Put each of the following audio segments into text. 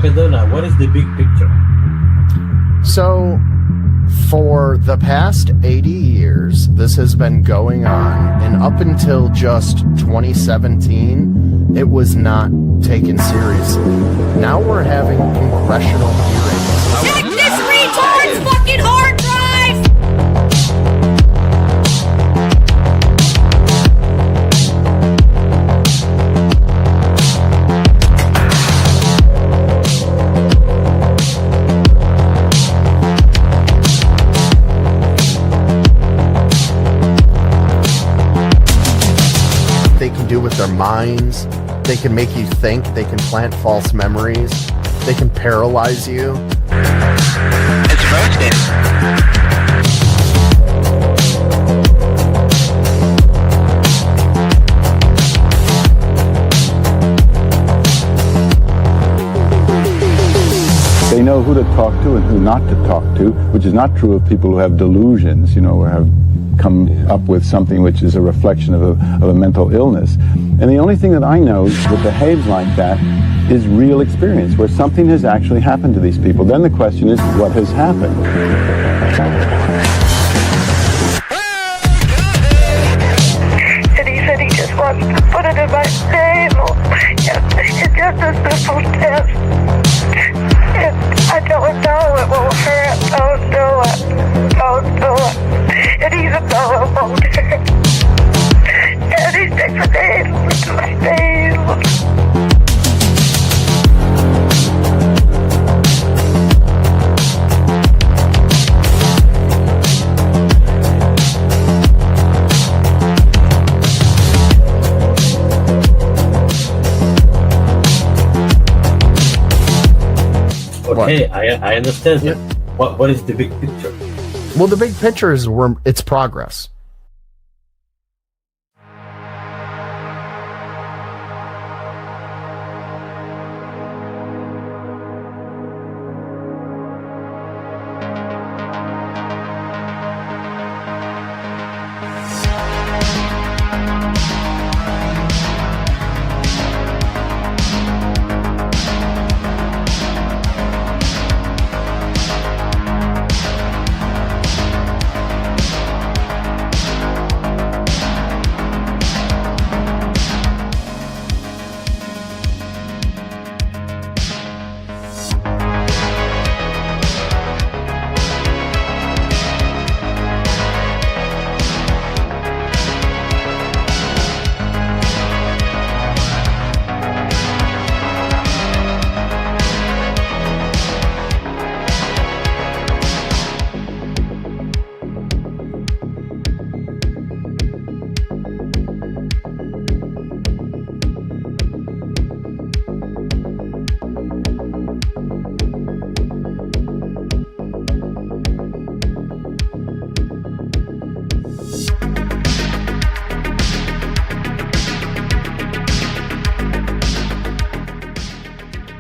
Crackadona, what is the big picture? So, for the past 80 years, this has been going on, and up until just 2017, it was not taken seriously. Now we're having congressional hearings. Check this retard's fucking hard drive! They can do with their minds. They can make you think. They can plant false memories. They can paralyze you. It's roasted. They know who to talk to and who not to talk to, which is not true of people who have delusions, or have come up with something which is a reflection of a mental illness. And the only thing that I know that behaves like that is real experience, where something has actually happened to these people. Then the question is, what has happened? And he said he just wants to put it in my table. It's just a simple test. And I don't know it will hurt. Don't do it. Don't do it. And he's a fellow older. And he sticks a needle into my nails. Okay, I understand. Yep. What is the big picture? Well, the big picture is it's progress.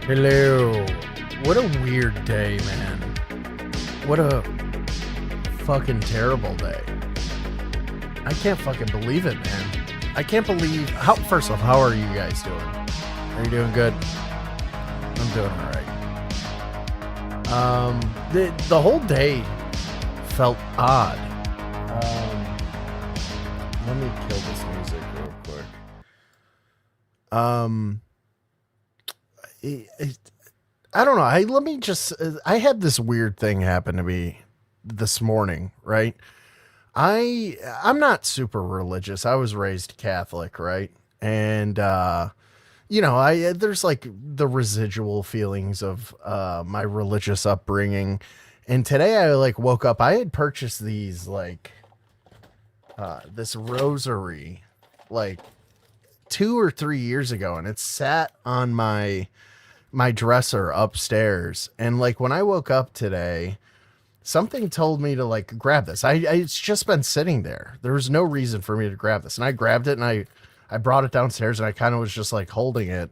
Hello. What a weird day, man. What a fucking terrible day. I can't fucking believe it, man. I can't believe first off, how are you guys doing? Are you doing good? I'm doing alright. The whole day felt odd. Let me kill this music real quick. I don't know. I had this weird thing happen to me this morning, right? I'm not super religious. I was raised Catholic, right? And, there's like the residual feelings of, my religious upbringing. And today I woke up, I had purchased these this rosary, 2 or 3 years ago, and it sat on my dresser upstairs. And when I woke up today, something told me to grab this. It's just been sitting there. There was no reason for me to grab this. And I grabbed it and I brought it downstairs and I kind of was just holding it.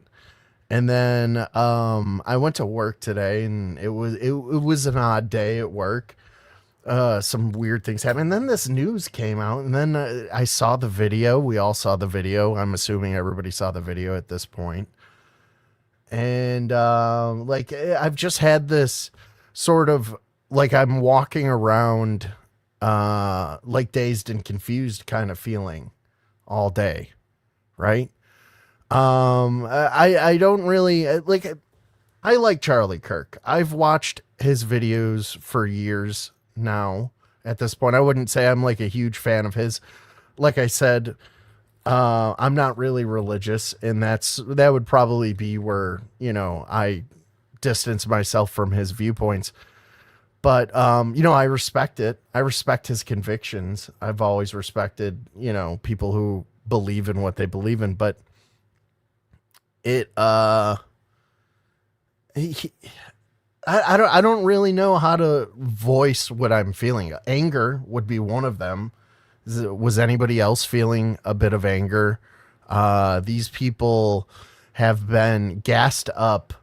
And then, I went to work today and it was an odd day at work. Some weird things happened. And then this news came out and then I saw the video. We all saw the video. I'm assuming everybody saw the video at this point. And like I've just had this sort of like I'm walking around like dazed and confused kind of feeling all day, right? I don't really like. I like Charlie Kirk. I've watched his videos for years now. At this point, I wouldn't say I'm like a huge fan of his. Like I said, I'm not really religious, and that would probably be where, you know, I distance myself from his viewpoints. But you know, I respect it. I respect his convictions. I've always respected, you know, people who believe in what they believe in, but it I don't really know how to voice what I'm feeling. Anger would be one of them. Was anybody else feeling a bit of anger? These people have been gassed up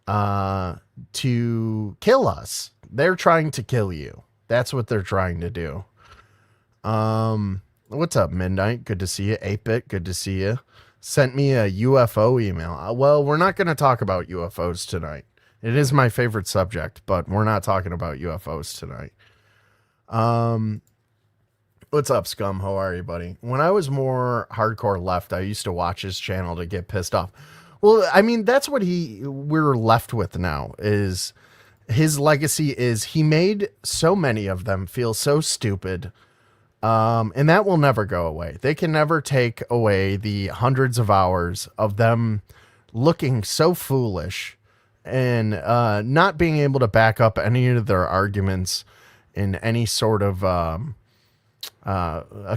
to kill us. They're trying to kill you. That's what they're trying to do. What's up, Midnight? Good to see you. 8-Bit, good to see you. Sent me a UFO email. Well, we're not going to talk about UFOs tonight. It is my favorite subject, but we're not talking about UFOs tonight. What's up, Scum? How are you, buddy? When I was more hardcore left, I used to watch his channel to get pissed off. Well, I mean, that's what we're left with now, is his legacy is he made so many of them feel so stupid. And that will never go away. They can never take away the hundreds of hours of them looking so foolish and not being able to back up any of their arguments in any sort of a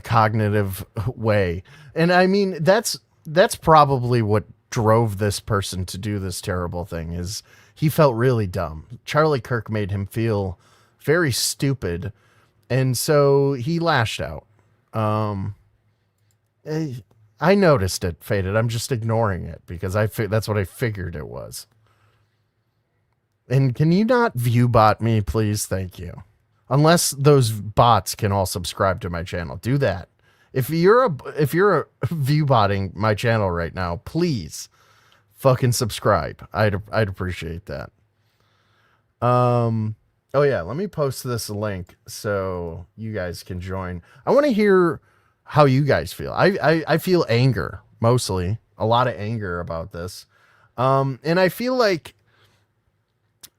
cognitive way. And I mean, that's probably what drove this person to do this terrible thing, is he felt really dumb. Charlie Kirk made him feel very stupid. And so he lashed out. I noticed it, Faded. I'm just ignoring it because that's what I figured it was. And can you not view bot me, please? Thank you. Unless those bots can all subscribe to my channel, do that. If you're view botting my channel right now, please fucking subscribe. I'd appreciate that. Oh yeah, let me post this link so you guys can join. I want to hear how you guys feel. I feel anger, mostly. A lot of anger about this. And I feel like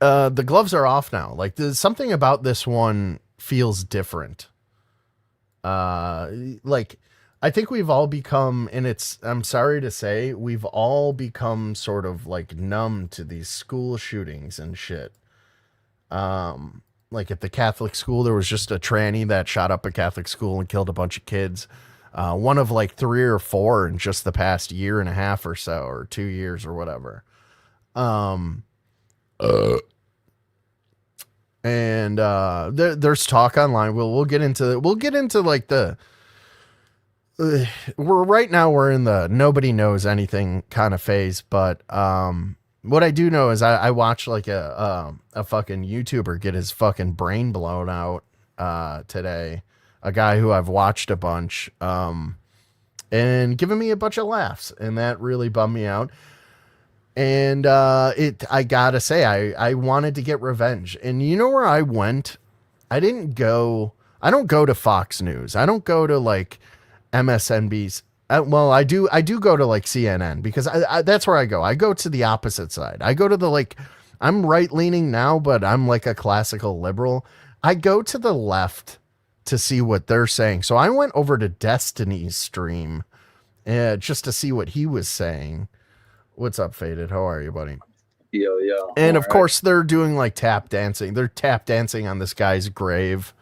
the gloves are off now. Like there's something about this one feels different. Like I think we've all become, and I'm sorry to say, we've all become sort of like numb to these school shootings and shit. Like at the Catholic school, there was just a tranny that shot up a Catholic school and killed a bunch of kids. One of like 3 or 4 in just the past year and a half or so, or 2 years or whatever. And there's talk online. We'll get into like we're in the nobody knows anything kind of phase, but what I do know is I watched like a fucking YouTuber get his fucking brain blown out today. A guy who I've watched a bunch and given me a bunch of laughs, and that really bummed me out. And I gotta say, I wanted to get revenge. And you know where I went? I don't go to Fox News. I don't go to like MSNBC's. Well, I do go to like CNN because I that's where I go. I go to the opposite side. I go to the like, I'm right leaning now, but I'm like a classical liberal. I go to the left to see what they're saying. So I went over to Destiny's stream just to see what he was saying. What's up, Faded? How are you, buddy? Yo. And of course they're doing like tap dancing. They're tap dancing on this guy's grave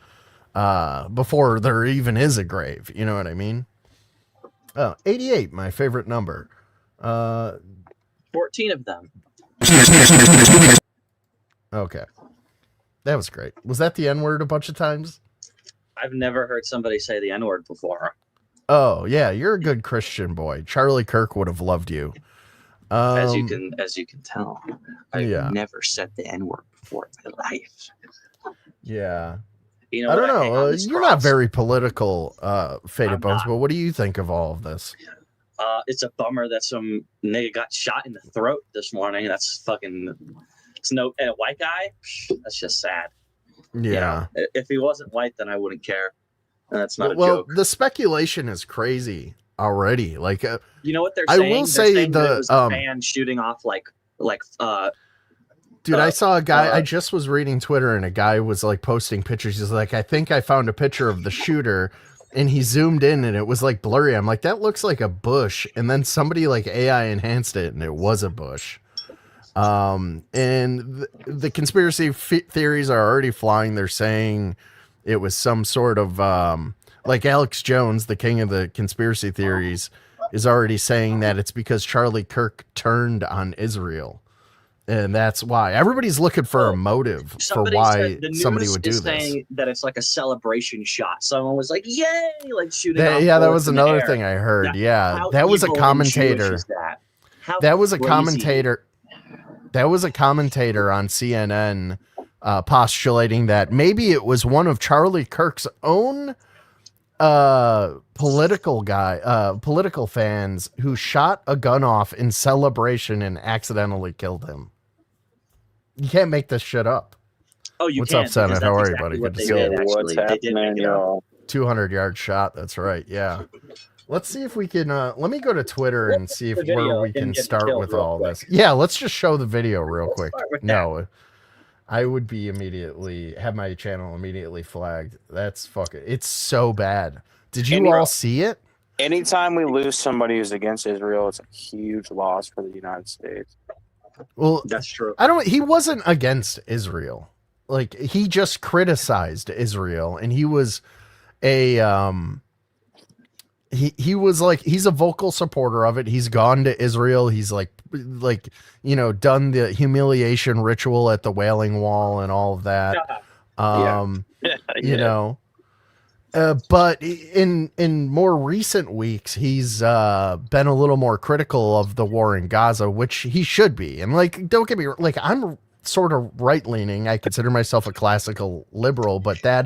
before there even is a grave. You know what I mean? 88, my favorite number. 14 of them. Okay. That was great. Was that the N-word a bunch of times? I've never heard somebody say the N-word before. Oh, yeah, you're a good Christian boy. Charlie Kirk would have loved you. As you can tell, I've never said the N-word before in my life. Yeah. You know I don't know. This You're cross. not very political, Faded I'm Bones, not. but what do you think of all of this? It's a bummer that some nigga got shot in the throat this morning. That's fucking. It's no and a white guy. That's just sad. Yeah. You know, if he wasn't white, then I wouldn't care. And that's not a well, joke. The speculation is crazy already. Like, you know what they're I saying? will They're say saying that it the was a fan shooting off dude, I saw a guy. I just was reading Twitter, and a guy was like posting pictures. He's like, I think I found a picture of the shooter, and he zoomed in, and it was like blurry. I'm like, that looks like a bush. And then somebody like AI enhanced it, and it was a bush. And the conspiracy theories are already flying. They're saying it was some sort of like Alex Jones, the king of the conspiracy theories, is already saying that it's because Charlie Kirk turned on Israel. And that's why everybody's looking for a motive for why somebody would do this. Saying that it's like a celebration shot. Someone was like, "Yay!" like shooting. Yeah, that was another thing I heard. Yeah, that was a commentator. That was a commentator. That was a commentator on CNN postulating that maybe it was one of Charlie Kirk's own political fans who shot a gun off in celebration and accidentally killed him. You can't make this shit up. Oh, you What's can't, up, Senate? How are you, buddy? Good to to see you. What's happening, y'all? 200-yard shot. That's right. Yeah. Let's see if we can. Let me go to Twitter and see if where we can start with all this. Yeah, let's just show the video real quick. No, I would be have my channel immediately flagged. That's fucking. It's so bad. Did you all see it? Anytime we lose somebody who's against Israel, it's a huge loss for the United States. Well, that's true. He wasn't against Israel. Like, he just criticized Israel, and he was a he was like, he's a vocal supporter of it. He's gone to Israel. He's like done the humiliation ritual at the Wailing Wall and all of that. You know. But in more recent weeks, he's been a little more critical of the war in Gaza, which he should be. And like, don't get me wrong, like, I'm sort of right leaning. I consider myself a classical liberal, but that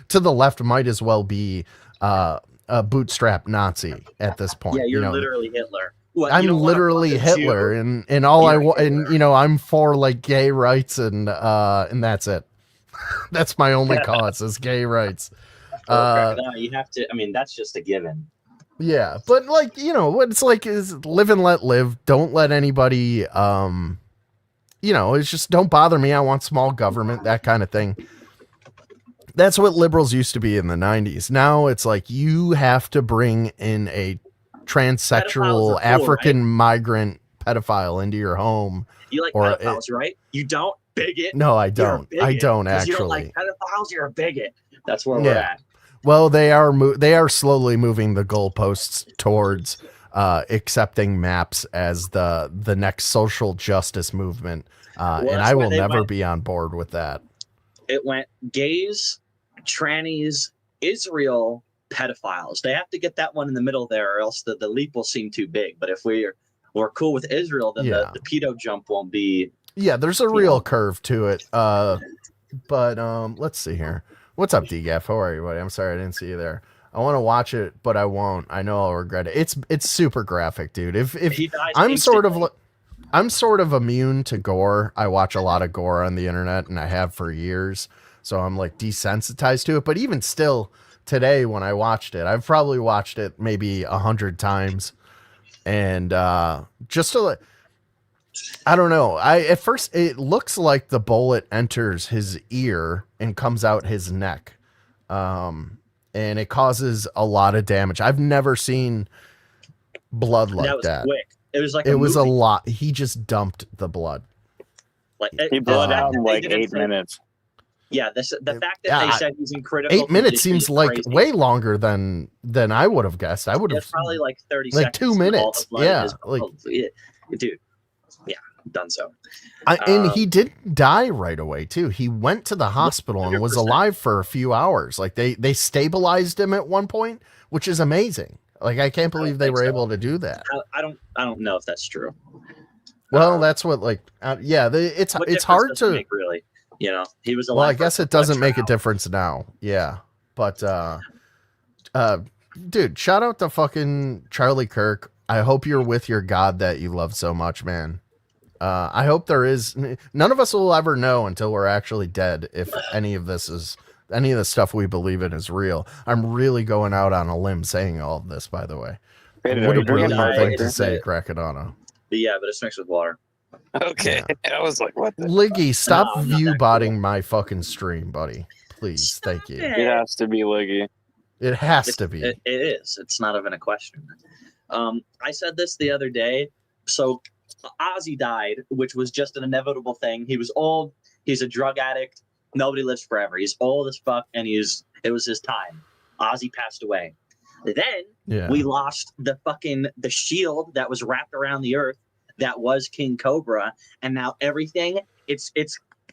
to the left might as well be a bootstrap Nazi at this point. Yeah, you're literally Hitler. What, I'm literally Hitler, and all I'm for like gay rights and that's it. That's my only cause is gay rights. No, you have to. I mean, that's just a given. Yeah, but like, what it's like is live and let live. Don't let anybody. It's just don't bother me. I want small government, that kind of thing. That's what liberals used to be in the 90s. Now it's like you have to bring in a transsexual African migrant pedophile into your home. You like pedophiles, right? You don't, bigot. No, I don't. I don't actually. You don't like pedophiles. You're a bigot. That's where we're at. Well, they are slowly moving the goalposts towards accepting maps as the next social justice movement, and I will never be on board with that. It went gays, trannies, Israel, pedophiles. They have to get that one in the middle there, or else the leap will seem too big. But if we're cool with Israel, then the pedo jump won't be. Yeah, there's a real curve to it. But let's see here. What's up, DGAF? How are you, buddy? I'm sorry I didn't see you there. I want to watch it, but I won't. I know I'll regret it. It's super graphic, dude. If I'm sort of immune to gore. I watch a lot of gore on the internet, and I have for years. So I'm like desensitized to it. But even still, today when I watched it, I've probably watched it maybe 100 times, and just to. I don't know. At first it looks like the bullet enters his ear and comes out his neck. And it causes a lot of damage. I've never seen blood like that. That was quick. It was like it was a lot. He just dumped the blood. Like he bled out in like 8 minutes. Yeah, the fact that they said he's in critical 8 minutes seems like crazy. Way longer than I would have guessed. I would have probably like 30 like seconds. 2 minutes. Yeah, dude. Yeah, done so. And he didn't die right away too. He went to the hospital 100%. And was alive for a few hours. Like they stabilized him at one point, which is amazing. Like I can't believe they were able to do that. I don't know if that's true. Well, that's what it's hard to make, really. He was alive. Well, I guess it doesn't make a difference now. Yeah, but dude, shout out to fucking Charlie Kirk. I hope you're with your God that you love so much, man. I hope there is. None of us will ever know until we're actually dead if any of the stuff we believe in is real. I'm really going out on a limb saying all of this, by the way. Wait, What are a you drinking brilliant thing to Budweiser? say, Crackadona. Yeah, but it's mixed with water. Okay. I was like, what the? Liggy, stop No, not view that botting my fucking stream, buddy. Please, thank you. It has to be Liggy. It has to be. It is. It's not even a question. I said this the other day. So Ozzy died, which was just an inevitable thing. He was old. He's a drug addict. Nobody lives forever. He's old as fuck, and it was his time. Ozzy passed away. Then we lost the shield that was wrapped around the earth that was King Cobra, and now everything it's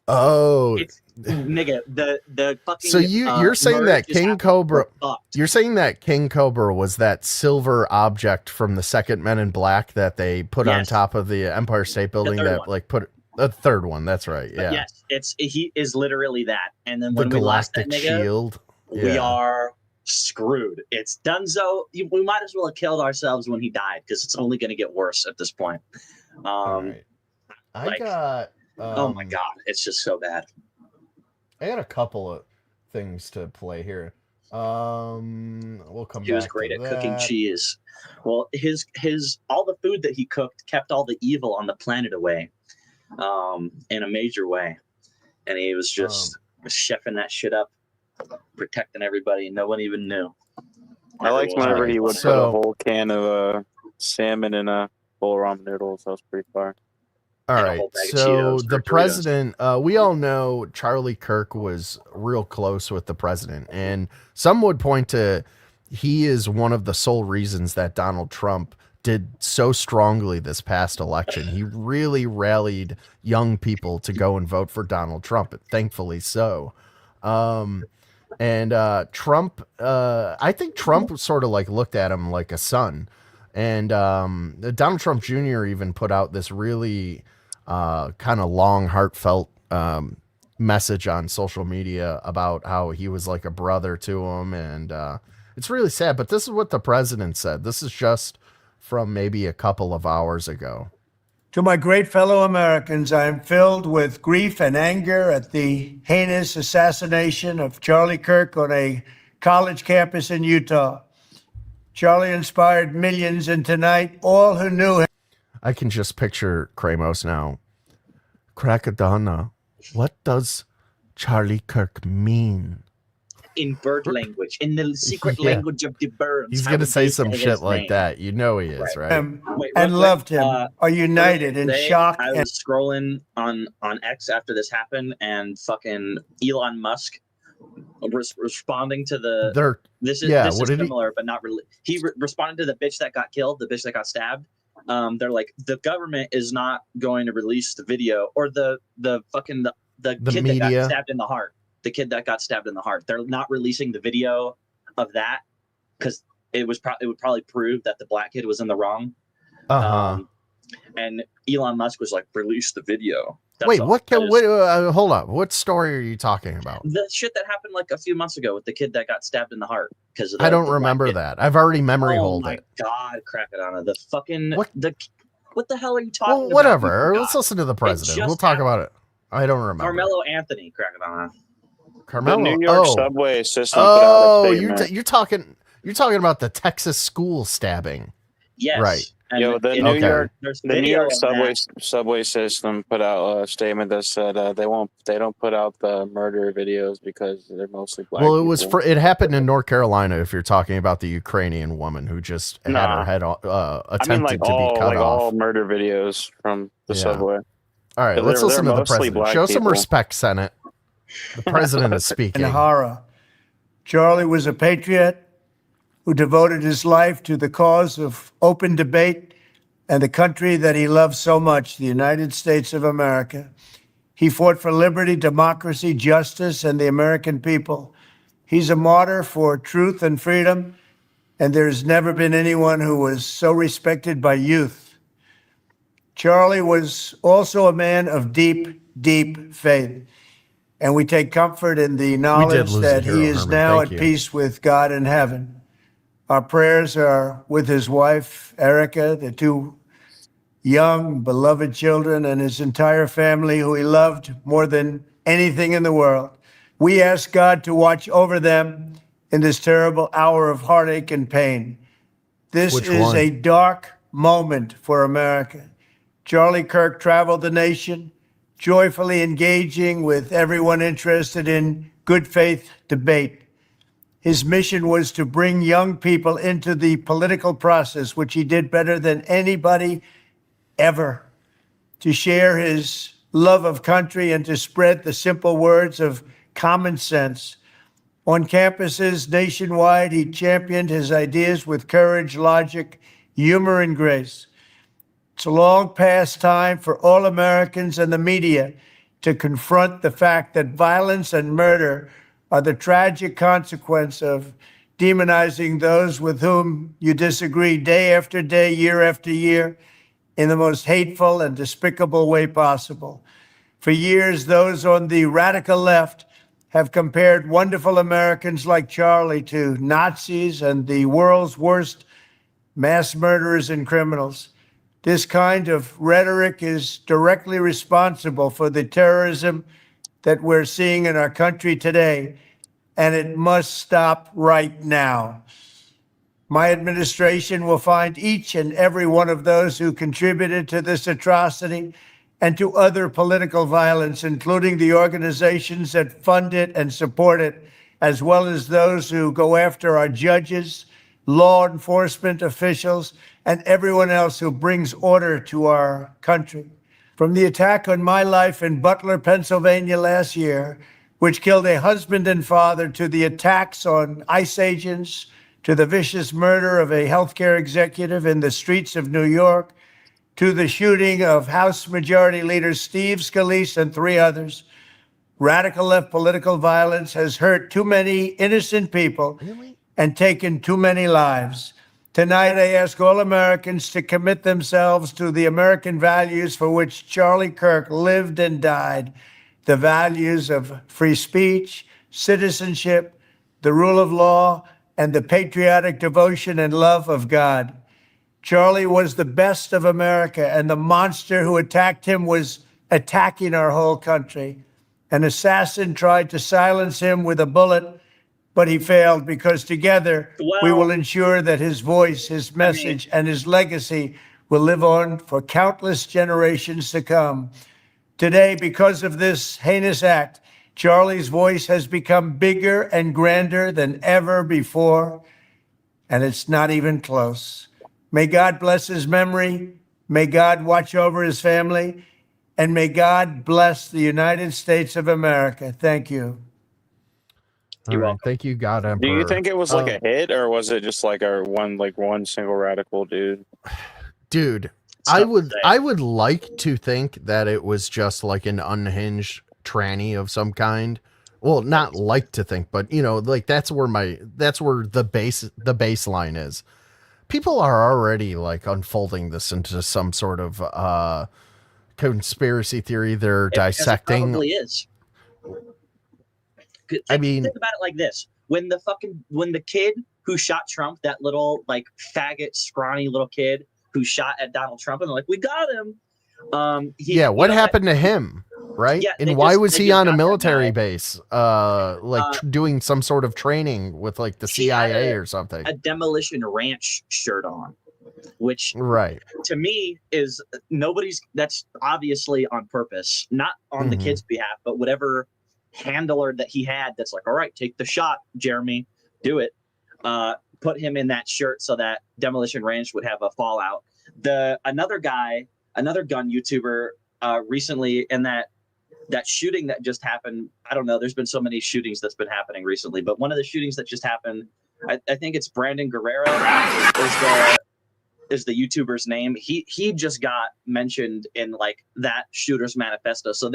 nigga the fucking. So you're saying that King Cobra? You're saying that King Cobra was that silver object from the second Men in Black that they put on top of the Empire State Building that one. like put the third one. That's right. Yeah. Yes, he is literally that. And then The when we lost Galactic that nigga, Shield. we are screwed. It's dunzo. We might as well have killed ourselves when he died because it's only going to get worse at this point. All right. I got. Oh my god, it's just so bad. I got a couple of things to play here. We'll come. He was great at cooking cheese. Well, his all the food that he cooked kept all the evil on the planet away, in a major way, and he was just chefing that shit up, protecting everybody. No one even knew. I liked whenever he would put a whole can of salmon in a bowl of ramen noodles. That was pretty far. All right, so the president, we all know Charlie Kirk was real close with the president, and some would point to he is one of the sole reasons that Donald Trump did so strongly this past election. He really rallied young people to go and vote for Donald Trump, thankfully so. Trump, I think Trump sort of like looked at him like a son, and Donald Trump Jr. even put out this really kind of long, heartfelt message on social media about how he was like a brother to him. And it's really sad, but this is what the president said. This is just from maybe a couple of hours ago. To my great fellow Americans, I am filled with grief and anger at the heinous assassination of Charlie Kirk on a college campus in Utah. Charlie inspired millions, and tonight, all who knew him. I can just picture Kramos now. Crackadona, what does Charlie Kirk mean? In bird language, in the secret language of the birds. He's going to say some shit like that. You know he is, right? And loved him, are united in shock. I was scrolling on X after this happened, and fucking Elon Musk responding to the... This is similar, but not really. He responded to the bitch that got killed, the bitch that got stabbed. They're like, the government is not going to release the video, or the kid media that got stabbed in the heart. The kid that got stabbed in the heart. They're not releasing the video of that because it would probably prove that the black kid was in the wrong. And Elon Musk was like, release the video. Wait, hold up. What story are you talking about? The shit that happened like a few months ago with the kid that got stabbed in the heart. Because I don't remember that. I've already memory hold it. Oh my god, Crackadona. The fucking what the hell are you talking about? Whatever. Let's listen to the president. We'll talk about it. I don't remember. Carmelo Anthony, Crackadona. Carmelo. The New York subway system. You're talking about the Texas school stabbing. Yes. Right. And the New York subway system put out a statement that said they don't put out the murder videos because they're mostly black. Well, people. It happened in North Carolina. If you're talking about the Ukrainian woman who just had her head attempted to be cut off. All murder videos from the subway. All right, let's listen to the president. Show some respect, Senate. The president is speaking. In horror, Charlie was a patriot who devoted his life to the cause of open debate and the country that he loved so much, the United States of America. He fought for liberty, democracy, justice, and the American people. He's a martyr for truth and freedom, and there's never been anyone who was so respected by youth. Charlie was also a man of deep, deep faith, and we take comfort in the knowledge that he is now at peace with God in heaven. Our prayers are with his wife, Erica, the two young, beloved children, and his entire family, who he loved more than anything in the world. We ask God to watch over them in this terrible hour of heartache and pain. This is a dark moment for America. Charlie Kirk traveled the nation, joyfully engaging with everyone interested in good faith debate. His mission was to bring young people into the political process, which he did better than anybody ever, to share his love of country and to spread the simple words of common sense. On campuses nationwide, he championed his ideas with courage, logic, humor, and grace. It's a long past time for all Americans and the media to confront the fact that violence and murder are the tragic consequence of demonizing those with whom you disagree day after day, year after year, in the most hateful and despicable way possible. For years, those on the radical left have compared wonderful Americans like Charlie to Nazis and the world's worst mass murderers and criminals. This kind of rhetoric is directly responsible for the terrorism that we're seeing in our country today, and it must stop right now. My administration will find each and every one of those who contributed to this atrocity and to other political violence, including the organizations that fund it and support it, as well as those who go after our judges, law enforcement officials, and everyone else who brings order to our country. From the attack on my life in Butler, Pennsylvania last year, which killed a husband and father, to the attacks on ICE agents, to the vicious murder of a healthcare executive in the streets of New York, to the shooting of House Majority Leader Steve Scalise and 3 others, radical left political violence has hurt too many innocent people and taken too many lives. Tonight, I ask all Americans to commit themselves to the American values for which Charlie Kirk lived and died, the values of free speech, citizenship, the rule of law, and the patriotic devotion and love of God. Charlie was the best of America, and the monster who attacked him was attacking our whole country. An assassin tried to silence him with a bullet, but he failed, because together we will ensure that his voice, his message, and his legacy will live on for countless generations to come. Today, because of this heinous act, Charlie's voice has become bigger and grander than ever before, and it's not even close. May God bless his memory, may God watch over his family, and may God bless the United States of America. Thank you. All right, thank you, God Emperor. Do you think it was like a hit, or was it just like one single radical dude? Dude, I would like to think that it was just like an unhinged tranny of some kind. Well, not like to think, but you know, like that's where the baseline is. People are already like unfolding this into some sort of conspiracy theory. They're dissecting. It probably is. I mean, think about it like this: when the kid who shot Trump, that little like faggot, scrawny little kid who shot at Donald Trump, and they're like, "We got him." What happened to him, right? Yeah, and why was he on a military base, doing some sort of training with like the CIA or something? A Demolition Ranch shirt on, which to me is that's obviously on purpose, not on the kid's behalf, but whatever handler that he had that's like, all right, take the shot, Jeremy, do it. Put him in that shirt so that Demolition Ranch would have a fallout. Another gun YouTuber recently in that shooting that just happened. I don't know. There's been so many shootings that's been happening recently, but one of the shootings that just happened, I think it's Brandon Guerrero is the YouTuber's name. He just got mentioned in like that shooter's manifesto. So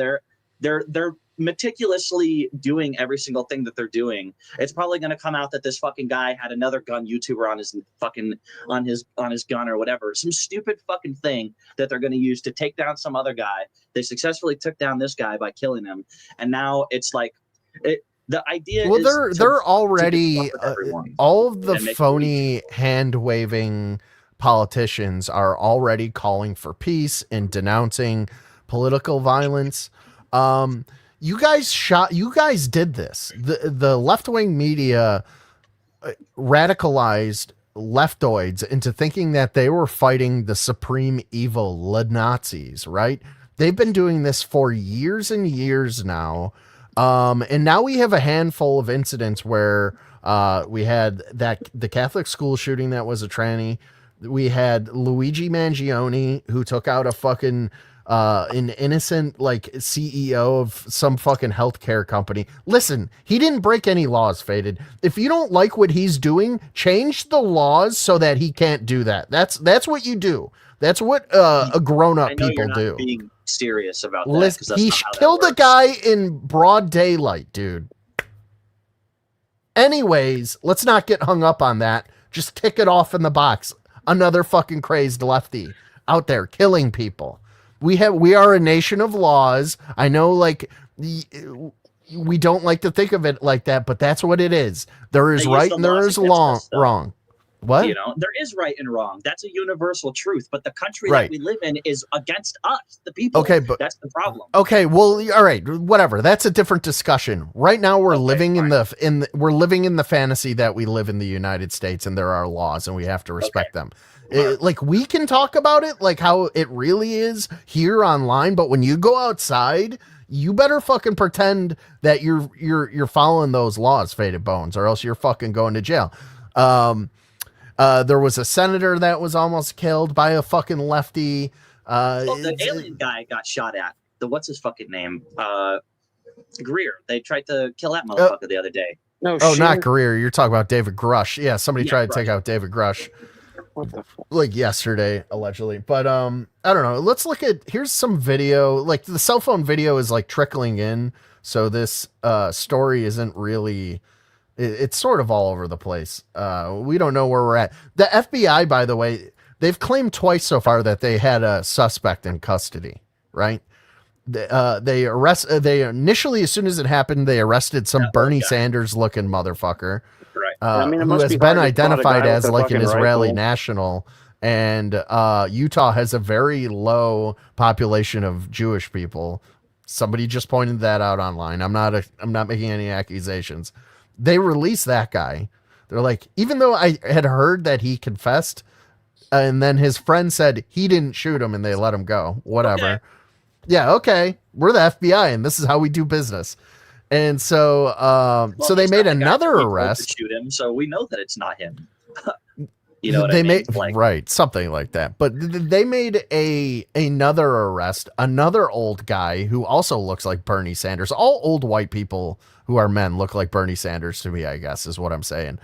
they're meticulously doing every single thing that they're doing. It's probably going to come out that this fucking guy had another gun YouTuber on his gun or whatever, some stupid fucking thing that they're going to use to take down some other guy. They successfully took down this guy by killing him, and now it's like The idea Well, is they're already everyone all of the and make phony hand waving politicians are already calling for peace and denouncing political violence. You guys did this. The left-wing media radicalized leftoids into thinking that they were fighting the supreme evil, the Nazis, right? They've been doing this for years and years now. And now we have a handful of incidents where we had the Catholic school shooting that was a tranny. We had Luigi Mangione, who took out a fucking an innocent like CEO of some fucking healthcare company. Listen, he didn't break any laws, Faded. If you don't like what he's doing, change the laws so that he can't do that. That's what you do. That's what a grown-up I know people you're not do. being serious about that. Listen, 'Cause that's he not how that killed a works. guy in broad daylight, dude. Anyways, let's not get hung up on that. Just tick it off in the box. Another fucking crazed lefty out there killing people. We are a nation of laws. I know, like, we don't like to think of it like that, but that's what it is. There is They use right the and there laws is against us, though. wrong. What? You know, there is right and wrong. That's a universal truth. But the country Right. that we live in is against us, the people. Okay, but that's the problem. okay, well, all right, whatever. That's a different discussion. Right now, we're living in we're living in the fantasy that we live in the United States, and there are laws, and we have to respect them. Like, we can talk about it, like how it really is here online, but when you go outside, you better fucking pretend that you're following those laws, Faded Bones, or else you're fucking going to jail. There was a senator that was almost killed by a fucking lefty. The alien guy got shot at. What's his fucking name? Greer. They tried to kill that motherfucker the other day. No, oh, not Greer. You're talking about David Grush. Yeah, somebody Yeah, tried to take Grush. out David Grush. What the fuck? Like yesterday, allegedly. But I don't know. Let's look at, here's some video. Like, the cell phone video is like trickling in, so this story isn't really, it's sort of all over the place. We don't know where we're at. The FBI, by the way, they've claimed twice so far that they had a suspect in custody, right? They initially, as soon as it happened, they arrested some Bernie Sanders looking motherfucker. Right. I mean, it Who must has be been hard to spot a identified guy as with a like an fucking Israeli rifle. national, and Utah has a very low population of Jewish people. Somebody just pointed that out online. I'm not making any accusations. They released that guy. They're like, even though I had heard that he confessed, and then his friend said he didn't shoot him, and they let him go. Whatever. Okay. Yeah, okay. We're the FBI, and this is how we do business. And so, so they he's made not the guy another we told to arrest. shoot him, so we know that it's not him. You know what They I mean? made Like, right, something like that. But they made another arrest, another old guy who also looks like Bernie Sanders. All old white people who are men look like Bernie Sanders to me, I guess, is what I'm saying.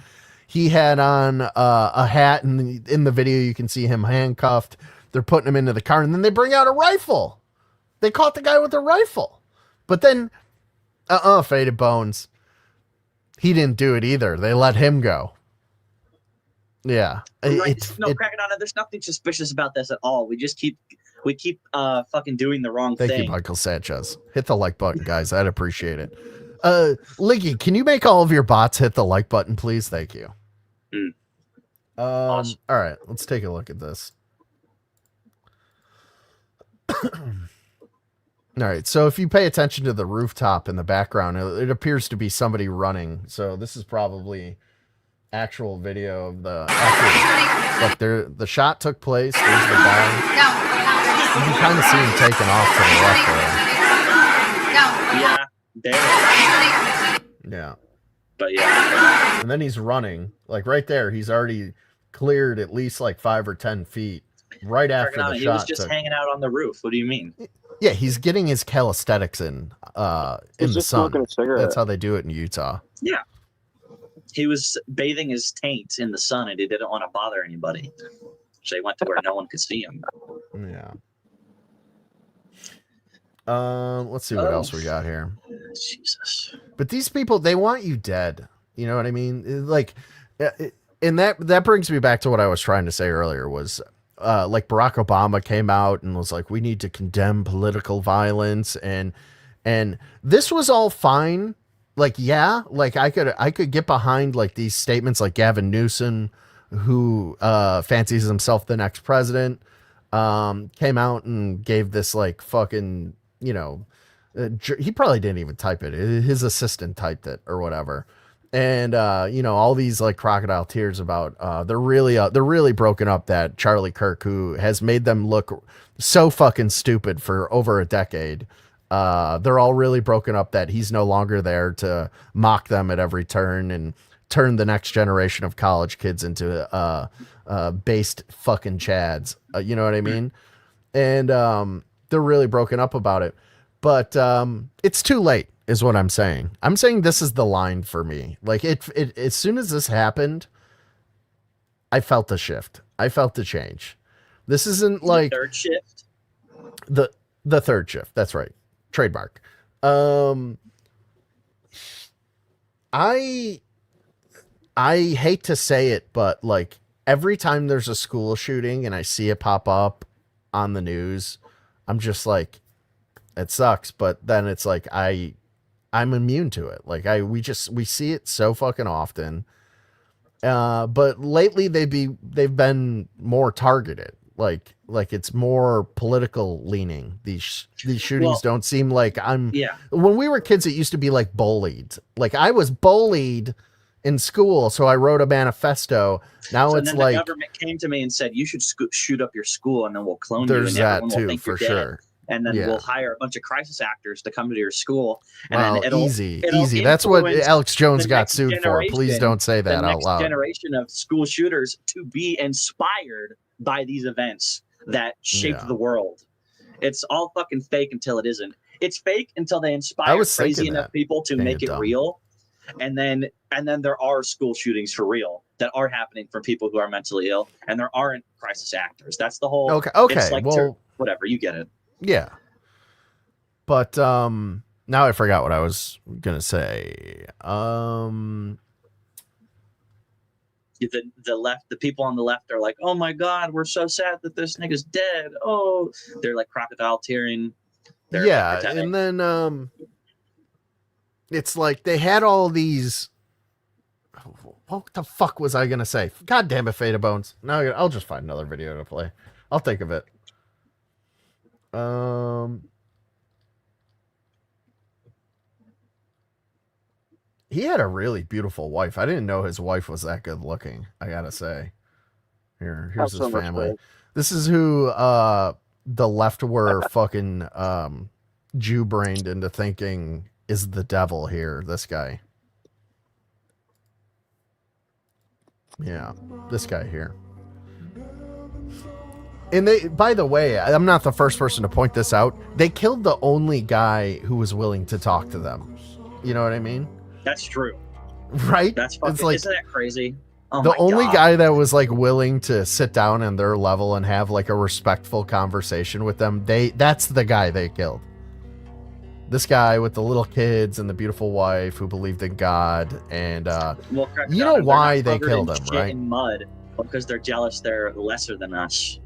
He had on a hat, and in the video you can see him handcuffed. They're putting him into the car, and then they bring out a rifle. They caught the guy with a rifle. But then, Faded Bones, he didn't do it either. They let him go. Yeah. right, Crackadona, there's nothing suspicious about this at all. We keep fucking doing the wrong Thank thing. you, Michael Sanchez. Hit the like button, guys. I'd appreciate it. Liggy, can you make all of your bots hit the like button, please? Thank you. Awesome. All right, let's take a look at this. All right, so if you pay attention to the rooftop in the background, it appears to be somebody running. So this is probably actual video of the look there. The shot took place. There's the guy. You can kind of see him taking off to the left there. Yeah, there. Yeah. But yeah. And then he's running, like right there. He's already cleared at least like 5 or 10 feet right after the He shot. was just hanging out on the roof. What do you mean? Yeah, he's getting his calisthenics in the just sun. smoking a cigarette. That's how they do it in Utah. Yeah. He was bathing his taint in the sun, and he didn't want to bother anybody. So he went to where no one could see him. Yeah. Let's see what else we got here. Jesus. But these people, they want you dead. You know what I mean? Like, and that brings me back to what I was trying to say earlier was, like Barack Obama came out and was like, we need to condemn political violence. And this was all fine. like, yeah, like I could get behind like these statements like Gavin Newsom, who fancies himself the next president, came out and gave this like fucking, you know, he probably didn't even type it. His assistant typed it or whatever. And, you know, all these like crocodile tears about, they're really broken up, that Charlie Kirk, who has made them look so fucking stupid for over a decade. They're all really broken up that he's no longer there to mock them at every turn and turn the next generation of college kids into, based fucking chads. You know what I mean? And, they're really broken up about it, but, it's too late. Is what I'm saying. I'm saying this is the line for me. Like it as soon as this happened, I felt the shift. I felt the change. This isn't like third shift. The third shift. That's right. Trademark. I hate to say it, but like every time there's a school shooting and I see it pop up on the news, I'm just like, it sucks. But then it's like I'm immune to it. Like we see it so fucking often. But lately they've been more targeted. Like it's more political leaning. These shootings don't seem like when we were kids, it used to be like bullied. Like I was bullied in school, so I wrote a manifesto. Now it's like the government came to me and said, you should shoot up your school and then we'll clone you. There's that too, for sure. And then we'll hire a bunch of crisis actors to come to your school. And well, then it'll easy. That's what Alex Jones got sued for. Please don't say that out loud. The next generation of school shooters to be inspired by these events that shaped the world. It's all fucking fake until it isn't. It's fake until they inspire crazy enough people to make it real. And then there are school shootings for real that are happening from people who are mentally ill, and there aren't crisis actors. That's the whole. Okay. It's like whatever, you get it. Yeah. But now I forgot what I was gonna say. The left, the people on the left are like, oh my god, we're so sad that this nigga's dead. Oh, they're like crocodile tearing. And then it's like they had all these. What the fuck was I gonna say? God damn it, Fade of Bones. Now I'll just find another video to play. I'll think of it. He had a really beautiful wife. I didn't know his wife was that good looking, I gotta say. Here's his family. This is who the left were fucking Jew-brained into thinking is the devil here, this guy. Yeah, this guy here. And they, by the way, I'm not the first person to point this out. They killed the only guy who was willing to talk to them. You know what I mean? That's true. Right? That's fucking, it's like, isn't that crazy? Oh the only guy that was like willing to sit down on their level and have like a respectful conversation with them, that's the guy they killed. This guy with the little kids and the beautiful wife who believed in God, and you know why they killed him, right? In mud because they're jealous they're lesser than us.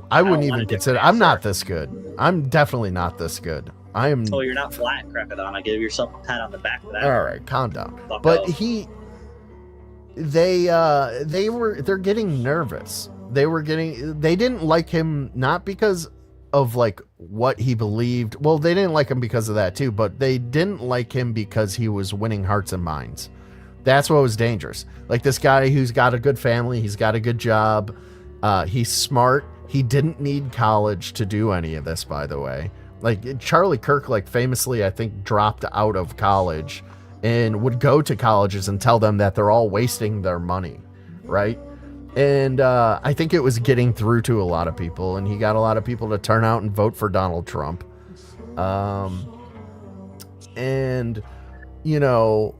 I wouldn't even consider. I'm not this good. I'm definitely not this good. I am. Oh, you're not flat, Crackadona. Give yourself a pat on the back for that. All right, calm down. Fuck but off. they're getting nervous. They didn't like him not because of like what he believed. Well, they didn't like him because of that too, but they didn't like him because he was winning hearts and minds. That's what was dangerous. Like this guy who's got a good family, he's got a good job, he's smart. He didn't need college to do any of this, by the way. Like Charlie Kirk, like famously, I think dropped out of college and would go to colleges and tell them that they're all wasting their money, right? And I think it was getting through to a lot of people, and he got a lot of people to turn out and vote for Donald Trump. And you know,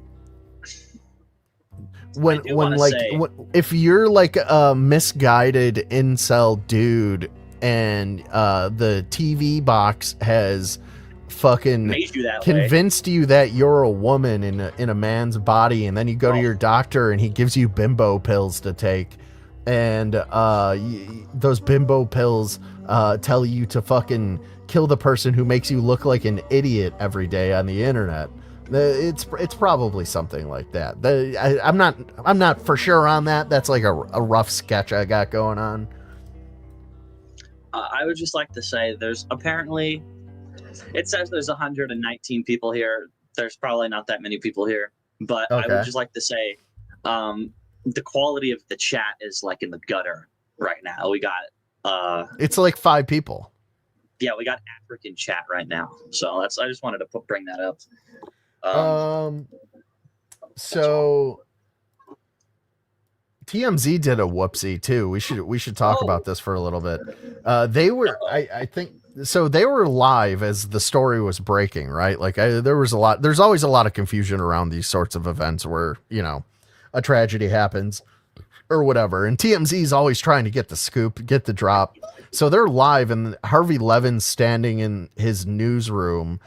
if you're like a misguided incel dude and the TV box has fucking convinced you that you're a woman in a man's body, and then you go to your doctor and he gives you bimbo pills to take, and those bimbo pills tell you to fucking kill the person who makes you look like an idiot every day on the internet. It's probably something like that. I'm not for sure on that. That's like a rough sketch I got going on. I would just like to say there's apparently, it says there's 119 people here. There's probably not that many people here, but I would just like to say the quality of the chat is like in the gutter right now. We got it's like 5 people. Yeah, we got African chat right now. So I just wanted to bring that up. So TMZ did a whoopsie too. We should talk about this for a little bit. They were, I think, so they were live as the story was breaking, right? Like there's always a lot of confusion around these sorts of events where, a tragedy happens or whatever. And TMZ is always trying to get the scoop, get the drop. So they're live and Harvey Levin's standing in his newsroom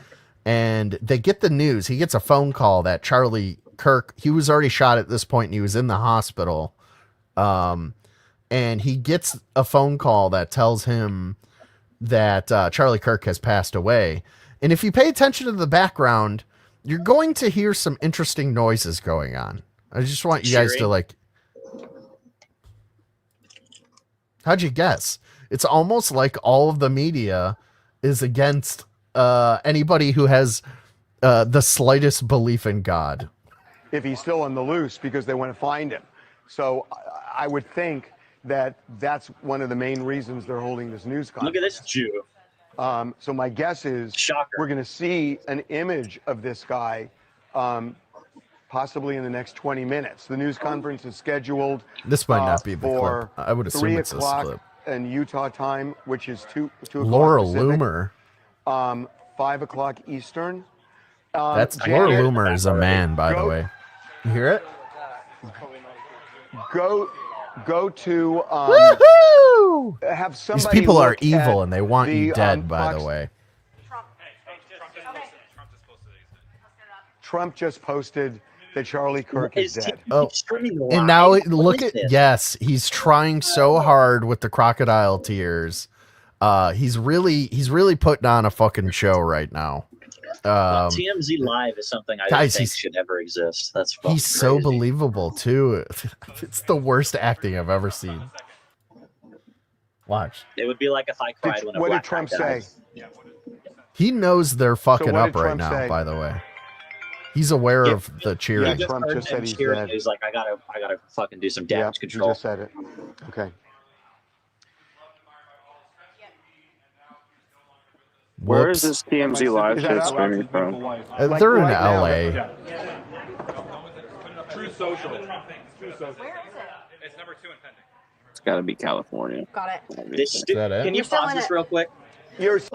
and they get the news. He gets a phone call that Charlie Kirk, he was already shot at this point and he was in the hospital. And he gets a phone call that tells him that Charlie Kirk has passed away. And if you pay attention to the background, you're going to hear some interesting noises going on. I just want you guys to like... How'd you guess? It's almost like all of the media is against anybody who has the slightest belief in God. If he's still on the loose because they want to find him. So I would think that that's one of the main reasons they're holding this news conference. Look at this Jew. So my guess is we're going to see an image of this guy possibly in the next 20 minutes. The news conference is scheduled this might not be the for clip. I would assume 3 it's this o'clock clip. in Utah time, which is 2 o'clock Laura Pacific, Loomer. 5 o'clock Eastern. That's Laura Loomer is a man, by the way. You hear it? Go to have somebody. These people are look evil at and they want you dead, by Fox. the way. Trump just posted that Charlie Kirk is dead. Oh, and now look at, yes, he's trying so hard with the crocodile tears. He's really putting on a fucking show right now. TMZ Live is something I don't think should ever exist. That's fucking he's so crazy. believable too. It's the worst acting I've ever seen. Watch. It would be like if I cried when a what black did Trump guy died. say? He knows they're fucking what up did right Trump now, say? by the way. He's aware of the cheering. Yeah, Trump just said he's cheering. dead. He's like, I gotta fucking do some damage He control. just said it. Okay. Where is this TMZ live Is that shit up? streaming from? They're in right now, LA. True Social. True Social. Where is it? It's number 2 in pending. It's got to be California. Got it. This that it? Can you pause this real quick? This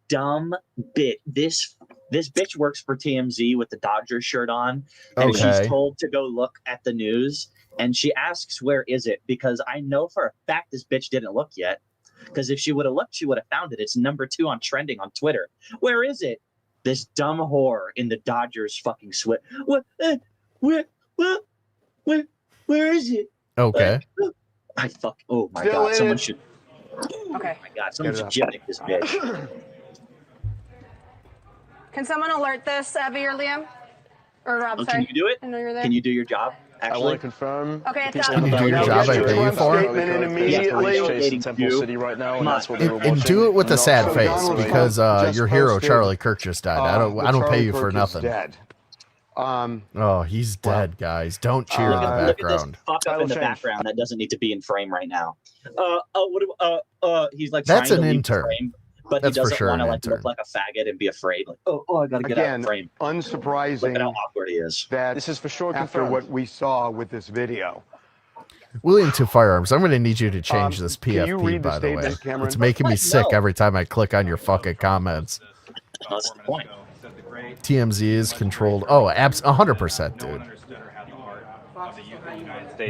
dumb bit. This bitch works for TMZ with the Dodgers shirt on, and she's told to go look at the news. And she asks, "Where is it?" Because I know for a fact this bitch didn't look yet. Because if she would have looked, she would have found it. It's number 2 on trending on Twitter. Where is it? This dumb whore in the Dodgers fucking sweat. What? Where is it? Okay. Oh my Still god! in Someone it. should. Okay. Oh my god! Someone should gimmick this bitch. Can someone alert this, Abby or Liam? Or Rob, Oh, sorry. can you do it? I know you're there. Can you do your job? I want Actually, to confirm. Okay, it's Can you do your Now job I get pay you Trump's for? statement in immediately. Temple City right now, and that's what they were And do it with a sad So face Donald because Trump your hero just Charlie Kirk just died. I don't that pay Charlie you for Kirk is nothing. Dead. Oh, he's dead, guys. Don't cheer in the look at this background. fuck up in the background that doesn't need to be in frame right now. He's like That's trying an to leave intern. the frame, but That's he for doesn't sure want to an like intern. look like a faggot and be afraid. Like, I gotta get out Again, of frame. Look at how unsurprising awkward he is. that This is for sure after confirmed. what we saw with this video. William to Firearms, I'm going to need you to change this can you PFP, read the by the way. statement, Cameron? It's making me What? sick No. every time I click on your fucking comments. That's the point. TMZ is controlled. Oh, 100%, dude.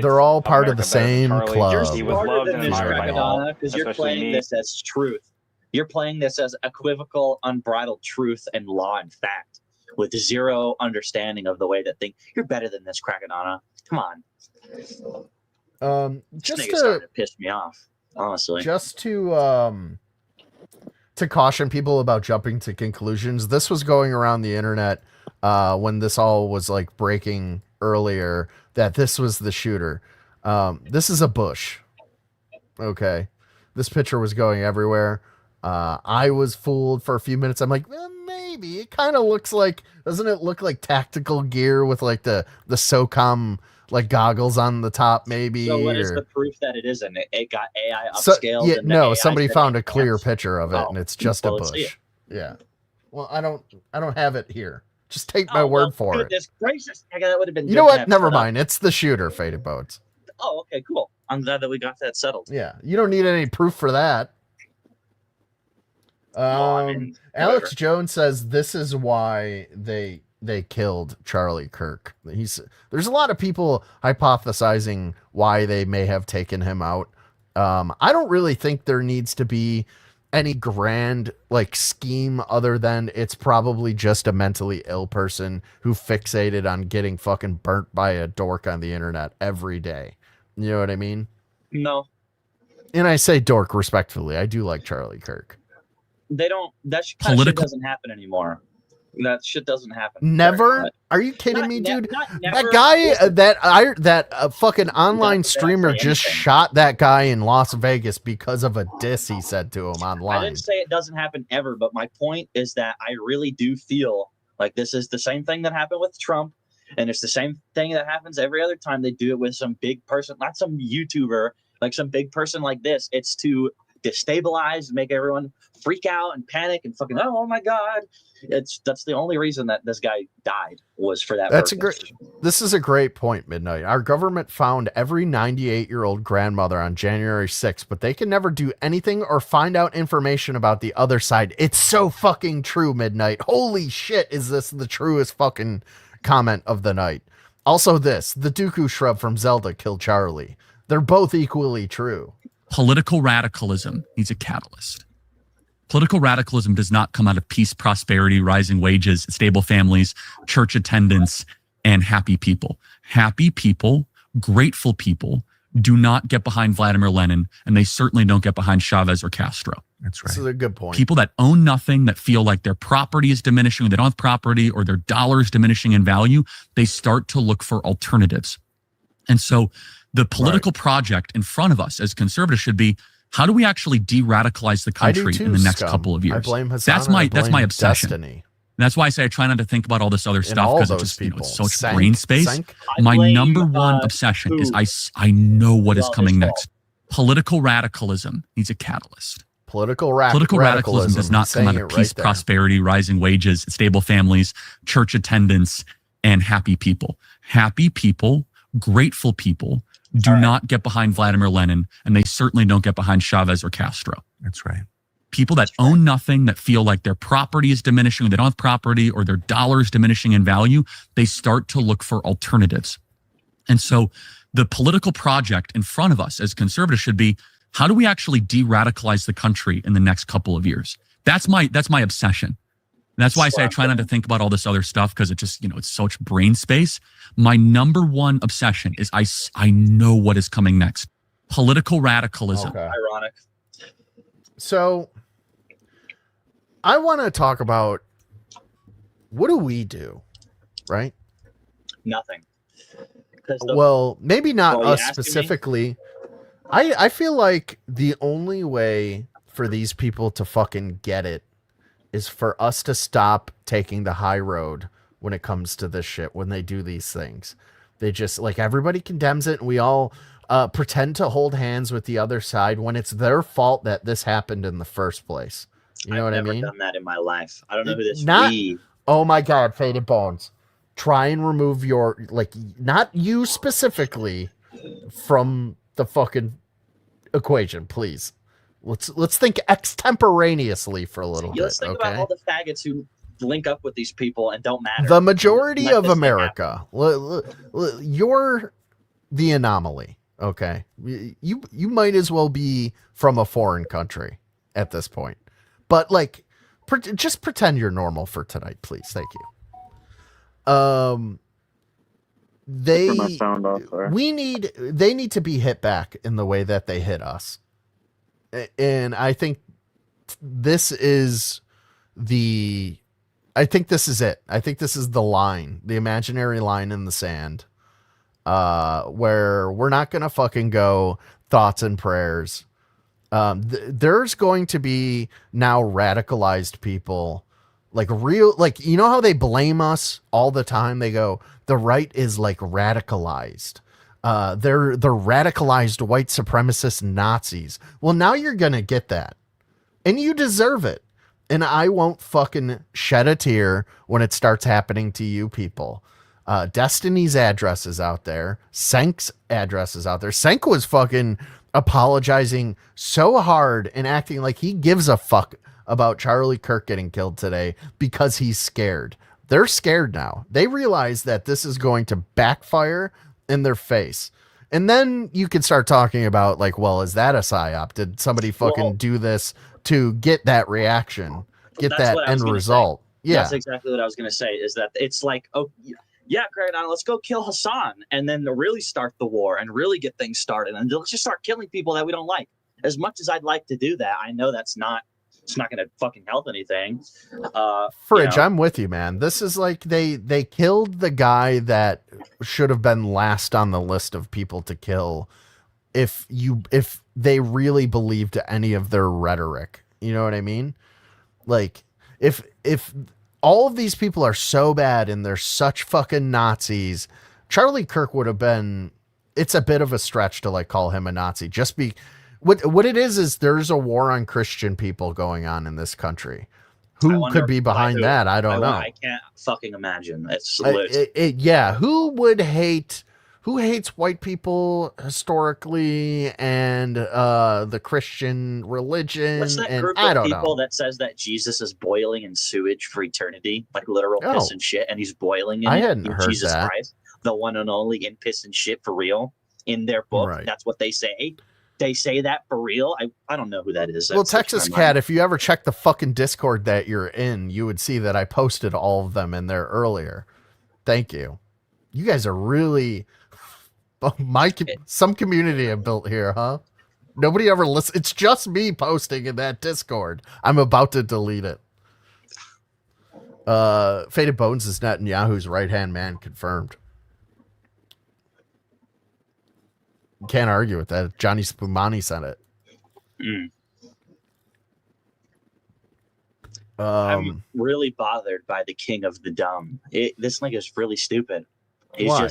They're all part of the same club. He was Smarter loved than and this, admired by all, Crackadona, because you're especially playing me. this as truth. You're playing this as equivocal, unbridled truth and law and fact, with zero understanding of the way that things. You're better than this, Crackadona. Come on. Just This nigga starting to piss me off, honestly. to caution people about jumping to conclusions. This was going around the internet when this all was like breaking earlier, that this was the shooter. This is a bush. Okay. This picture was going everywhere. I was fooled for a few minutes. I'm like, maybe it kind of looks like, doesn't it look like tactical gear with like the SOCOM like goggles on the top, maybe? So what is the proof that it isn't? It got AI upscaled. Yeah, and no, AI somebody said found it a clear can't. picture of it, and it's just a bush. Yeah. Well, I don't have it here. Just take my word for it. Goodness gracious. That would have been You know what? Never mind. It's the shooter, Faded Boats. Oh, okay, cool. I'm glad that we got that settled. Yeah. You don't need any proof for that. Alex Jones says this is why they killed Charlie Kirk. There's a lot of people hypothesizing why they may have taken him out. I don't really think there needs to be any grand like scheme other than it's probably just a mentally ill person who fixated on getting fucking burnt by a dork on the internet every day. You know what I mean? No. And I say dork respectfully. I do like Charlie Kirk. They don't. That kind of shit doesn't happen anymore. That shit doesn't happen. Never? Are you kidding me, dude? Never. That guy, that fucking online streamer just shot that guy in Las Vegas because of a diss he said to him online. I didn't say it doesn't happen ever, but my point is that I really do feel like this is the same thing that happened with Trump, and it's the same thing that happens every other time they do it with some big person, not some YouTuber, like some big person like this. It's to destabilize, make everyone freak out and panic and fucking oh my god. That's the only reason that this guy died was for that. This is a great point, Midnight. Our government found every 98-year-old grandmother on January 6th, but they can never do anything or find out information about the other side. It's so fucking true, Midnight. Holy shit, is this the truest fucking comment of the night? Also the Dooku shrub from Zelda killed Charlie. They're both equally true. Political radicalism needs a catalyst. Political radicalism does not come out of peace, prosperity, rising wages, stable families, church attendance, and happy people. Happy people, grateful people do not get behind Vladimir Lenin, and they certainly don't get behind Chavez or Castro. That's right. This is a good point. People that own nothing, that feel like their property is diminishing, they don't have property, or their dollar is diminishing in value, they start to look for alternatives. And so the political project in front of us as conservatives should be, how do we actually de-radicalize the country in the next couple of years? I blame Hassan. That's my obsession. Destiny. That's why I say I try not to think about all this other stuff because it's just it's so much Sank. brain space. My number one obsession is I know what is coming next. Political radicalism needs a catalyst. Political radicalism does not come out of peace, prosperity, rising wages, stable families, church attendance, and happy people. Happy people, grateful people do not get behind Vladimir Lenin, and they certainly don't get behind Chavez or Castro. That's right. People that own nothing, that feel like their property is diminishing, they don't have property, or their dollar is diminishing in value, they start to look for alternatives. And so the political project in front of us as conservatives should be, how do we actually de-radicalize the country in the next couple of years? That's my obsession. And that's why I say I try not to think about all this other stuff because it just, it's so much brain space. My number one obsession is I know what is coming next. Political radicalism. Okay. Ironic. So I want to talk about what do we do, right? Nothing. Well, maybe not us specifically. I feel like the only way for these people to fucking get it is for us to stop taking the high road when it comes to this shit, when they do these things. They just, like, everybody condemns it, and we all pretend to hold hands with the other side when it's their fault that this happened in the first place. You know what I mean? I've never done that in my life. I don't know who this we. Oh my God, Faded Bones. Try and remove your, not you specifically, from the fucking equation, please. Let's think extemporaneously for a little bit. Let's think about all the faggots who link up with these people and don't matter. The majority of America. You're the anomaly. Okay, you might as well be from a foreign country at this point. But just pretend you're normal for tonight, please. Thank you. They need to be hit back in the way that they hit us. And I think this is the I think this is it. I think this is the line, the imaginary line in the sand, where we're not going to fucking go thoughts and prayers. There's going to be now radicalized people, like real, like, you know how they blame us all the time? They go, the right is like radicalized. They're radicalized white supremacist Nazis. Well, now you're going to get that, and you deserve it. And I won't fucking shed a tear when it starts happening to you people. Destiny's address is out there. Senk's address is out there. Senk was fucking apologizing so hard and acting like he gives a fuck about Charlie Kirk getting killed today because he's scared. They're scared now. They realize that this is going to backfire in their face. And then you can start talking about, like, well, is that a psyop? Did somebody fucking do this to get that reaction, get that end result? Yeah, that's exactly what I was going to say, is that it's like, oh, yeah, Crackadona, let's go kill Hassan, and then really start the war and really get things started, and let's just start killing people that we don't like. As much as I'd like to do that, I know it's not going to fucking help anything. Fridge, I'm with you, man. This is like they killed the guy that should have been last on the list of people to kill if they really believed any of their rhetoric. You know what I mean? Like, if all of these people are so bad and they're such fucking Nazis, Charlie Kirk would have been, it's a bit of a stretch to like call him a Nazi. What it is there's a war on Christian people going on in this country. Who could be behind that? I don't know. I can't fucking imagine. Who hates white people historically and the Christian religion? What's that and group I of don't people know. that says that Jesus is boiling in sewage for eternity, like literal piss and shit, and he's boiling in I it? hadn't heard Jesus that. Christ, the one and only in piss and shit for real in their book. Right. That's what they say. They say that for real. I don't know who that is. Well, Texas Cat, if you ever check the fucking Discord that you're in, you would see that I posted all of them in there earlier. Thank you. You guys are really some community I built here, huh? Nobody ever listens. It's just me posting in that Discord. I'm about to delete it. Faded Bones is Netanyahu's right-hand man, confirmed. Can't argue with that. Johnny Spumani sent it. I'm really bothered by the king of the dumb. This nigga is really stupid. He's Why?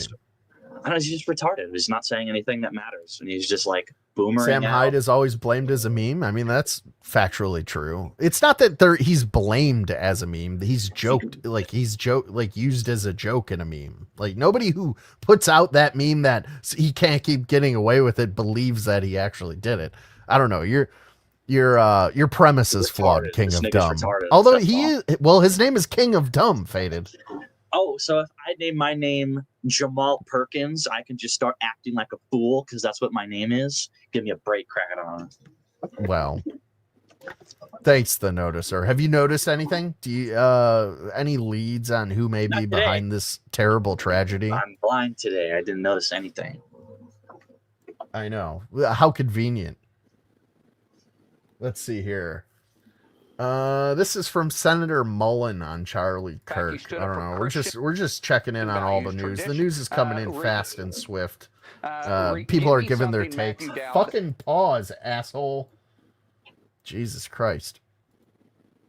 he's just retarded. He's not saying anything that matters, and he's just like boomering. Sam Hyde is always blamed as a meme. I mean, that's factually true. It's not that he's blamed as a meme. He's used as a joke in a meme. Like, nobody who puts out that meme that he can't keep getting away with it believes that he actually did it. I don't know. Your premise is flawed, King of Dumb. Although his name is King of Dumb, Faded. Oh, so if I name my name Jamal Perkins, I can just start acting like a fool because that's what my name is? Give me a break, Crackadona. Well, thanks, the noticer. Have you noticed anything? Do you any leads on who may be behind this terrible tragedy? I'm blind today. I didn't notice anything. I know. How convenient. Let's see here. This is from Senator Mullen on Charlie Kirk. I don't know. We're just checking in on all the news. The news is coming in fast and swift. People are giving their takes. Fucking pause, asshole. Jesus Christ.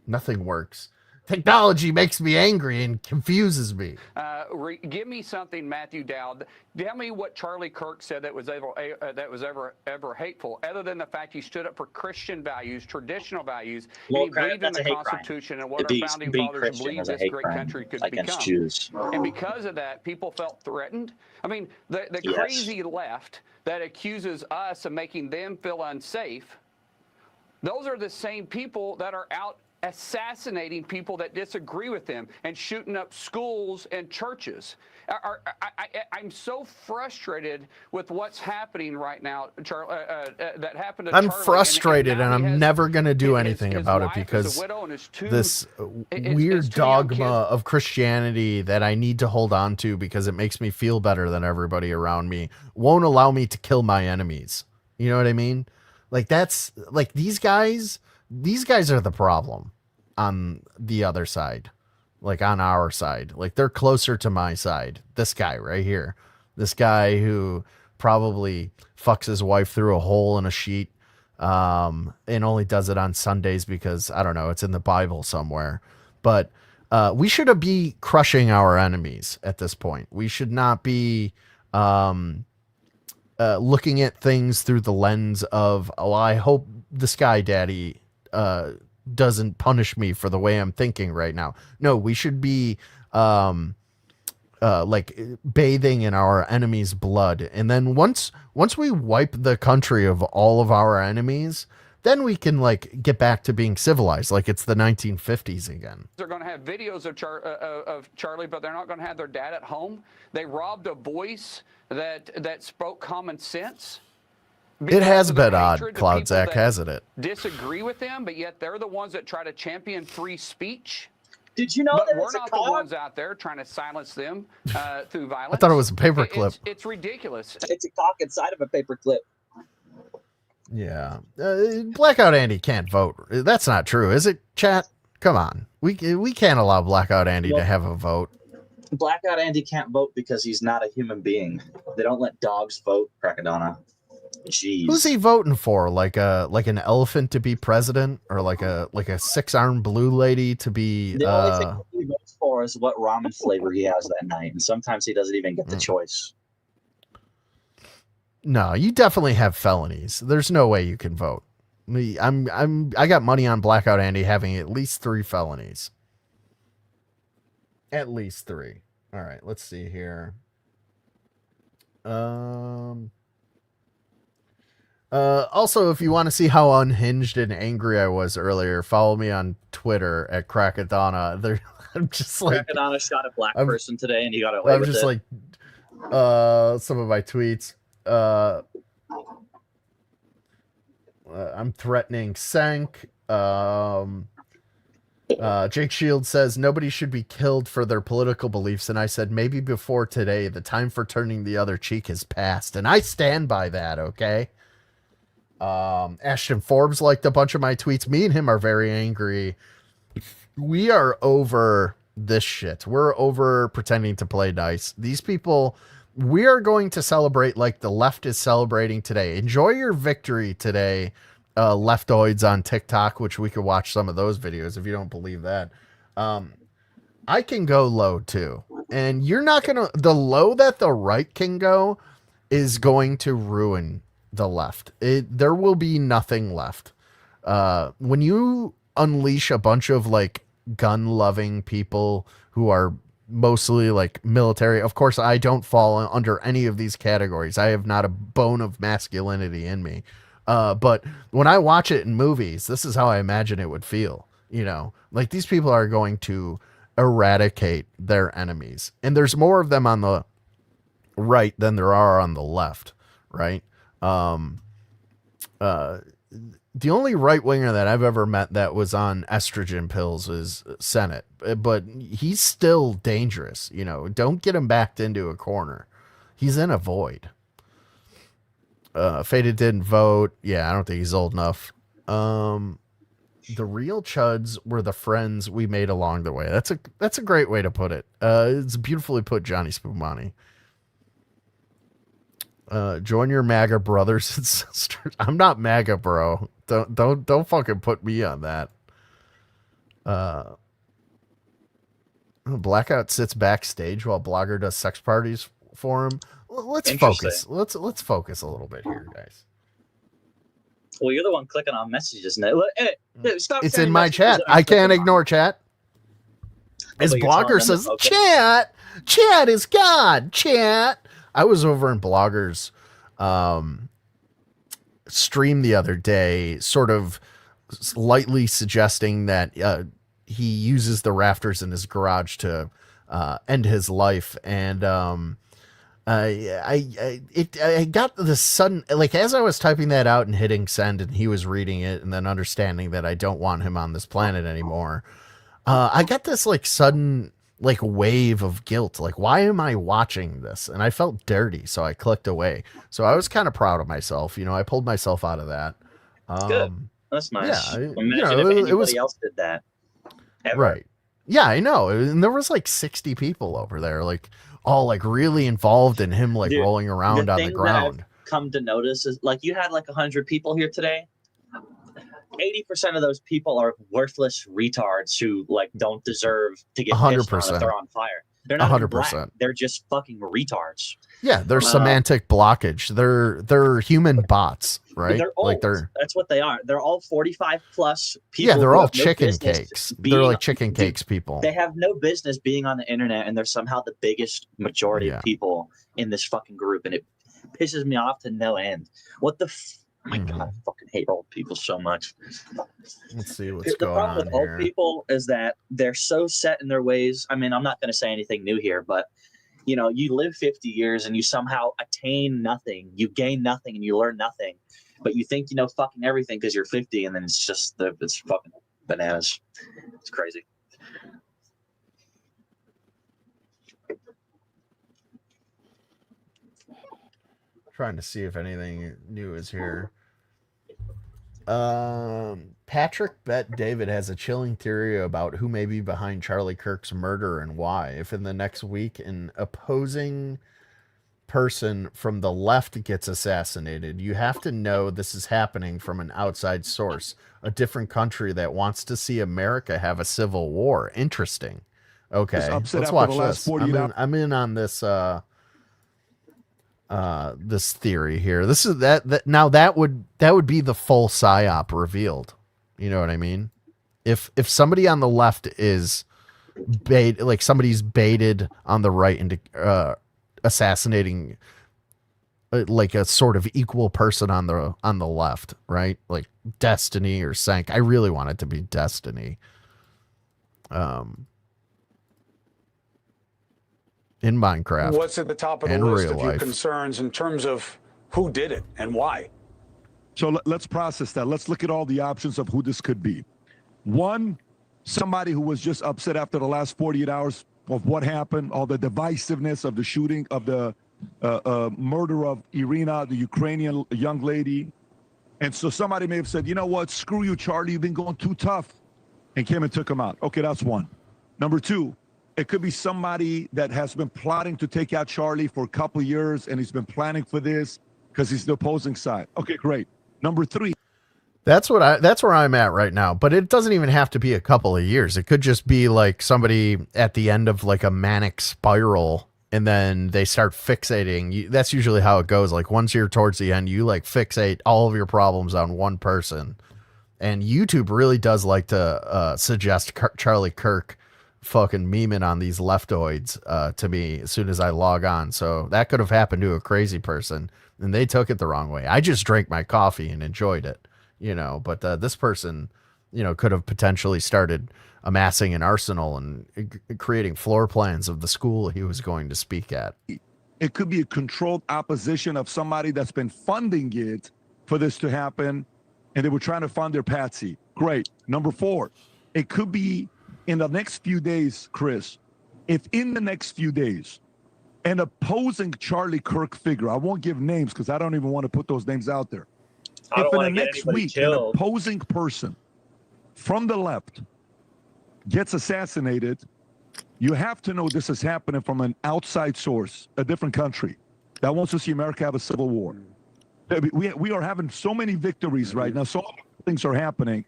Nothing works. Technology makes me angry and confuses me. Give me something, Matthew Dowd. Tell me what Charlie Kirk said that was ever hateful, other than the fact he stood up for Christian values, traditional values, and he believed in the Constitution and what our founding fathers believed this great country could become. Jews. And because of that, people felt threatened. I mean, the crazy left that accuses us of making them feel unsafe, those are the same people that are out assassinating people that disagree with them and shooting up schools and churches. I'm so frustrated with what's happening right now, that happened to I'm Charlie, frustrated, and I'm never going to do anything about it because this weird dogma of Christianity that I need to hold on to because it makes me feel better than everybody around me won't allow me to kill my enemies. You know what I mean? Like, that's like these guys are the problem on the other side. like on our side. Like they're closer to my side. This guy right here, this guy who probably fucks his wife through a hole in a sheet, and only does it on Sundays because I don't know, it's in the Bible somewhere. But we should be crushing our enemies at this point. We should not be looking at things through the lens of, oh, I hope the Sky Daddy doesn't punish me for the way I'm thinking right now. No, we should be like bathing in our enemies' blood. And then once we wipe the country of all of our enemies, then we can like get back to being civilized, like it's the 1950s again. They're going to have videos of Charlie, but they're not going to have their dad at home. They robbed a voice that spoke common sense. It has been odd, Cloud Zach, hasn't it? Disagree with them, but yet they're the ones that try to champion free speech. Did you know but that we're not the ones out there trying to silence them through violence? I thought it was a paperclip. It's ridiculous. It's a cock inside of a paperclip. Yeah. Blackout Andy can't vote. That's not true, is it, chat? Come on. We can't allow Blackout Andy to have a vote. Blackout Andy can't vote because he's not a human being. They don't let dogs vote, Crackadona. Jeez. Who's he voting for? Like an elephant to be president, or like a 6-armed blue lady to be the only thing he votes for is what ramen flavor he has that night, and sometimes he doesn't even get the choice. No, you definitely have felonies. There's no way you can vote. I got money on Blackout Andy having at least 3 felonies. At least 3. All right, let's see here. Also, if you want to see how unhinged and angry I was earlier, follow me on Twitter at Crackadona. I'm just like, Crackadona shot a black person today, and he got away I'm with just it. like, some of my tweets. I'm threatening Sank. Jake Shield says nobody should be killed for their political beliefs, and I said maybe before today the time for turning the other cheek has passed, and I stand by that. Okay. Ashton Forbes liked a bunch of my tweets. Me and him are very angry. We are over this shit. We're over pretending to play nice. These people, we are going to celebrate like the left is celebrating today. Enjoy your victory today, leftoids on TikTok, which we could watch some of those videos if you don't believe that. I can go low too. And you're not going to, the low that the right can go is going to ruin the left. There will be nothing left. When you unleash a bunch of like gun loving people who are mostly like military, of course I don't fall under any of these categories. I have not a bone of masculinity in me. But when I watch it in movies, this is how I imagine it would feel. You know, like these people are going to eradicate their enemies, and there's more of them on the right than there are on the left. Right. The only right winger that I've ever met that was on estrogen pills is Senate, but he's still dangerous. You know, don't get him backed into a corner. He's in a void. Faded didn't vote. Yeah, I don't think he's old enough. The real chuds were the friends we made along the way. That's a great way to put it. It's beautifully put, Johnny Spumani. Join your MAGA brothers and sisters. I'm not MAGA, bro. Don't fucking put me on that. Blackout sits backstage while Blogger does sex parties for him. Let's focus. Let's focus a little bit here, guys. Well, you're the one clicking on messages now. Hey, stop. It's in my chat. I can't ignore chat. As Blogger says, okay. Chat is God. Chat. I was over in Blogger's stream the other day, sort of lightly suggesting that he uses the rafters in his garage to end his life. And I got the sudden, like, as I was typing that out and hitting send and he was reading it and then understanding that I don't want him on this planet anymore, I got this like sudden like wave of guilt. Like, why am I watching this? And I felt dirty, so I clicked away. So I was kind of proud of myself. You know, I pulled myself out of that. Good. That's nice. Yeah, Imagine if anybody else did that. Ever. Right. Yeah, I know. And there was like 60 people over there, like all like really involved in him, like Dude, rolling around on the ground. That I've come to notice is like you had like 100 people here today. 80% of those people are worthless retards who like don't deserve to get pissed on if they're on fire. They're not 100%. Black. They're just fucking retards. Yeah, they're semantic blockage. They're human bots, right? They're old. Like that's what they are. They're all 45 plus people. Yeah, they're all chicken cakes. They're like chicken cakes people. They have no business being on the internet, and they're somehow the biggest majority of people in this fucking group, and it pisses me off to no end. What the my God, I fucking hate old people so much. Let's see what's the going problem on with here. old people is that they're so set in their ways. I mean, I'm not going to say anything new here, but you know, you live 50 years and you somehow attain nothing, you gain nothing, and you learn nothing, but you think you know fucking everything because you're 50, and then it's just it's fucking bananas. It's crazy. Trying to see if anything new is here. Patrick Bet David has a chilling theory about who may be behind Charlie Kirk's murder and why. If in the next week an opposing person from the left gets assassinated, you have to know this is happening from an outside source, a different country that wants to see America have a civil war. Interesting. Okay, let's watch this. I'm in on this. This theory here. This is that now that would be the full psyop revealed. You know what I mean? If somebody on the left is like somebody's baited on the right into assassinating like a sort of equal person on the left, right? Like Destiny or Sank. I really want it to be Destiny. In Minecraft. What's at the top of the list of your concerns in terms of who did it and why? So let's process that. Let's look at all the options of who this could be. One, somebody who was just upset after the last 48 hours of what happened, all the divisiveness of the shooting, of the murder of Irina, the Ukrainian young lady. And so somebody may have said, you know what, screw you, Charlie, you've been going too tough, and came and took him out. Okay, that's one. Number two, it could be somebody that has been plotting to take out Charlie for a couple of years, and he's been planning for this because he's the opposing side. Okay, great. Number three. That's where I'm at right now. But it doesn't even have to be a couple of years. It could just be like somebody at the end of like a manic spiral, and then they start fixating. That's usually how it goes. Like once you're towards the end, you like fixate all of your problems on one person. And YouTube really does like to suggest Charlie Kirk fucking memeing on these leftoids to me as soon as I log on. So that could have happened to a crazy person and they took it the wrong way. I just drank my coffee and enjoyed it, you know, but this person, you know, could have potentially started amassing an arsenal and creating floor plans of the school he was going to speak at. It could be a controlled opposition of somebody that's been funding it for this to happen, and they were trying to fund their patsy. Great. Number four, it could be in the next few days, Chris, if in the next few days, an opposing Charlie Kirk figure, I won't give names because I don't even want to put those names out there. If in the next week, an opposing person from the left gets assassinated, you have to know this is happening from an outside source, a different country that wants to see America have a civil war. We are having so many victories right now. So many things are happening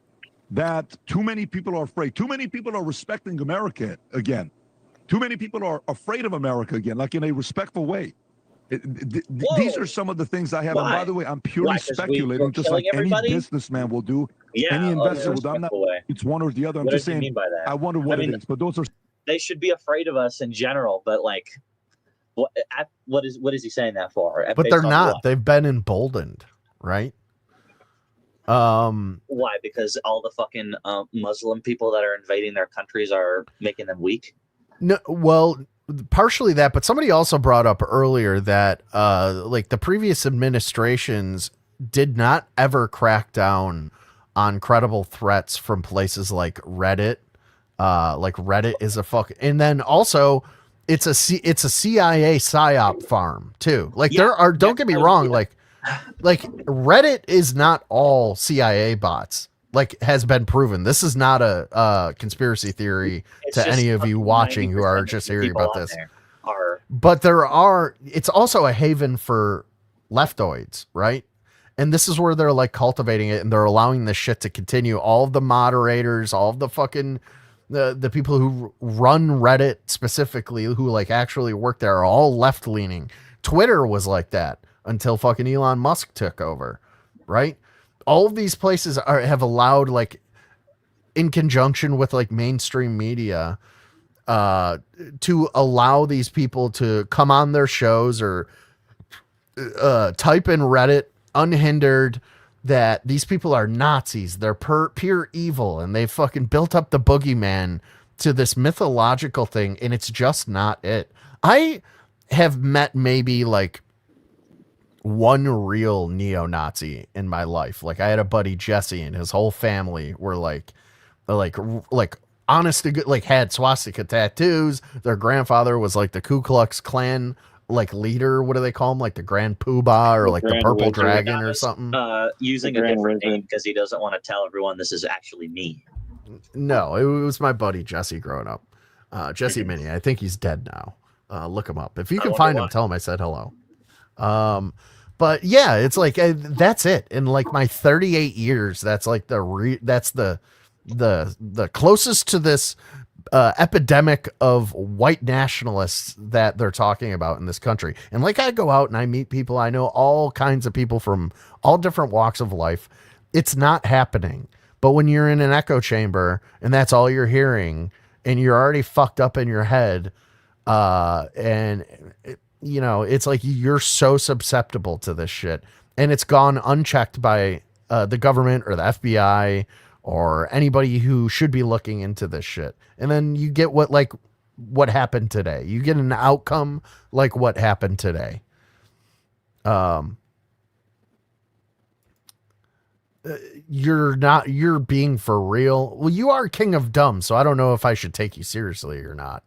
that too many people are afraid. Too many people are respecting America again. Too many people are afraid of America again, like in a respectful way. These are some of the things I have. And by the way, I'm purely speculating, just like any businessman will do, any investor will do. I'm not, it's one or the other. I'm just saying, mean by that? I wonder what it is. But those are. They should be afraid of us in general, but like, what is he saying that for? But they're not. What? They've been emboldened, right? Why? Because all the fucking Muslim people that are invading their countries are making them weak? No, well, partially that, but somebody also brought up earlier that like the previous administrations did not ever crack down on credible threats from places like Reddit. Like Reddit is a and then also it's a CIA psyop farm too. Like there are, don't get me wrong, like Reddit is not all CIA bots. like has been proven. This is not a conspiracy theory to any of you watching who are just hearing about this. But it's also a haven for leftoids, right? And this is where they're like cultivating it, and they're allowing this shit to continue. All of the moderators, all of the fucking the people who run Reddit specifically, who like actually work there, are all left leaning. Twitter was like that until fucking Elon Musk took over, right? All of these places have allowed, like, in conjunction with like mainstream media, to allow these people to come on their shows or type in Reddit unhindered that these people are Nazis, they're pure evil, and they fucking built up the boogeyman to this mythological thing, and it's just not it. I have met maybe like one real neo-Nazi in my life. Like, I had a buddy, Jesse, and his whole family were like honest to good, like had swastika tattoos. Their grandfather was like the Ku Klux Klan like leader. What do they call him? Like the Grand Poobah or like the Purple Dragon or something. Using a different name because he doesn't want to tell everyone this is actually me. No, it was my buddy Jesse growing up. Jesse Mini. I think he's dead now. Look him up. If you can find him, tell him I said hello. But yeah, it's like that's it. In like my 38 years, that's like that's the closest to this epidemic of white nationalists that they're talking about in this country. And like, I go out and I meet people. I know all kinds of people from all different walks of life. It's not happening. But when you're in an echo chamber and that's all you're hearing, and you're already fucked up in your head, you know, it's like you're so susceptible to this shit, and it's gone unchecked by the government or the FBI or anybody who should be looking into this shit. And then you get what happened today. You get an outcome like what happened today. You're being for real. Well, you are king of dumb, so I don't know if I should take you seriously or not.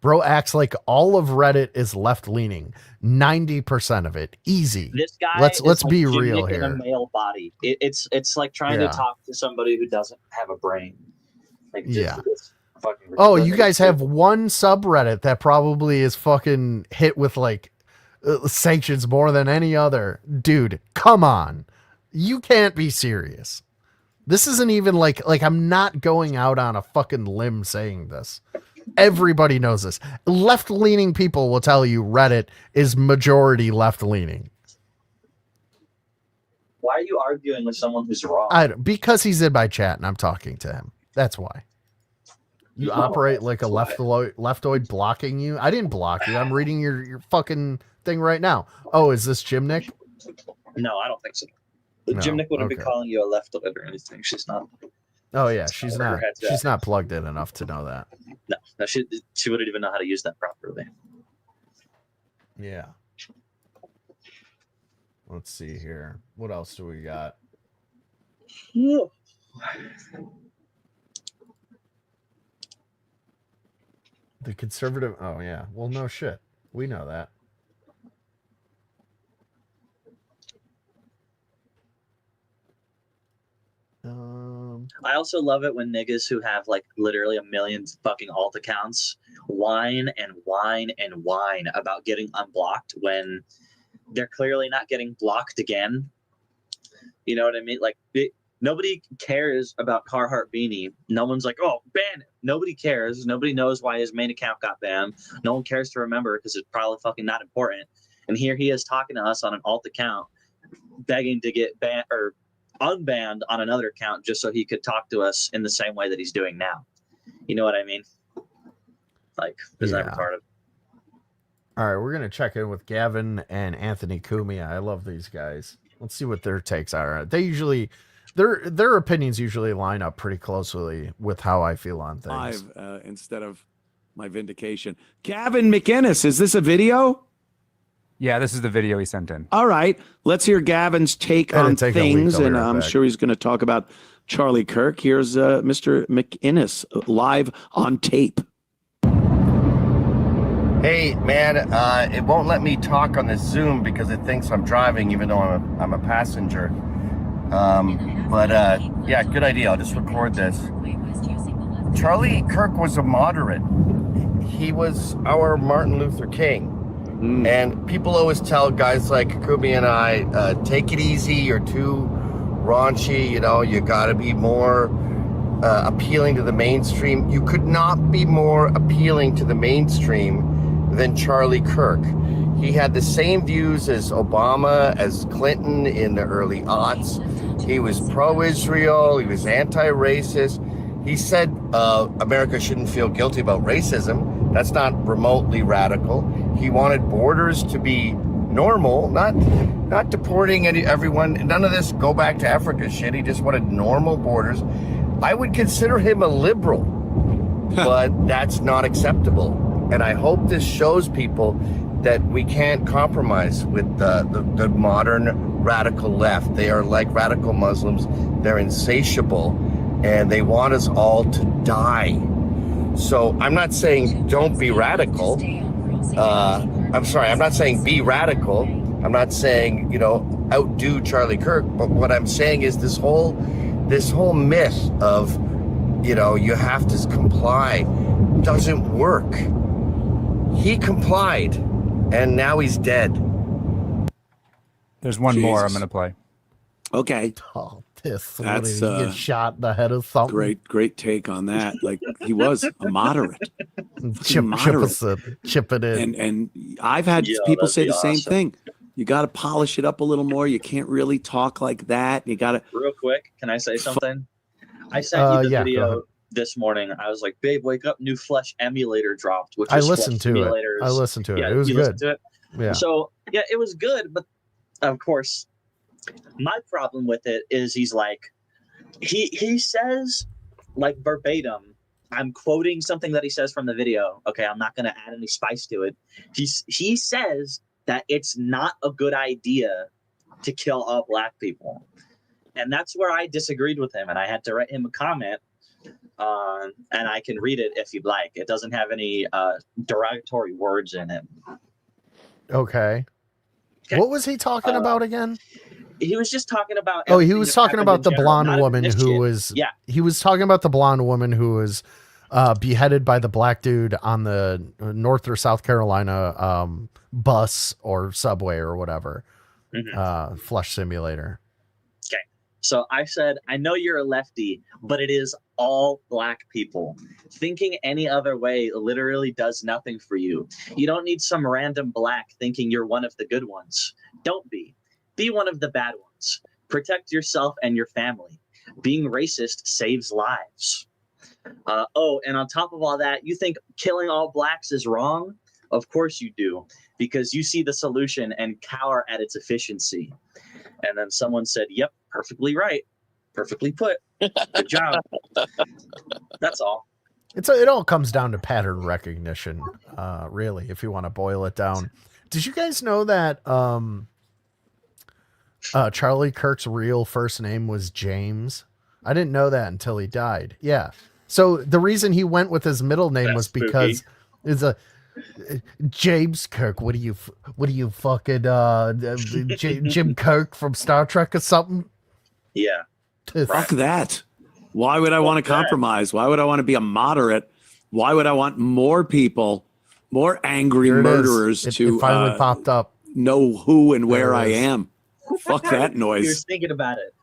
Bro acts like all of Reddit is left leaning. 90% of it. Easy. This guy let's like be Jim real Nick here. in a male body. It's like trying to talk to somebody who doesn't have a brain. Like, it's fucking Oh, ridiculous. you guys have one subreddit that probably is fucking hit with like sanctions more than any other. Dude, come on. You can't be serious. This isn't even like I'm not going out on a fucking limb saying this. Everybody knows this. Left-leaning people will tell you Reddit is majority left-leaning. Why are you arguing with someone who's wrong? Because he's in my chat and I'm talking to him. That's why. You operate like a leftoid blocking you. I didn't block you. I'm reading your fucking thing right now. Oh, is this Jim Nick? No, I don't think so. No, Jim Nick wouldn't be okay. calling you a leftoid or anything. She's not. Oh yeah, she's not. She's not plugged in enough to know that. No, she wouldn't even know how to use that properly. Yeah. Let's see here. What else do we got? The conservative. Oh yeah. Well, no shit. We know that. I also love it when niggas who have like literally a million fucking alt accounts whine and whine and whine about getting unblocked when they're clearly not getting blocked again. You know what I mean? Like, nobody cares about Carhartt Beanie. No one's like, oh, ban it. Nobody cares. Nobody knows why his main account got banned. No one cares to remember because it's probably fucking not important. And here he is talking to us on an alt account, begging to get banned or unbanned on another account just so he could talk to us in the same way that he's doing now. You know what I mean? Like, is that retarded? All right, we're gonna check in with Gavin and Anthony Cumia. I love these guys. Let's see what their takes are. They usually, their opinions usually line up pretty closely with how I feel on things. Instead of my vindication. Gavin McInnes, is this a video? Yeah, this is the video he sent in. All right, let's hear Gavin's take on things, and I'm sure he's going to talk about Charlie Kirk. Here's Mr. McInnes live on tape. Hey, man, it won't let me talk on this Zoom because it thinks I'm driving, even though I'm a passenger. Yeah, good idea. I'll just record this. Charlie Kirk was a moderate. He was our Martin Luther King. And people always tell guys like Kumi and I, take it easy, you're too raunchy, you gotta be more appealing to the mainstream. You could not be more appealing to the mainstream than Charlie Kirk. He had the same views as Obama, as Clinton in the early aughts. He was pro-Israel, he was anti-racist. He said America shouldn't feel guilty about racism. That's not remotely radical. He wanted borders to be normal, not deporting everyone. None of this go back to Africa shit. He just wanted normal borders. I would consider him a liberal, but that's not acceptable. And I hope this shows people that we can't compromise with the modern radical left. They are like radical Muslims. They're insatiable, and they want us all to die. So I'm not saying don't be radical. I'm sorry, I'm not saying be radical. I'm not saying, outdo Charlie Kirk. But what I'm saying is this whole myth of, you have to comply doesn't work. He complied, and now he's dead. There's one more I'm going to play. Okay. Oh, this That's get shot in the head of something. Great take on that. Like, he was a moderate. Chip it in. And I've had people say the same thing. You got to polish it up a little more. You can't really talk like that. You got to. Real quick, can I say something? I sent you the video this morning. I was like, babe, wake up, new Flesh emulator dropped. Which I listened to it. It was good. To it? Yeah. So yeah, it was good, but of course, my problem with it is he's like, he says like verbatim. I'm quoting something that he says from the video. Okay, I'm not going to add any spice to it. He says that it's not a good idea to kill all black people, and that's where I disagreed with him, and I had to write him a comment. And I can read it if you'd like. It doesn't have any derogatory words in it. Okay. What was he talking about again? He was just talking about. Oh, he was talking about the blonde woman who was. Yeah. He was talking about the blonde woman who was beheaded by the black dude on the North or South Carolina bus or subway or whatever. Flush simulator. Okay. So I said, I know you're a lefty, but it is all black people. Thinking any other way literally does nothing for you. You don't need some random black thinking you're one of the good ones. Don't be. Be one of the bad ones. Protect yourself and your family. Being racist saves lives. And on top of all that, you think killing all blacks is wrong? Of course you do, because you see the solution and cower at its efficiency. And then someone said, yep, perfectly right. Perfectly put. Good job. That's all. It all comes down to pattern recognition, really, if you want to boil it down. Did you guys know that Charlie Kirk's real first name was James? I didn't know that until he died. Yeah. So the reason he went with his middle name was because it's a James Kirk. What are you fucking Jim Kirk from Star Trek or something? Yeah. Fuck that. Why would I want to compromise? Why would I want to be a moderate? Why would I want more people, more angry murderers to finally popped up? Know who and where I am? Fuck that noise. He was thinking about it.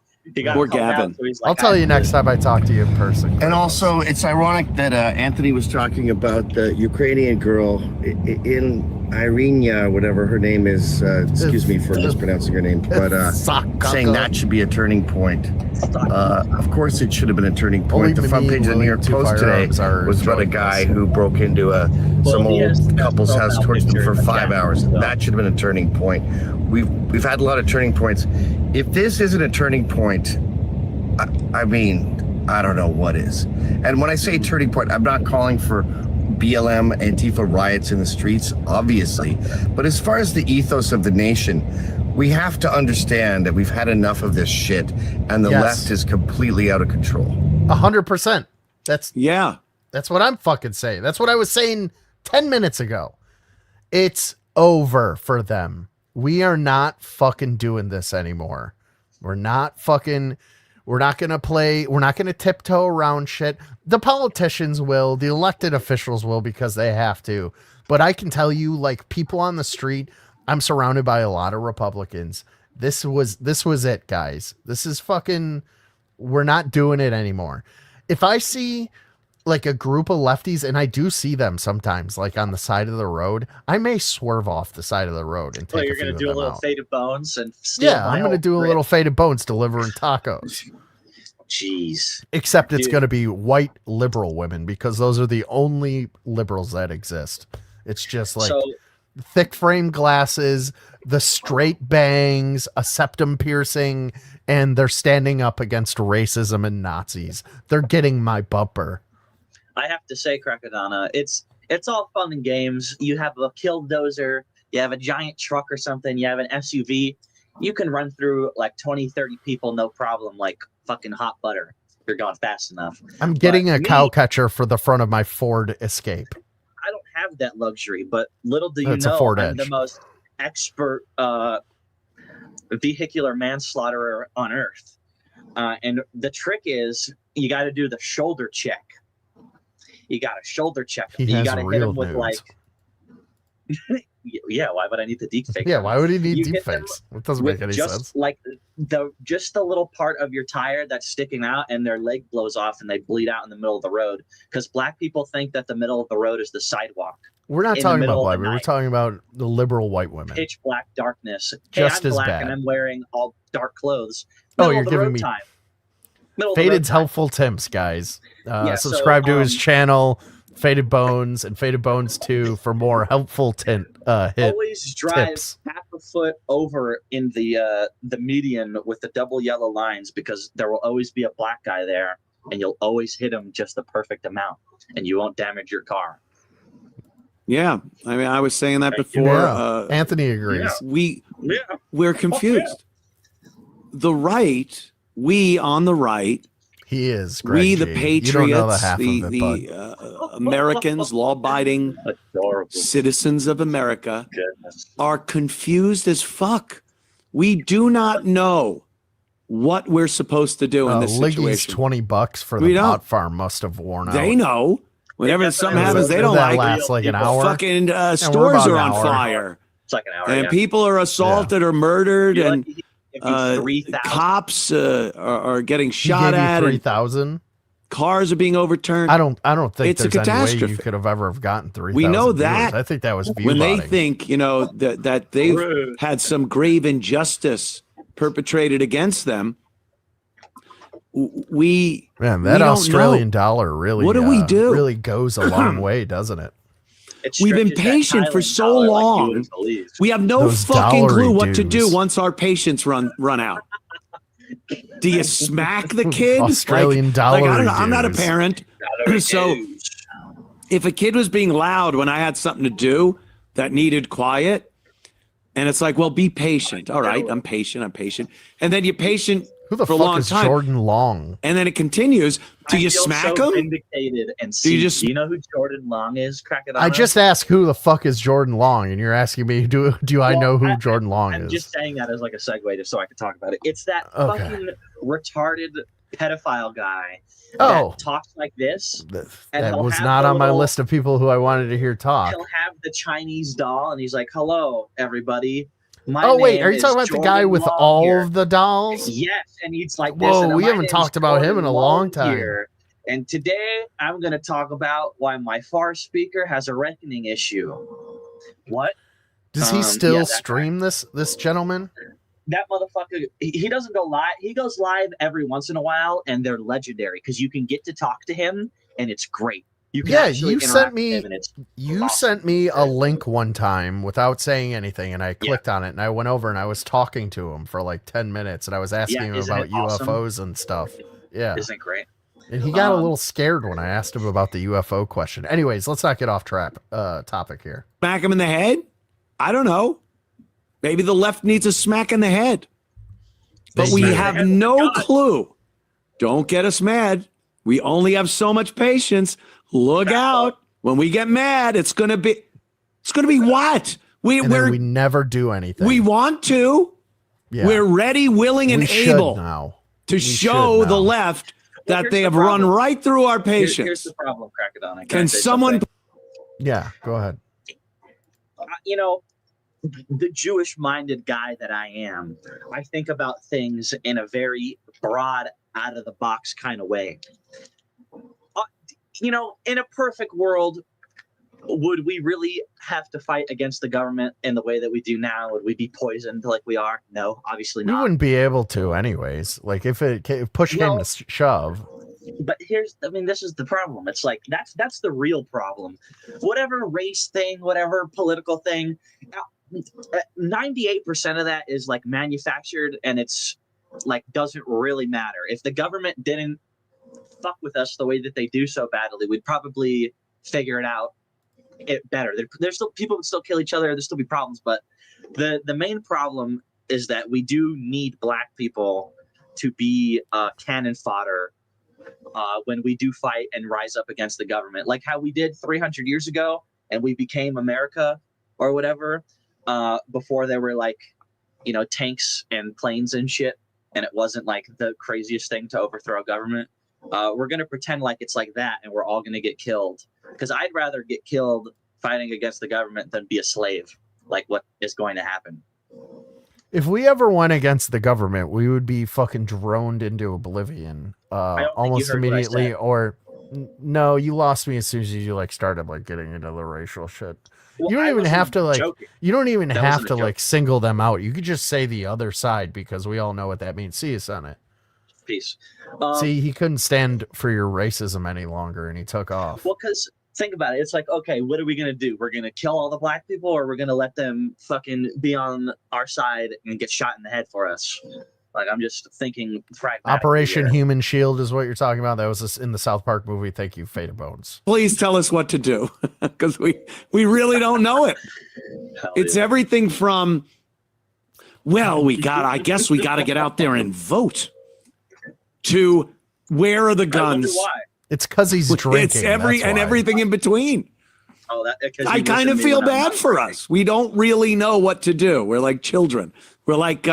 Poor Gavin. So he's like, I'll tell you next time I talk to you in person. And also, it's ironic that Anthony was talking about the Ukrainian girl in Irina, whatever her name is. Excuse me for mispronouncing her name, but saying that should be a turning point. Of course, it should have been a turning point. The front page of the New York Post today was about a guy who broke into some old couple's house, tortured them for 5 hours. That should have been a turning point. We've had a lot of turning points. If this isn't a turning point, I mean, I don't know what is. And when I say turning point, I'm not calling for BLM, Antifa riots in the streets, obviously. But as far as the ethos of the nation, we have to understand that we've had enough of this shit, and the left is completely out of control. 100%. That's what I'm fucking saying. That's what I was saying 10 minutes ago. It's over for them. We are not fucking doing this anymore. We're not going to tiptoe around shit. The politicians will, the elected officials will, because they have to. But I can tell you, like, people on the street, I'm surrounded by a lot of Republicans. This was it, guys. This is fucking, we're not doing it anymore. If I see like a group of lefties, and I do see them sometimes, like on the side of the road, I may swerve off the side of the road and take you're going to do a little faded bones and steal I'm going to do a little faded bones delivering tacos. Jeez. Except it's going to be white liberal women, because those are the only liberals that exist. It's just like thick frame glasses, the straight bangs, a septum piercing, and they're standing up against racism and Nazis. They're getting my bumper. I have to say, Crackadona, it's all fun and games. You have a killdozer, you have a giant truck or something, you have an SUV. You can run through like 20, 30 people, no problem, like fucking hot butter. You're going fast enough. I'm getting a cow catcher for the front of my Ford Escape. I don't have that luxury, but little do you It's a know, Ford I'm Edge. the most expert vehicular manslaughterer on earth. And the trick is you got to do the shoulder check. You got to shoulder check him. You got to hit him with like, yeah. Why would I need the deep fake? Yeah, why would he need You deep hit them fakes? It doesn't make any just sense. like the little part of your tire that's sticking out, and their leg blows off, and they bleed out in the middle of the road. Because black people think that the middle of the road is the sidewalk. We're not in the talking middle about of black. the We're night. talking about the liberal white women. Pitch black darkness. Just I'm as black bad. and I'm wearing all dark clothes. Oh, Middle you're of the giving road me time. Middle of the road Faded's time. helpful tips, guys. So, Subscribe to his channel, Faded Bones, and Faded Bones 2 for more helpful hit Always drive tips. half a foot over in the median with the double yellow lines, because there will always be a black guy there, and you'll always hit him just the perfect amount, and you won't damage your car. Yeah, I mean, I was saying that before. Yeah. Anthony agrees. We're confused. The right, we on the right, he is. Greg we the G. patriots, You don't know the half of it, the Americans, law-abiding citizens of America, are confused as fuck. We do not know what we're supposed to do in this Liggy's situation. $20 for We the don't. pot farm must have worn out. They know. Whenever something happens, they don't that like lasts like an hour. Fucking Yeah, we're stores about are an on hour. fire. It's like an hour. And yeah. people are assaulted or murdered, You're and lucky if you 3,000. cops are getting He shot gave you at, and 3,000. cars are being overturned. I don't think It's a there's any way catastrophe. you could have ever have gotten 3,000. We know viewers. that. I think that was view when they botting. think, that they've had some grave injustice perpetrated against them. We Man, we that don't Australian know. dollar really What do we do? really goes a long way, doesn't it? We've been patient for so long. We have no Those fucking clue dollary what to do dues. once our patience run out. Do you smack the kid? Australian I dollar don't know. I'm not a dues. parent, so if a kid was being loud when I had something to do that needed quiet, and it's like, well, be patient. All right, I'm patient. And then you're patient Who the for a fuck long is time. Jordan Long? And then it continues. Do I you feel smack so him? Vindicated and Do you see, just- do you know who Jordan Long is, Crackadona? I just asked who the fuck is Jordan Long, and you're asking me, do I know who Jordan Long I'm is? just saying that as like a segue just so I can talk about it. It's that Okay. fucking retarded pedophile guy Oh. that talks like this. And That he'll was have not the on my little- list of people who I wanted to hear talk. He'll have the Chinese doll, and he's like, "Hello, everybody. My Oh wait, name are you is talking about the guy Jordan with Long all here." of the dolls? Yes, and he's like, Whoa, "Listen, we my haven't name's talked about him in a Jordan long Long time. here, and today I'm going to talk about why my far speaker has a reckoning issue." What? Does he still yeah, that stream this gentleman? That motherfucker, he doesn't go live. He goes live every once in a while, and they're legendary because you can get to talk to him, and it's great. You can actually you interact sent with me him, and it's sent me a link one time without saying anything, and I clicked on it, and I went over and I was talking to him for like 10 minutes, and I was asking him isn't about it awesome? UFOs and stuff. Yeah, isn't it great? and he got a little scared when I asked him about the UFO question. Anyways, let's not get off topic here. Smack him in the head? I don't know. Maybe the left needs a smack in the head. But we have no clue. Don't get us mad. We only have so much patience. Look out. When we get mad, it's gonna be what? And then we never do anything. We want to. We're ready, willing, and able to show the left that they have run right through our patience. Here's the problem, Crackadona. Can someone? Yeah, go ahead. You know, the Jewish-minded guy that I am, I think about things in a very broad, out-of-the-box kind of way. You know, in a perfect world, would we really have to fight against the government in the way that we do now? Would we be poisoned like we are? No, obviously not. We wouldn't be able to anyways. Like if push came to shove. But this is the problem. It's like, that's the real problem. Whatever race thing, whatever political thing, 98% of that is like manufactured, and it's like, doesn't really matter. If the government didn't fuck with us the way that they do so badly, we'd probably figure it out better. There's still, people would still kill each other. There'd still be problems, but the main problem is that we do need black people to be cannon fodder when we do fight and rise up against the government, like how we did 300 years ago, and we became America or whatever, before there were like, you know, tanks and planes and shit, and it wasn't like the craziest thing to overthrow a government. We're going to pretend like it's like that, and we're all going to get killed, because I'd rather get killed fighting against the government than be a slave, like what is going to happen. If we ever went against the government, we would be fucking droned into oblivion almost immediately. Or no, you lost me as soon as you like started like getting into the racial shit. Well, you don't even have to like joking. You don't even have to like single them out. You could just say the other side, because we all know what that means. See you, Senate. Peace. See, he couldn't stand for your racism any longer, and he took off. Well, because think about it. It's like, okay, what are we going to do? We're going to kill all the black people, or we're going to let them fucking be on our side and get shot in the head for us? Like, I'm just thinking Operation Human Shield is what you're talking about. That was in the South Park movie. Thank you, Fate of Bones. Please tell us what to do, because we really don't know it. It's everything from, well, I guess we got to get out there and vote, to where are the guns? Why? It's because he's drinking. It's everything in between. Oh, I kind of feel bad for us. We don't really know what to do. We're like children. We're like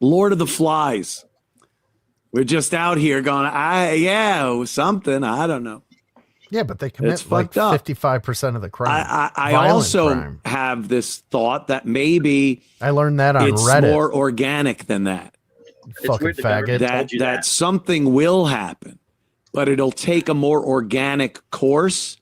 Lord of the Flies. We're just out here going, something. I don't know. Yeah, but they commit like 55% of the crime. I also have this thought that maybe I learned that on it's Reddit. more organic than that. Fucking faggot. That something will happen, but it'll take a more organic course.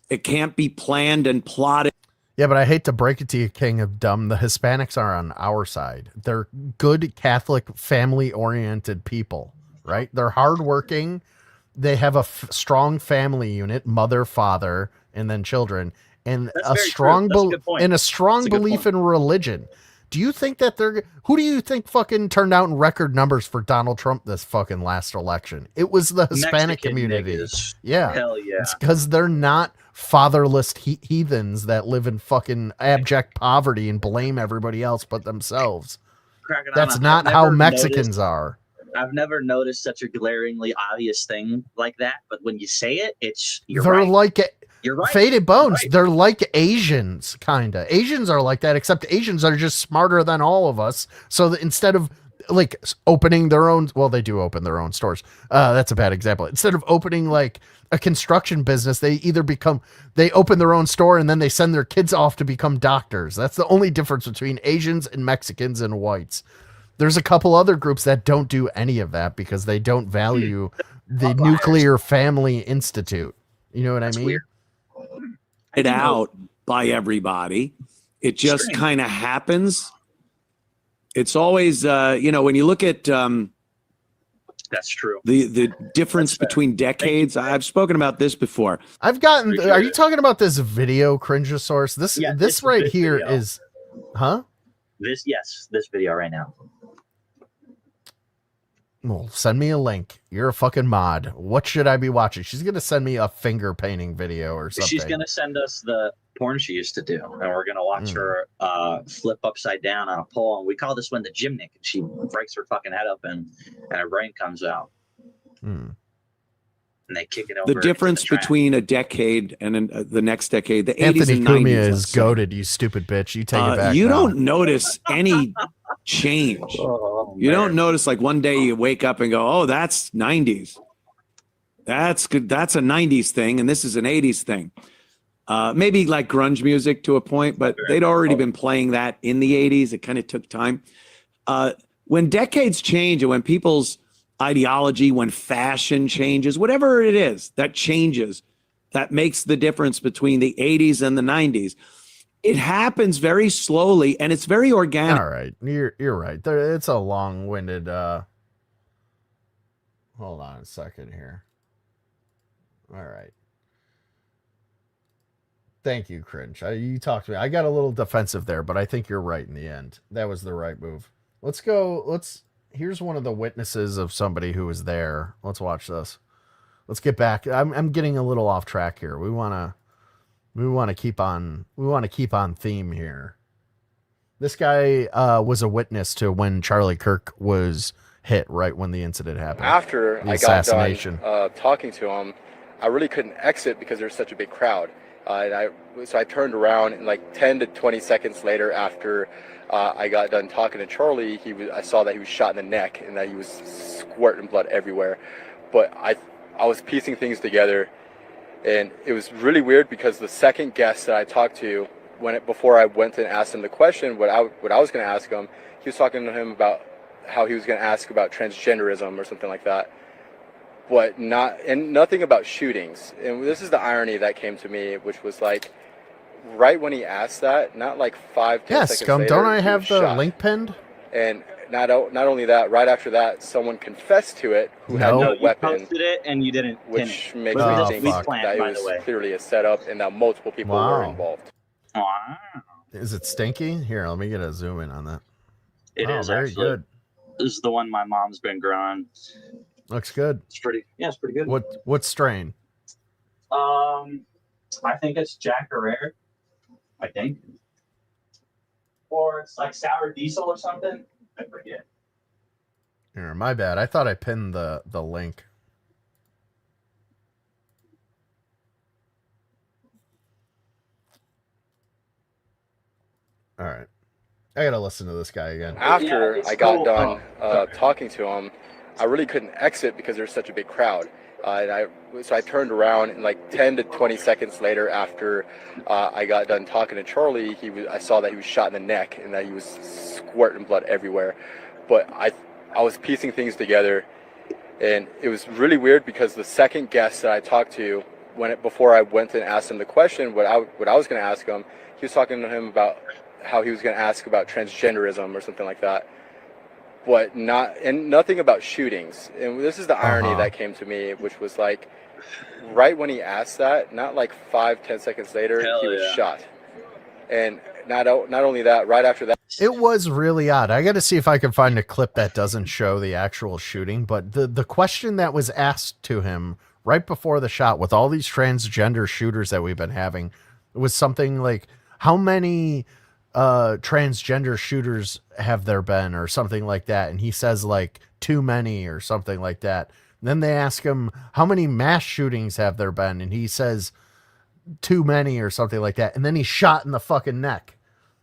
It can't be planned and plotted. Yeah, but I hate to break it to you, King of Dumb. The Hispanics are on our side. They're good Catholic, family-oriented people, right? They're hardworking. They have a strong family unit, mother, father, and then children, and a strong belief in religion. Do you think that who do you think fucking turned out in record numbers for Donald Trump this fucking last election? It was the Hispanic community. Yeah. Hell yeah. It's because they're not fatherless heathens that live in fucking abject poverty and blame everybody else but themselves. That's not how Mexicans are. I've never noticed such a glaringly obvious thing like that, but when you say it, you're right. Faded Bones. Right. They're like Asians, kind of. Asians are like that, except Asians are just smarter than all of us. So that instead of like opening their own, well, they do open their own stores. That's a bad example. Instead of opening like a construction business, they open their own store and then they send their kids off to become doctors. That's the only difference between Asians and Mexicans and whites. There's a couple other groups that don't do any of that because they don't value the nuclear family institute. You know what I mean? Weird. It out by everybody. It just kind of happens. It's always, when you look at that's true. The difference between decades. I've spoken about this before. I've gotten. Are you talking about this video Cringeosaurus? This right here video. Is, huh? This video right now. Well, send me a link. You're a fucking mod. What should I be watching? She's going to send me a finger painting video or something. She's going to send us the porn she used to do. And we're going to watch her flip upside down on a pole. And we call this one the gymnic. She breaks her fucking head open and her brain comes out. And they kick it over. The difference between a decade and the next decade, the Anthony 80s and Cumia 90s. Is goated, you stupid bitch. You take it back. You don't notice any change. Oh, You man. don't notice like one day you wake up and go, oh, that's 90s. That's good. That's a 90s thing, and this is an 80s thing. Maybe like grunge music to a point, but they'd already been playing that in the 80s. It kind of took time. When decades change and when people's ideology, when fashion changes, whatever it is that changes, that makes the difference between the 80s and the 90s. It happens very slowly and it's very organic. All right. You're right. It's a long-winded hold on a second here. All right. Thank you, Cringe. You talked to me. I got a little defensive there, but I think you're right in the end. That was the right move. Let's go. Here's one of the witnesses of somebody who was there. Let's watch this. Let's get back. I'm getting a little off track here. We want to keep on theme here. This guy was a witness to when Charlie Kirk was hit right when the incident happened. After the I assassination. got done talking to him, I really couldn't exit because there's such a big crowd. So I turned around, and like 10 to 20 seconds later, after I got done talking to Charlie, I saw that he was shot in the neck and that he was squirting blood everywhere. But I was piecing things together, and it was really weird because the second guest that I talked to, before I went and asked him the question, what I was going to ask him, he was talking to him about how he was going to ask about transgenderism or something like that. But nothing about shootings. And this is the irony that came to me, which was like, right when he asked that, not like 5-10 seconds Scum, later, don't I he have was the shot. link pinned? And not only that, right after that, someone confessed to it who had no You weapon, posted it and you didn't pin which it. makes But me this think week plan, that it by the way. was clearly a setup and that multiple people were involved. Wow. Is it stinky? Here, let me get a zoom in on that. It is very actually good. This is the one my mom's been growing. Looks good. It's pretty good. What strain? I think it's Jack Herrera. I think. Or it's like sour diesel or something. I forget. Here, my bad. I thought I pinned the link. All right. I gotta listen to this guy again. After I got done talking to him, I really couldn't exit because there's such a big crowd. So I turned around, and like 10 to 20 seconds later, after I got done talking to Charlie, I saw that he was shot in the neck and that he was squirting blood everywhere. But I was piecing things together, and it was really weird because the second guest that I talked to, before I went and asked him the question, what I was going to ask him, he was talking to him about how he was going to ask about transgenderism or something like that. But nothing about shootings. And this is the irony that came to me, which was like, right when he asked that, not like 5-10 seconds later, he was shot. And not only that, right after that. It was really odd. I got to see if I can find a clip that doesn't show the actual shooting. But the question that was asked to him right before the shot, with all these transgender shooters that we've been having, was something like, how many transgender shooters have there been, or something like that? And he says like too many or something like that. And then they ask him, how many mass shootings have there been? And he says too many or something like that. And then he's shot in the fucking neck.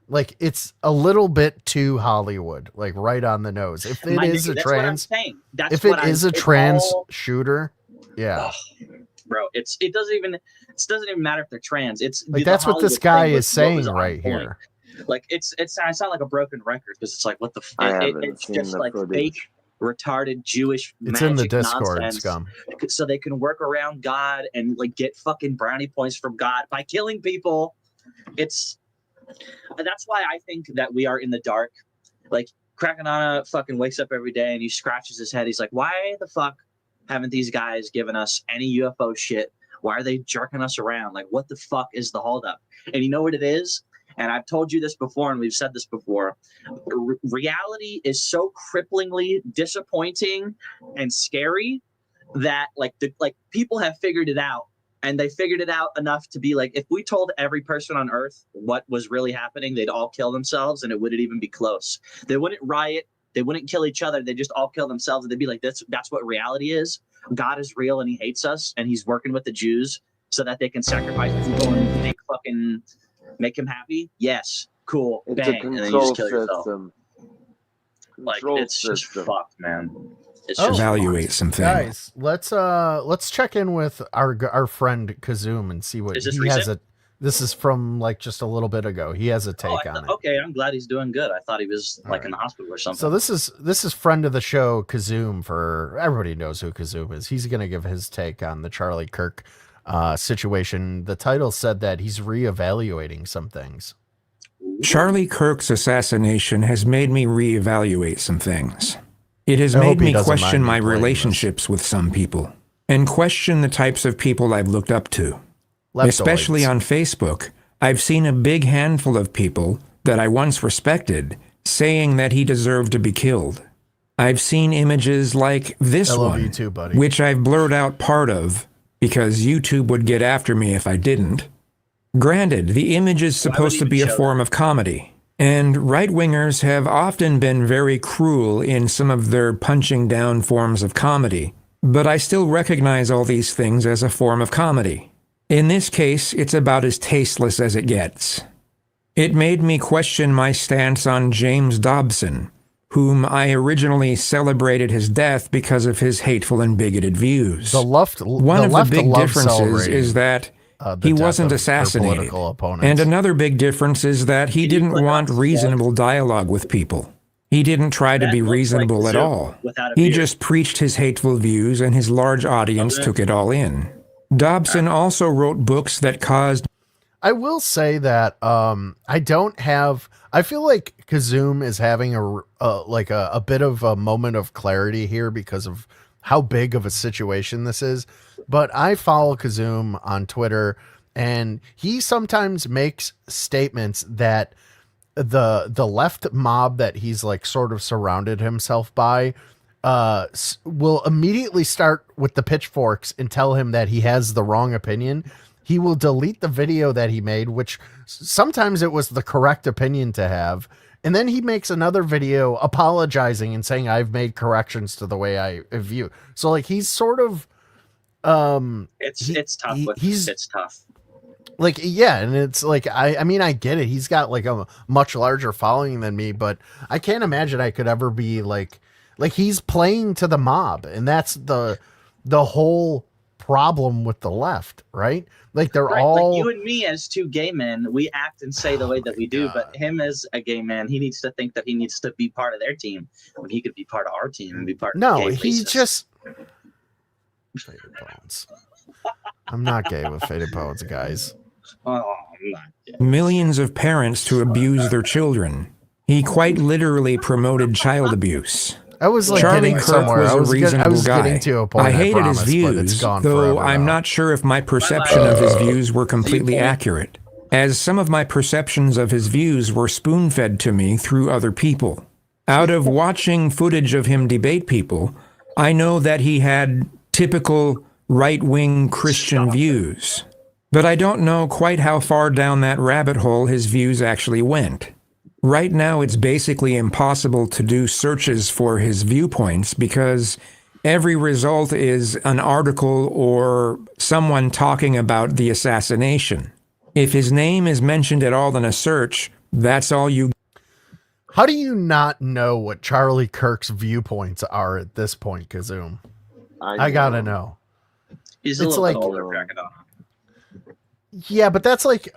Like, it's a little bit too Hollywood, like right on the nose. If it is a trans, if it is a trans shooter, yeah. Bro, it doesn't even matter if they're trans. It's like, that's what this guy is saying right here. Like, I sound like a broken record because it's like, what the it's just like fake, retarded Jewish it's magic in the Discord, nonsense, Scum. so they can work around God and like get fucking brownie points from God by killing people. That's why I think that we are in the dark. Like, Crackadona fucking wakes up every day and he scratches his head. He's like, why the fuck haven't these guys given us any UFO shit? Why are they jerking us around? Like, what the fuck is the holdup? And you know what it is? And I've told you this before, and we've said this before. Reality is so cripplingly disappointing and scary that like people have figured it out, and they figured it out enough to be like, if we told every person on Earth what was really happening, they'd all kill themselves, and it wouldn't even be close. They wouldn't riot. They wouldn't kill each other. They just all kill themselves, and they'd be like, that's what reality is. God is real, and he hates us, and he's working with the Jews so that they can sacrifice people and make him happy. Yes, cool, It's bang, a and then you just control kill yourself. system. Like control it's just system. fucked, man. It's Oh. just Evaluate fucked. some things. Guys, let's check in with our friend Kazoom and see what Is this he has. recent? This is from like just a little bit ago. He has a take on it. Okay, I'm glad he's doing good. I thought he was like in the hospital or something. So this is friend of the show Kazoom. For everybody knows who Kazoom is. He's gonna give his take on the Charlie Kirk situation. The title said that he's reevaluating some things. Charlie Kirk's assassination has made me reevaluate some things. It has I made hope he me doesn't question mind me my playing relationships with some people and question the types of people I've looked up to. Especially on Facebook, I've seen a big handful of people that I once respected saying that he deserved to be killed. I've seen images like this I love one, you too, buddy. which I've blurred out part of because YouTube would get after me if I didn't. Granted, the image is supposed to be a form of comedy, and right-wingers have often been very cruel in some of their punching down forms of comedy, but I still recognize all these things as a form of comedy. In this case, it's about as tasteless as it gets. It made me question my stance on James Dobson, whom I originally celebrated his death because of his hateful and bigoted views. One of the big differences is that he wasn't assassinated. And another big difference is that he didn't want reasonable dialogue with people. He didn't try to be reasonable at all. He just preached his hateful views and his large audience took it all in. Dobson also wrote books that caused... I will say that I feel like Kazoom is having a bit of a moment of clarity here because of how big of a situation this is. But I follow Kazoom on Twitter, and he sometimes makes statements that the left mob that he's like sort of surrounded himself by will immediately start with the pitchforks and tell him that he has the wrong opinion. He will delete the video that he made, which sometimes it was the correct opinion to have. And then he makes another video apologizing and saying, I've made corrections to the way I view. So like, he's sort of, it's tough. It's tough. Like, yeah. And it's like, I mean, I get it. He's got like a much larger following than me, but I can't imagine I could ever be like he's playing to the mob. And that's the whole problem with the left, right? Like they're all like you and me as two gay men, we act and say the way that we do, but him as a gay man, he needs to think that he needs to be part of their team when he could be part of our team and be part of the gay he's races. just Faded Bones. I'm not gay with Faded Bones, guys. Oh, I'm not gay. Millions of parents to abuse their children. He quite literally promoted child abuse. I was like Charlie getting Kirk somewhere. was I was a reasonable guy. getting to a point. I hated promise, his but it's views, gone though forever I'm now. not sure if my perception of his views were completely accurate, as some of my perceptions of his views were spoon-fed to me through other people. Out of watching footage of him debate people, I know that he had typical right-wing Christian views, but I don't know quite how far down that rabbit hole his views actually went. Right now, it's basically impossible to do searches for his viewpoints because every result is an article or someone talking about the assassination. If his name is mentioned at all in a search, that's all you... How do you not know what Charlie Kirk's viewpoints are at this point, Kazoom? I gotta know. He's a little bit older, Crackadona. Yeah, but that's like...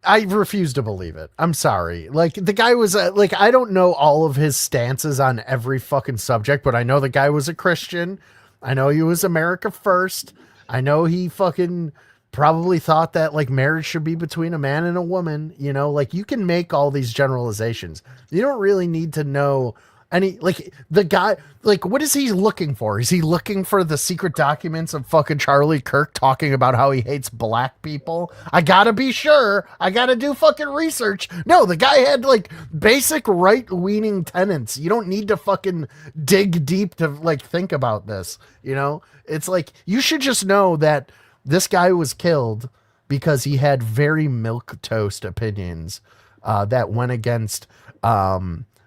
I refuse to believe it. I'm sorry. Like the guy was like, I don't know all of his stances on every fucking subject, but I know the guy was a Christian. I know he was America first. I know he fucking probably thought that like marriage should be between a man and a woman, you know, like you can make all these generalizations. You don't really need to know any, like the guy, like, what is he looking for? Is he looking for the secret documents of fucking Charlie Kirk talking about how he hates black people? I gotta be sure. I gotta do fucking research. No, the guy had like basic right-leaning tenets. You don't need to fucking dig deep to like think about this. You know, it's like, you should just know that this guy was killed because he had very milquetoast opinions that went against,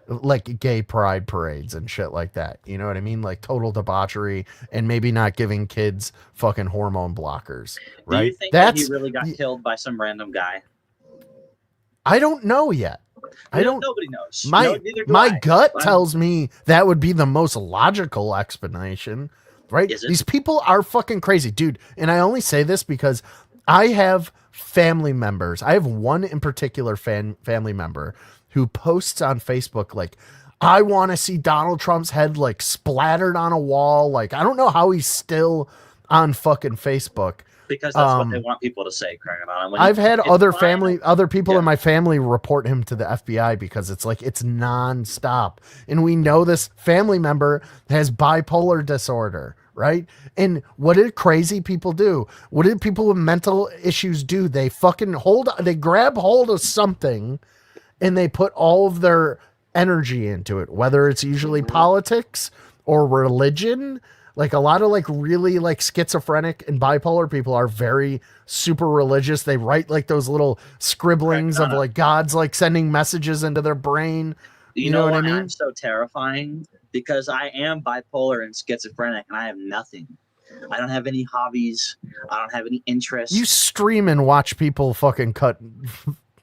like gay pride parades and shit like that. You know what I mean? Like total debauchery and maybe not giving kids fucking hormone blockers. Right? Do you think that he really got killed by some random guy? I don't know yet. Nobody knows. My Neither do my I. gut tells me that would be the most logical explanation, right? Is it? These people are fucking crazy, dude. And I only say this because I have family members. I have one in particular family member who posts on Facebook like, I want to see Donald Trump's head like splattered on a wall. Like, I don't know how he's still on fucking Facebook. Because that's what they want people to say, Crackadona. I've had other people in my family report him to the FBI because it's like it's nonstop. And we know this family member has bipolar disorder, right? And what did crazy people do? What did people with mental issues do? They they grab hold of something and they put all of their energy into it, whether it's usually politics or religion. Like a lot of like really like schizophrenic and bipolar people are very super religious. They write like those little scribblings of like God's like sending messages into their brain. You know what I mean? I'm so terrifying because I am bipolar and schizophrenic and I have nothing. I don't have any hobbies. I don't have any interests. You stream and watch people fucking cut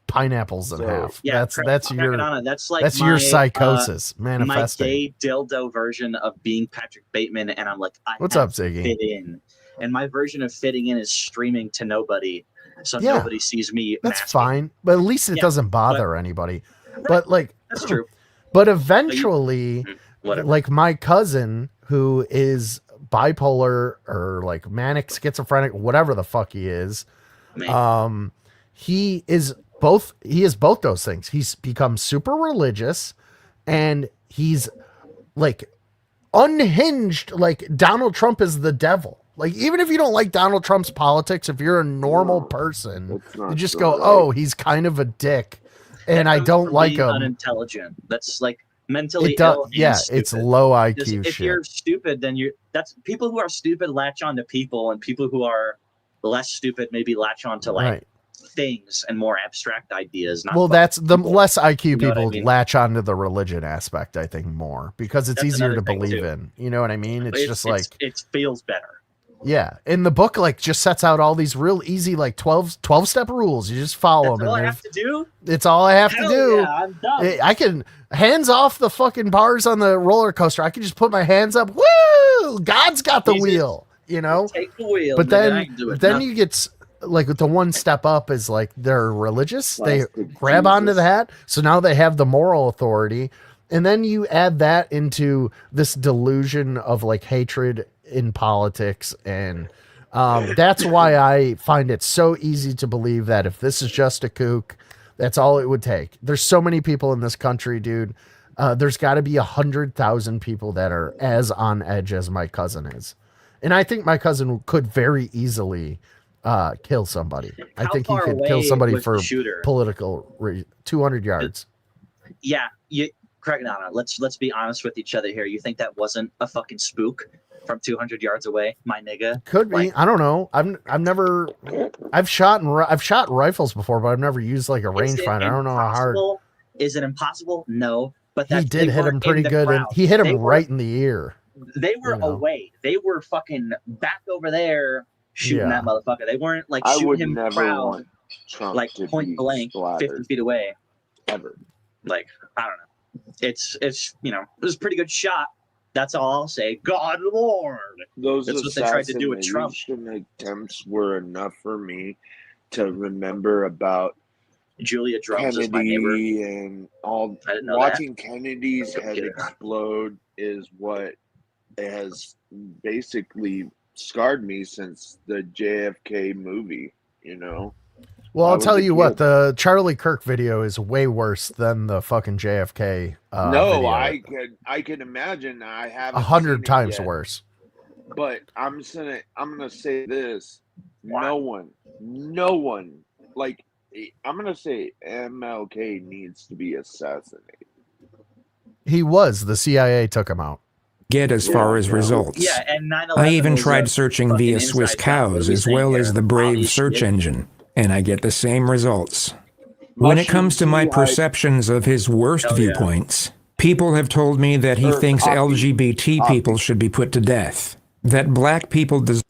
pineapples in half. Yeah, that's your like your psychosis manifesting. My gay dildo version of being Patrick Bateman, and I'm like, what's up, Ziggy? Fit in, and my version of fitting in is streaming to nobody, so nobody sees me. That's fine, but at least it doesn't bother anybody. But like, that's true. But eventually, like my cousin who is bipolar or like manic schizophrenic, whatever the fuck he is, he is both those things. He's become super religious and he's like unhinged. Like Donald Trump is the devil. Like, even if you don't like Donald Trump's politics, if you're a normal person, you just go, oh, he's kind of a dick. And I don't like him. Unintelligent. That's like mentally ill. And yeah, stupid. It's low IQ if you're stupid, then that's people who are stupid latch on to people, and people who are less stupid maybe latch on to like things and more abstract ideas. Well, that's the less IQ people latch onto the religion aspect, I think, more because it's easier to believe in. You know what I mean? It's just like it feels better. Yeah, and the book like just sets out all these real easy like 12-step rules. You just follow them. All I have to do. It's all I have to do. Yeah, I'm done. I can hands off the fucking bars on the roller coaster. I can just put my hands up. Woo! God's got the wheel. You know. Take the wheel. But then you get like the one step up is like they're religious. They grab onto that, so now they have the moral authority, and then you add that into this delusion of like hatred in politics, and that's why I find it so easy to believe that if this is just a kook, that's all it would take. There's so many people in this country, dude. There's got to be 100,000 people that are as on edge as my cousin is, and I think my cousin could very easily kill somebody. I think he could kill somebody for political 200 yards. Yeah, Crackadona, let's be honest with each other here. You think that wasn't a fucking spook from 200 yards away, my nigga? Could be. I don't know. I've shot rifles before, but I've never used like a rangefinder. I don't know how hard. Is it impossible? No, but he did hit him pretty good, and he hit him right in the ear. They were away. They were fucking back over there shooting that motherfucker. They weren't like shooting him proud, like point blank, 50 feet away. Ever. Like, I don't know. It's it was a pretty good shot. That's all I'll say. God Lord. Those That's what they tried to do with Trump. Attempts were enough for me to remember about Julia Drums Kennedy is my neighbor. And all. Watching Kennedy's head explode is what has basically scarred me since the JFK movie. You know. Well, I'll tell you what, the Charlie Kirk video is way worse than the fucking JFK video. I can imagine. I haven't 100 times worse. But I'm gonna say this: no one. Like, I'm gonna say MLK needs to be assassinated. He was. The CIA took him out. Get as far as results. Yeah, and 9/11 I even tried searching via Swiss cows as well as the Brave search engine. And I get the same results. When it comes to my perceptions of his worst viewpoints, people have told me that he thinks LGBT people should be put to death. That black people deserve.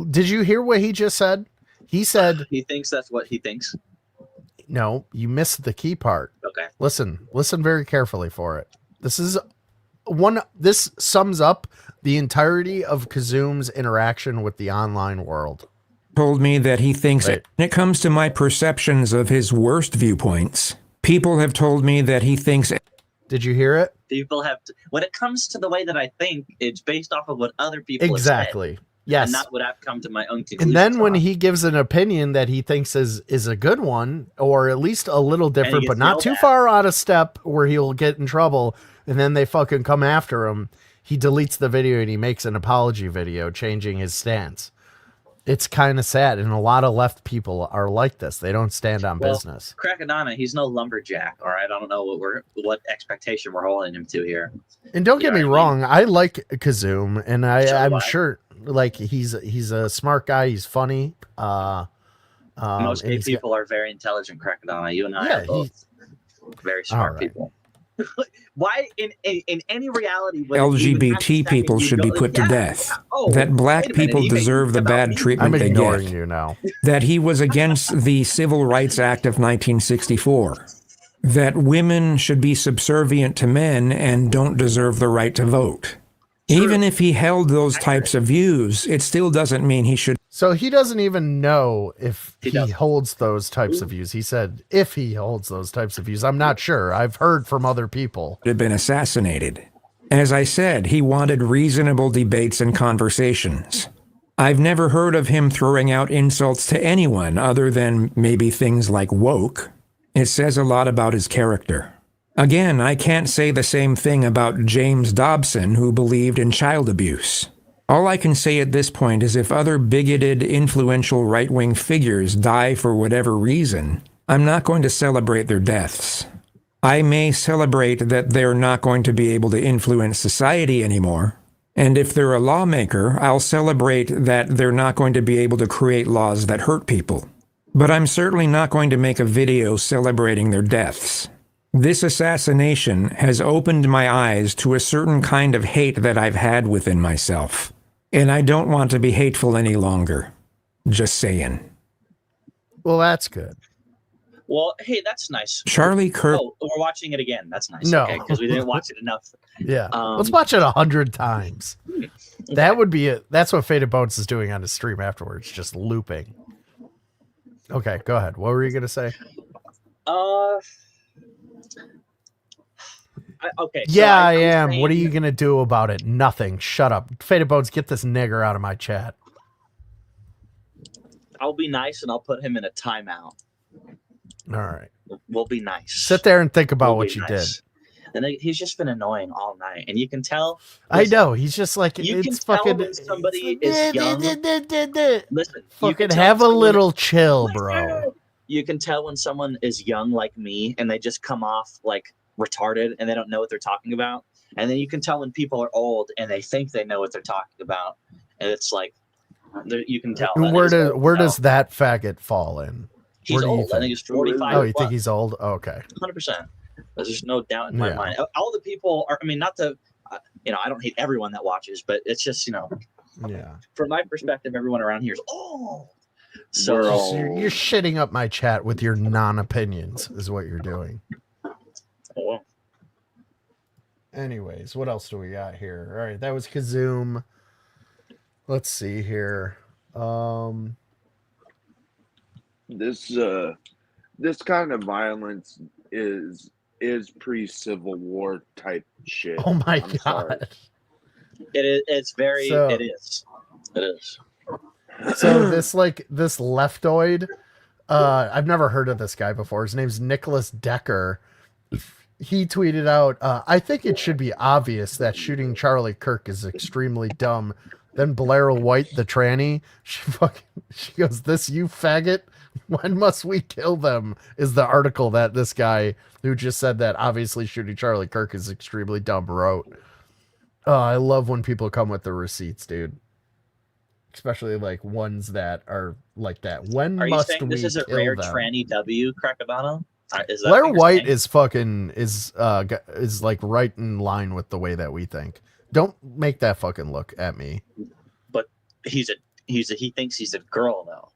Did you hear what he just said? He said he thinks that's what he thinks. No, you missed the key part. Okay. Listen very carefully for it. This sums up the entirety of Kazoom's interaction with the online world. Told me that he thinks when it comes to my perceptions of his worst viewpoints, people have told me that he thinks. Did you hear it? People have to, when it comes to the way that I think, it's based off of what other people Exactly. have said, Yes. and not what I've come to my own conclusion. And then when he gives an opinion that he thinks is a good one, or at least a little different, but not too far out of step where he'll get in trouble, and then they fucking come after him, he deletes the video and he makes an apology video changing his stance. It's kind of sad, and a lot of left people are like this. They don't stand on business. Crackadona, he's no lumberjack, all right? I don't know what expectation we're holding him to here. And don't get me wrong, I like Kazoom, and I'm sure like he's a smart guy. He's funny. Most gay people are very intelligent, Crackadona. You and I are both very smart people. Why in any reality LGBT people should be put to death. That black people deserve the bad treatment they get. You now. That he was against the Civil Rights Act of 1964. That women should be subservient to men and don't deserve the right to vote. Even if he held those types of views, it still doesn't mean he should. So he doesn't even know if he holds those types of views. He said if he holds those types of views. I'm not sure. I've heard from other people. Have been assassinated. As I said, he wanted reasonable debates and conversations. I've never heard of him throwing out insults to anyone other than maybe things like woke. It says a lot about his character. Again, I can't say the same thing about James Dobson, who believed in child abuse. All I can say at this point is if other bigoted, influential right-wing figures die for whatever reason, I'm not going to celebrate their deaths. I may celebrate that they're not going to be able to influence society anymore. And if they're a lawmaker, I'll celebrate that they're not going to be able to create laws that hurt people. But I'm certainly not going to make a video celebrating their deaths. This assassination has opened my eyes to a certain kind of hate that I've had within myself. And I don't want to be hateful any longer. Just saying. Well, that's good. Well, hey, that's nice. Charlie Kirk. Oh, we're watching it again. That's nice. No. Okay, because we didn't watch it enough. Yeah. Let's watch it 100 times. That would be it. That's what Faded Bones is doing on his stream afterwards, just looping. Okay, go ahead. What were you going to say? Okay. Yeah, I am. What are you going to do about it? Nothing. Shut up. Faded Bones, get this nigger out of my chat. I'll be nice and I'll put him in a timeout. All right. We'll be nice. Sit there and think about what you did. And he's just been annoying all night, and you can tell. I know. He's just like, You it's can fucking. tell when somebody is young. Listen, Fucking have a little chill, bro. You can tell when someone is young like me, and they just come off like retarded, and they don't know what they're talking about. And then you can tell when people are old, and they think they know what they're talking about, and it's like you can tell. Where does that faggot fall in? He's old. I think he's 45. Oh, you think he's old? Oh, okay. 100%. There's no doubt in my mind. All the people are. I mean, not to, I don't hate everyone that watches, but it's just, yeah. From my perspective, everyone around here is so you're shitting up my chat with your non-opinions, is what you're doing. well. Anyways, what else do we got here? All right, that was Kazoom. Let's see here. This kind of violence is pre-Civil War type shit. Oh my I'm god. sorry. It is. It's very. So- it is. It is. So this leftoid, I've never heard of this guy before. His name's Nicholas Decker. He tweeted out, I think it should be obvious that shooting Charlie Kirk is extremely dumb. Then Blair White, the tranny, she goes, "This you faggot? When must we kill them?" is the article that this guy who just said that obviously shooting Charlie Kirk is extremely dumb wrote. I love when people come with the receipts, dude. Especially like ones that are like that. When Are you must saying we this is a kill rare them? tranny W, Crackadona? Is that Blair what you're White saying? is fucking is like right in line with the way that we think. Don't make that fucking look at me. But he thinks he's a girl though.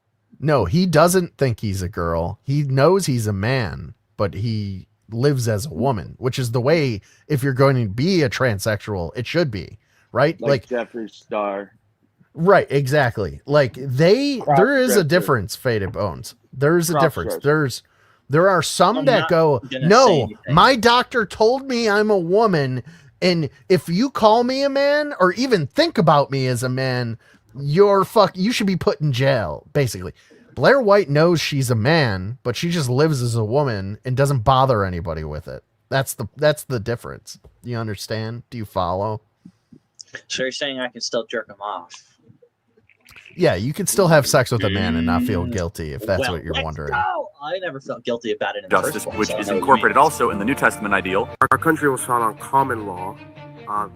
No, he doesn't think he's a girl. He knows he's a man, but he lives as a woman, which is the way, if you're going to be a transsexual, it should be, right? Like Jeffree Star. Right, exactly. Like there is a difference, Faded Bones. There's a difference. There are some that go, no, my doctor told me I'm a woman, and if you call me a man or even think about me as a man, you should be put in jail, basically. Blair White knows she's a man, but she just lives as a woman and doesn't bother anybody with it. That's the difference. You understand? Do you follow? So you're saying I can still jerk him off? Yeah, you could still have sex with a man and not feel guilty if that's what you're wondering. Go. I never felt guilty about it in Justice, the first place, which so is I know what you incorporated mean. also in the New Testament ideal. Our country was founded on common law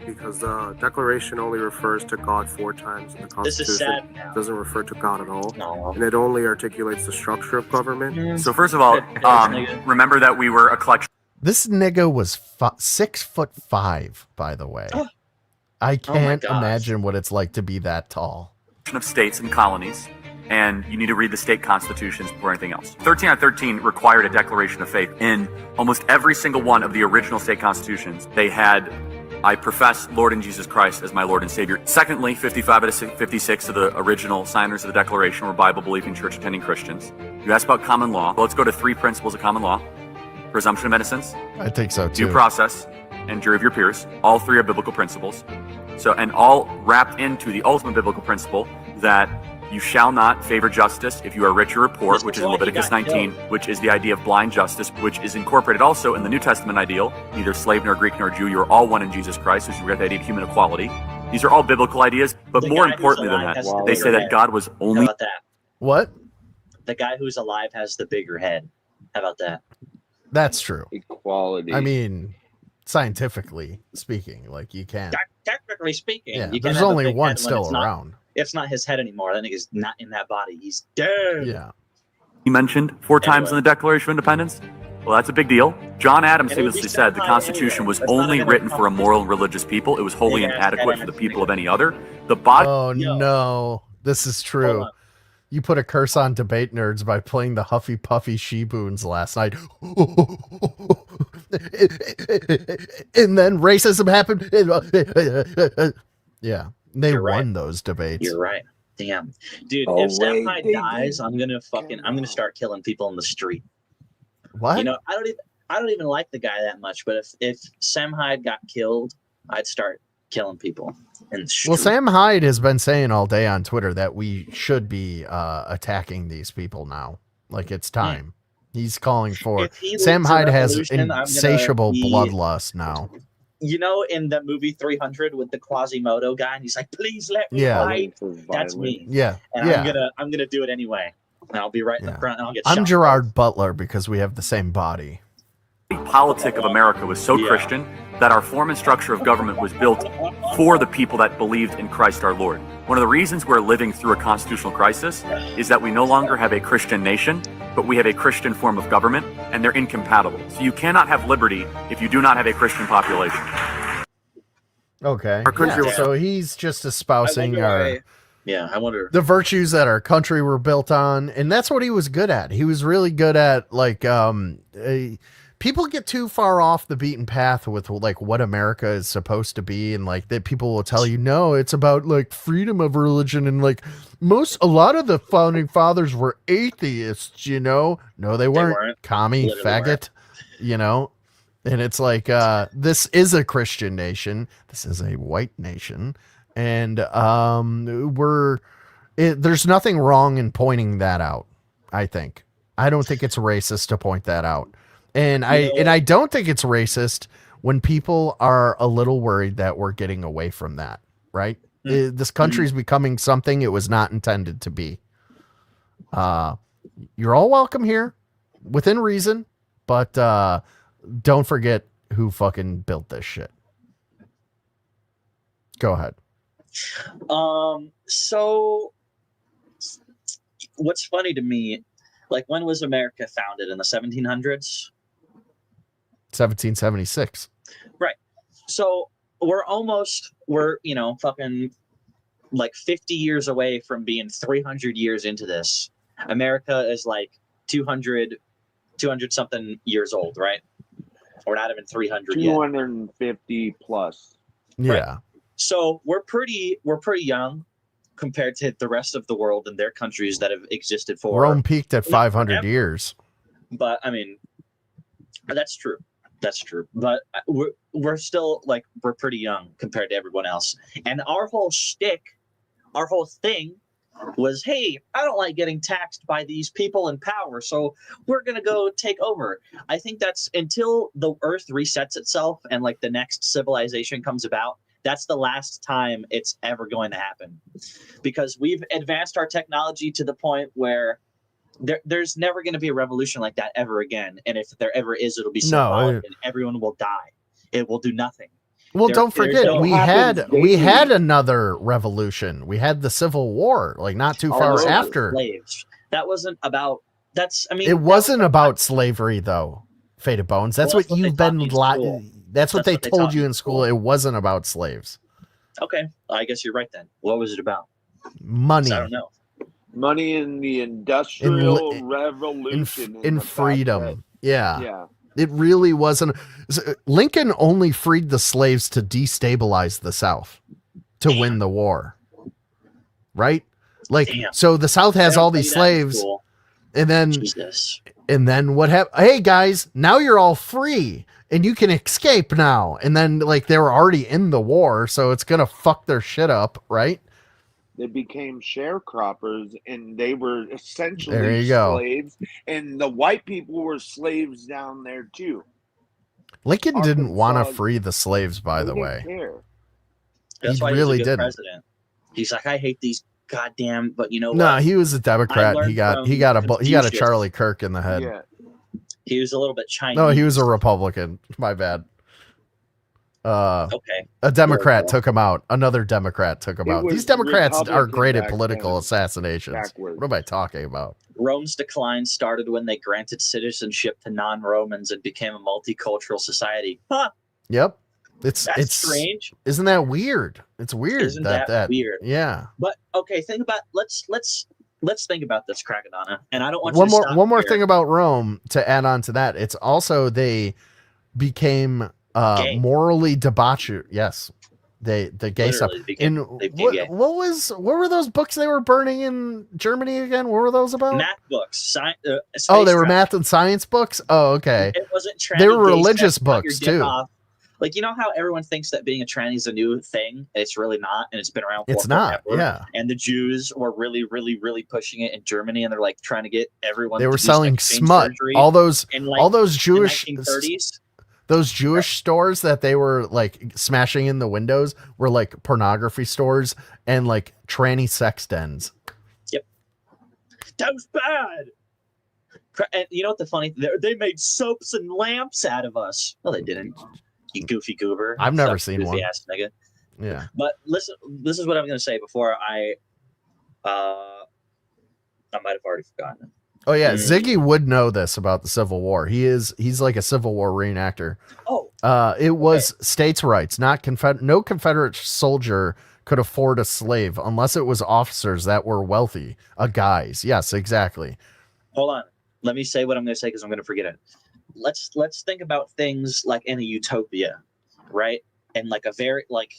because the Declaration only refers to God 4 times in the Constitution. This is sad now. It doesn't refer to God at all. No. And it only articulates the structure of government. So first of all, remember that we were a collection. This nigga was 6'5", by the way. I can't imagine what it's like to be that tall. Of states and colonies, and you need to read the state constitutions before anything else. 13 out of 13 required a declaration of faith. In almost every single one of the original state constitutions, they had, I profess Lord and Jesus Christ as my Lord and Savior. Secondly, 55 out of 56 of the original signers of the Declaration were Bible-believing, church-attending Christians. You asked about common law. Well, let's go to 3 principles of common law. Presumption of innocence. I think so, too. Due process and jury of your peers. All 3 are biblical principles. So, and all wrapped into the ultimate biblical principle that you shall not favor justice if you are rich or poor, which is in Leviticus 19, which is the idea of blind justice, which is incorporated also in the New Testament ideal, neither slave nor Greek nor Jew, you are all one in Jesus Christ, which is the idea of human equality. These are all biblical ideas, but more importantly than that, they say that God was only... How about that? What? The guy who's alive has the bigger head. How about that? That's true. Equality. I mean, scientifically speaking, like you can. Technically speaking, Yeah, you can there's have a only big one head when still it's not- around. It's not his head anymore. That nigga's not in that body. He's dead. Yeah. He mentioned 4 times in the Declaration of Independence. Well, that's a big deal. John Adams And it would be famously said the somehow Constitution anyway. was That's not only gonna written come for a moral and religious people. It was wholly Big ass inadequate head for the and people of any other. The body. Oh no, this is true. You put a curse on debate nerds by playing the Huffy Puffy She-Boons last night. And then racism happened. Yeah, they won those debates. You're right. Damn, dude. Oh, if Sam wait, Hyde they dies, I'm gonna start killing people in the street. What? You know, I don't even like the guy that much, but if Sam Hyde got killed, I'd start killing people in the street. Well, Sam Hyde has been saying all day on Twitter that we should be attacking these people now. Like it's time. He's calling for. If he Sam leads a Hyde has revolution, I'm gonna insatiable be- bloodlust now. You know, in the movie 300 with the Quasimodo guy, and he's like, "Please let me Yeah. fight." That's me. Yeah, and yeah. I'm gonna do it anyway. And I'll be right in the front, and I'll get I'm shot. Gerard Butler because we have the same body. politic of America was so Christian that our form and structure of government was built for the people that believed in Christ our Lord. One of the reasons we're living through a constitutional crisis is that we no longer have a Christian nation, but we have a Christian form of government, and they're incompatible. So you cannot have liberty if you do not have a Christian population. Okay. Our country was- So he's just espousing our I wonder the virtues that our country were built on, and that's what he was good at. He was really good at people get too far off the beaten path with like what America is supposed to be, and like that people will tell you, no, it's about like freedom of religion, and like a lot of the founding fathers were atheists, you know. No, they weren't. Commie Literally faggot, weren't. you know. And it's like this is a Christian nation. This is a white nation. And there's nothing wrong in pointing that out, I think. I don't think it's racist to point that out. And I don't think it's racist when people are a little worried that we're getting away from that, right? This country's becoming something it was not intended to be. You're all welcome here within reason, but don't forget who fucking built this shit. Go ahead. So what's funny to me, like, when was America founded? In the 1700s? 1776. Right. So we're fucking like 50 years away from being 300 years into this. America is like 200 something years old, right? Or not even 300 yet. 250 plus. Yeah. Right. So we're pretty young compared to the rest of the world and their countries that have existed for Rome peaked at 500 years. But I mean, that's true. That's true. But we're still like, we're pretty young compared to everyone else. And our whole shtick, our whole thing was, hey, I don't like getting taxed by these people in power, so we're going to go take over. I think that's until the Earth resets itself and like the next civilization comes about. That's the last time it's ever going to happen, because we've advanced our technology to the point where there's never going to be a revolution like that ever again. And if there ever is, it'll be symbolic and everyone will die. It will do nothing. Well, don't forget, we had another revolution. We had the Civil War, like not too far after. Slaves. That wasn't about. It wasn't about slavery, though. Faded Bones. That's what you've been. That's what they told you in school. It wasn't about slaves. Okay, I guess you're right then. What was it about? Money. I don't know. Money in the Industrial Revolution. In freedom. Yeah. Yeah. It really wasn't. Lincoln only freed the slaves to destabilize the South, to win the war. Right? Like, so the South has all these slaves, and then what happened? Hey guys, now you're all free and you can escape now. And then like they were already in the war, so it's gonna fuck their shit up, right? They became sharecroppers, and they were essentially There you go. slaves, and the white people were slaves down there too. Lincoln didn't want to free the slaves, by the way. That's why really he's a good didn't. president. He's like, I hate these goddamn, but you know what? No, he was a Democrat. He got a Confucius. Charlie Kirk in the head. Yeah. He was a little bit Chinese. No, he was a Republican. My bad. Okay. A Democrat took him out. Another Democrat took him out. These Democrats are great at political assassinations. What am I talking about? Rome's decline started when they granted citizenship to non-Romans and became a multicultural society. Huh. Yep. That's strange. Isn't that weird? It's weird. Isn't that weird? Yeah. But okay, let's think about this, Crackadona. And I don't want one more thing about Rome to add on to that. It's also they became morally debauched. Yes. The gay stuff. What were those books they were burning in Germany again? What were those about? Math books. They were math and science books? Oh, okay. It wasn't tranny. They were gay religious sex, cut books your dick too. off. Like, you know how everyone thinks that being a tranny is a new thing? It's really not, and it's been around for It's not, forever. yeah. And the Jews were really, really, really pushing it in Germany, and they're like trying to get everyone. They to were do selling sex smut. surgery All those in, like, all those the Jewish 1930s. Those Jewish stores that they were like smashing in the windows were like pornography stores and like tranny sex dens. Yep. That was bad. And you know what the funny? They made soaps and lamps out of us. No, they didn't. You goofy goober. I've never Suck, seen goofy one. Ass nigga. Yeah. But listen, this is what I'm going to say before I might have already forgotten. Oh yeah, Ziggy would know this about the Civil War. He's like a Civil War reenactor. Oh. It was states' rights, not no Confederate soldier could afford a slave unless it was officers that were wealthy. Guys. Yes, exactly. Hold on. Let me say what I'm going to say because I'm going to forget it. Let's think about things like in a utopia, right? And like a very like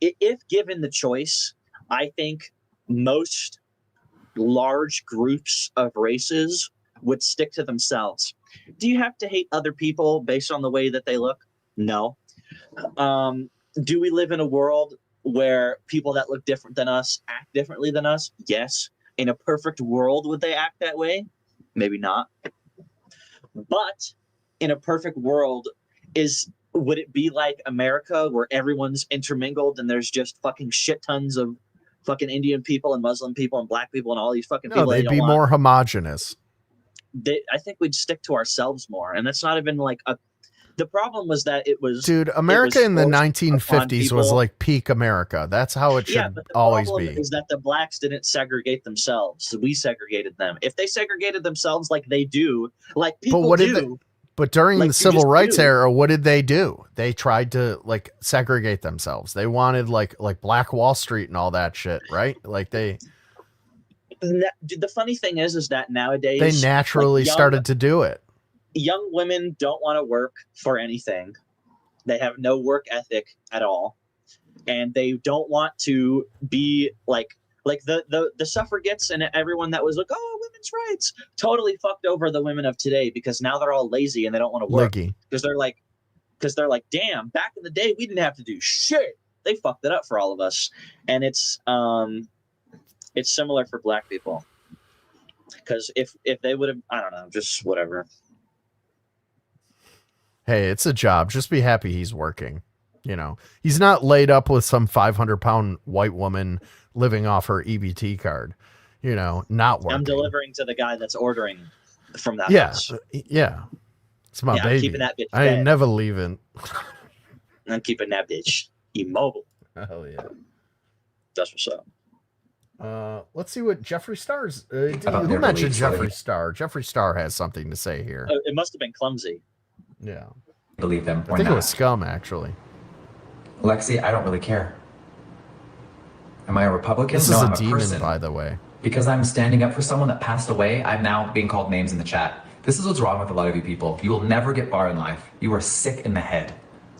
if given the choice, I think most large groups of races would stick to themselves. Do you have to hate other people based on the way that they look? No. Do we live in a world where people that look different than us act differently than us? Yes. In a perfect world, would they act that way? Maybe not. But in a perfect world, would it be like America where everyone's intermingled and there's just fucking shit tons of fucking Indian people and Muslim people and black people and all these fucking people? No, they'd be more homogenous. I think we'd stick to ourselves more. And that's not even like the problem was that it was... Dude, America in the 1950s was like peak America. That's how it should always be. Is that the blacks didn't segregate themselves. We segregated them. If they segregated themselves like they do, like people do... But during Like, the civil rights do. era, what did they do? They tried to like segregate themselves. They wanted like Black Wall Street and all that shit, right? Like the funny thing is that nowadays they naturally like, started to do it. Young women don't want to work for anything. They have no work ethic at all, and they don't want to be like the suffragettes and everyone that was like, oh, women's rights, totally fucked over the women of today because now they're all lazy and they don't want to work because they're like, damn, back in the day we didn't have to do shit. They fucked it up for all of us, and it's similar for black people because if they would have, I don't know, just whatever. Hey, it's a job. Just be happy he's working. You know, he's not laid up with some 500-pound white woman living off her EBT card, you know, not working. I'm delivering to the guy that's ordering from that house. Yeah. It's my baby. I'm keeping that bitch I fed. ain't never leaving. I'm keeping that bitch immobile. Hell yeah. That's what's up. Let's see what Jeffree Star's. Who their mentioned beliefs, Jeffree Star? Jeffree Star has something to say here. It must have been clumsy. Yeah. Believe them or I think not. it was scum, actually. Lexi, I don't really care. Am I a Republican? This no, is I'm a demon, person. by the way. Because I'm standing up for someone that passed away, I'm now being called names in the chat. This is what's wrong with a lot of you people. You will never get far in life. You are sick in the head.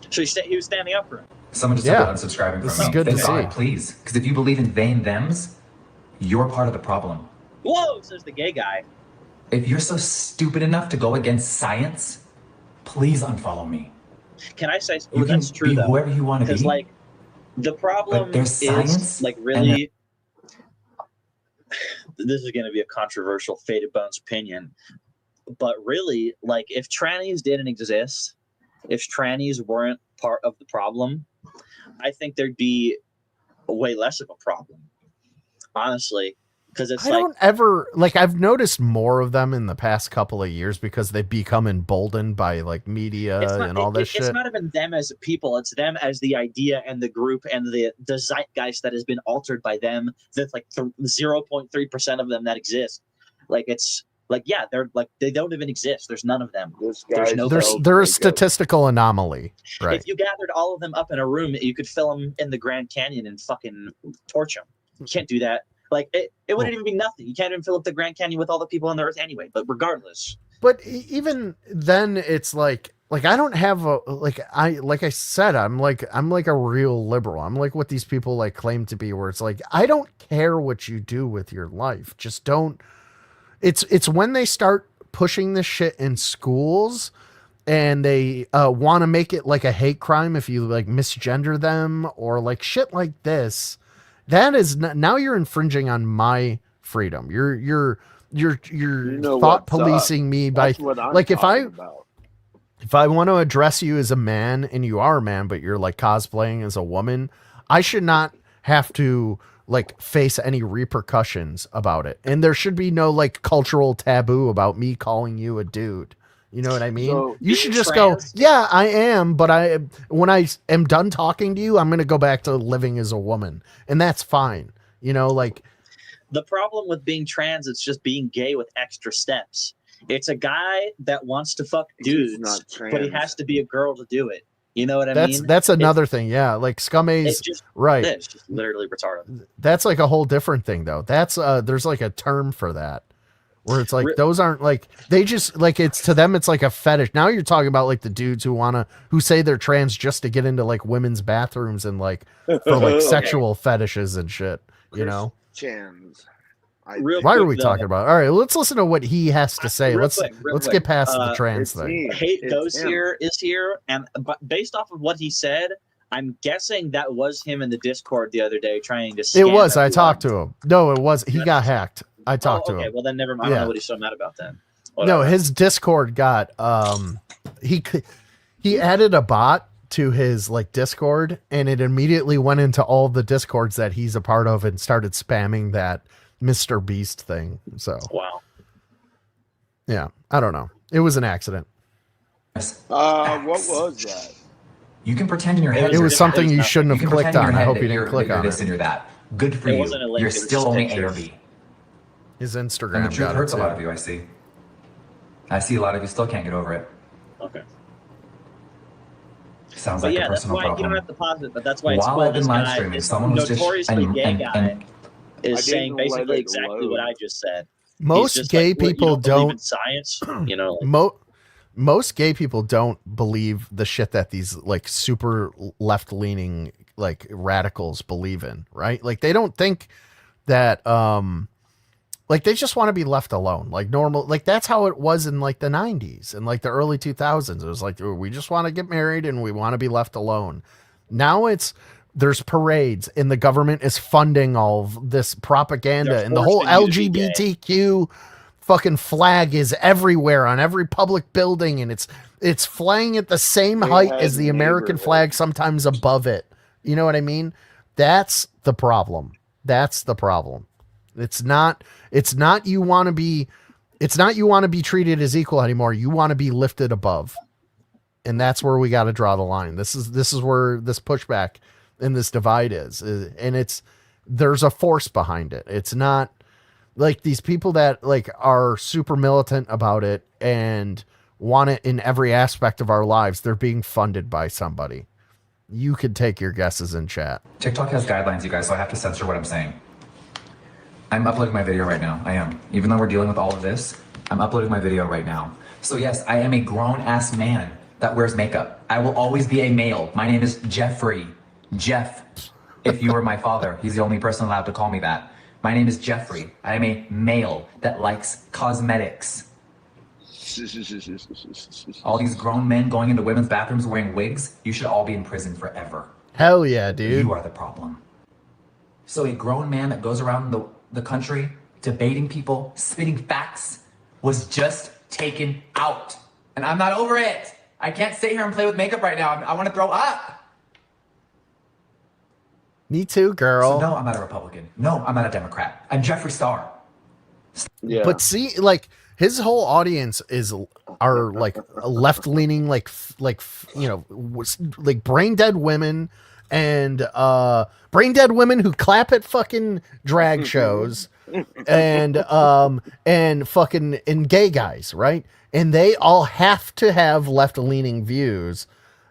So he was standing up for him. Someone just started unsubscribing This from is me. good Thank to God, see. please. Because if you believe in they and thems, you're part of the problem. Whoa, says the gay guy. If you're so stupid enough to go against science, please unfollow me. Can I say You that's can true be though? whoever you want to Because be. like the problem there's is science like really. This is going to be a controversial Faded Bones opinion, but really, like if trannies didn't exist, if trannies weren't part of the problem, I think there'd be way less of a problem. Honestly, because it's I don't ever like. I've noticed more of them in the past couple of years because they've become emboldened by like media and all this shit. It's not even them as people; it's them as the idea and the group and the zeitgeist that has been altered by them. That's like 0.3% of them that exist. Like it's like they're like they don't even exist. There's none of them. There's no. They're a statistical anomaly, right? If you gathered all of them up in a room, you could fill them in the Grand Canyon and fucking torch them. You can't do that. Like it wouldn't even be nothing. You can't even fill up the Grand Canyon with all the people on the earth anyway. But regardless, But even then, it's like I don't have a like I said, I'm like a real liberal. I'm like what these people like claim to be, where it's like I don't care what you do with your life. Just don't. It's when they start pushing this shit in schools and they want to make it like a hate crime if you like misgender them or like shit like this. That is now you're infringing on my freedom. You're thought policing me by like if I want to address you as a man and you are a man, but you're like cosplaying as a woman, I should not have to like face any repercussions about it. And there should be no like cultural taboo about me calling you a dude. You know what I mean? So, you should just go, yeah, I am. But when I am done talking to you, I'm going to go back to living as a woman. And that's fine. You know, like the problem with being trans, it's just being gay with extra steps. It's a guy that wants to fuck dudes, but he has to be a girl to do it. You know what I mean? That's another thing. Yeah. Like Scumma's right. It's just literally retarded. That's like a whole different thing though. That's there's like a term for that. Where it's like those aren't like they just like it's to them it's like a fetish. Now you're talking about like the dudes who say they're trans just to get into like women's bathrooms and like for like sexual fetishes and shit. You know? Chans. Why are we talking about? All right, let's listen to what he has to say. Let's get past the trans thing. Hate Goes here is here, and based off of what he said, I'm guessing that was him in the Discord the other day trying to. It was. I talked to him. No, it was. He got hacked. I talked to him. Okay, well then never mind. I don't know what he's so mad about then. No, his Discord got he added a bot to his like Discord, and it immediately went into all the Discords that he's a part of and started spamming that Mr. Beast thing. So wow. Yeah, I don't know. It was an accident. What was that? You can pretend in your head. It was something you shouldn't have clicked on. I hope you didn't click you're on this it. and you're that. Good for you. You're still only A or B. His Instagram. And the truth got hurts it a lot too. of you, I see. I see a lot of you still can't get over it. Okay. Sounds But like yeah, a that's personal why problem. you don't have to pause it. But that's why it's While cool. I've been This live guy, streaming, this someone was just notoriously gay guy, is saying didn't let basically it exactly what load. I just said. He's Most just gay like, "What, you people believe in don't. science, you know. Like, Most gay people don't believe the shit that these like super left leaning like radicals believe in, right? Like they don't think that like they just want to be left alone, like normal. Like that's how it was in like the 90s and like the early 2000s. It was like we just want to get married and we want to be left alone. Now there's parades and the government is funding all of this propaganda and the whole LGBTQ fucking flag is everywhere on every public building and it's flying at the same height as the American flag, sometimes above it. You know what I mean? That's the problem. That's the problem. It's not you want to be treated as equal anymore. You want to be lifted above. And that's where we got to draw the line. This is where this pushback and this divide is. And there's a force behind it. It's not like these people that like are super militant about it and want it in every aspect of our lives. They're being funded by somebody. You could take your guesses in chat. TikTok has guidelines, you guys, so I have to censor what I'm saying. I'm uploading my video right now. I am. Even though we're dealing with all of this, I'm uploading my video right now. So yes, I am a grown-ass man that wears makeup. I will always be a male. My name is Jeffrey. Jeff, if you were my father. He's the only person allowed to call me that. My name is Jeffrey. I am a male that likes cosmetics. All these grown men going into women's bathrooms wearing wigs, you should all be in prison forever. Hell yeah, dude. You are the problem. So a grown man that goes around the country debating people, spitting facts, was just taken out. And I'm not over it. I can't sit here and play with makeup right now. I want to throw up. Me too, girl. So no, I'm not a Republican. No, I'm not a Democrat. I'm Jeffree Star. Yeah. But see, like his whole audience are like left leaning, like you know, like brain dead women and brain dead women who clap at fucking drag shows and fucking and gay guys, right? And they all have to have left leaning views,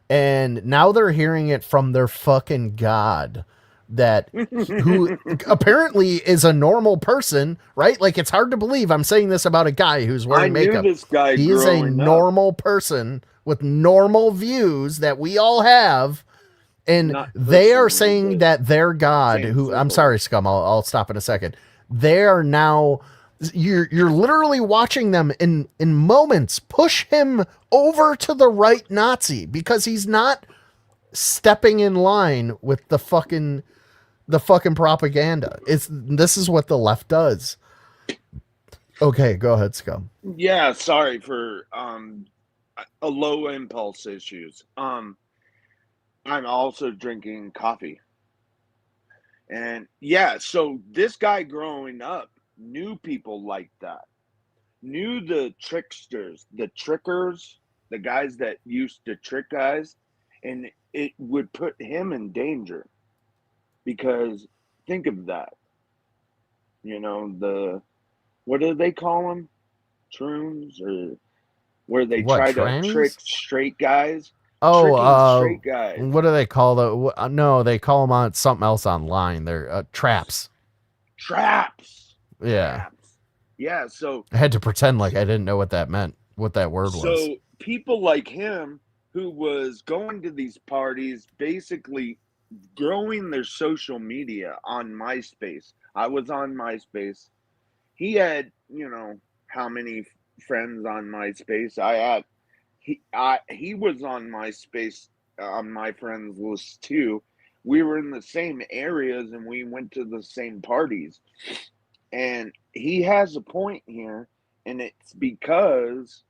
and now they're hearing it from their fucking god. That who apparently is a normal person, right? Like it's hard to believe I'm saying this about a guy who's wearing makeup. This guy he is a normal person with normal views that we all have, and they are saying that their God, who I'm sorry, Scum, I'll stop in a second. They are now you're literally watching them in moments push him over to the right Nazi because he's not stepping in line with the fucking propaganda. This is what the left does. Okay, go ahead, Scum. Yeah, sorry for a low impulse issues. I'm also drinking coffee. And yeah, so this guy growing up knew people like that. Knew the tricksters, the trickers, the guys that used to trick guys, and it would put him in danger. Because think of that. You know, what do they call them? Troons, or where they try to trick straight guys? Oh, straight guys. What do they call no, they call them on something else online. They're traps. Traps. Yeah. Traps. Yeah, so I had to pretend like I didn't know what that meant, what that word was. So people like him who was going to these parties, basically growing their social media on MySpace. I was on MySpace. He had, you know, how many friends on MySpace? He was on MySpace on my friends list too. We were in the same areas and we went to the same parties. And he has a point here, and it's because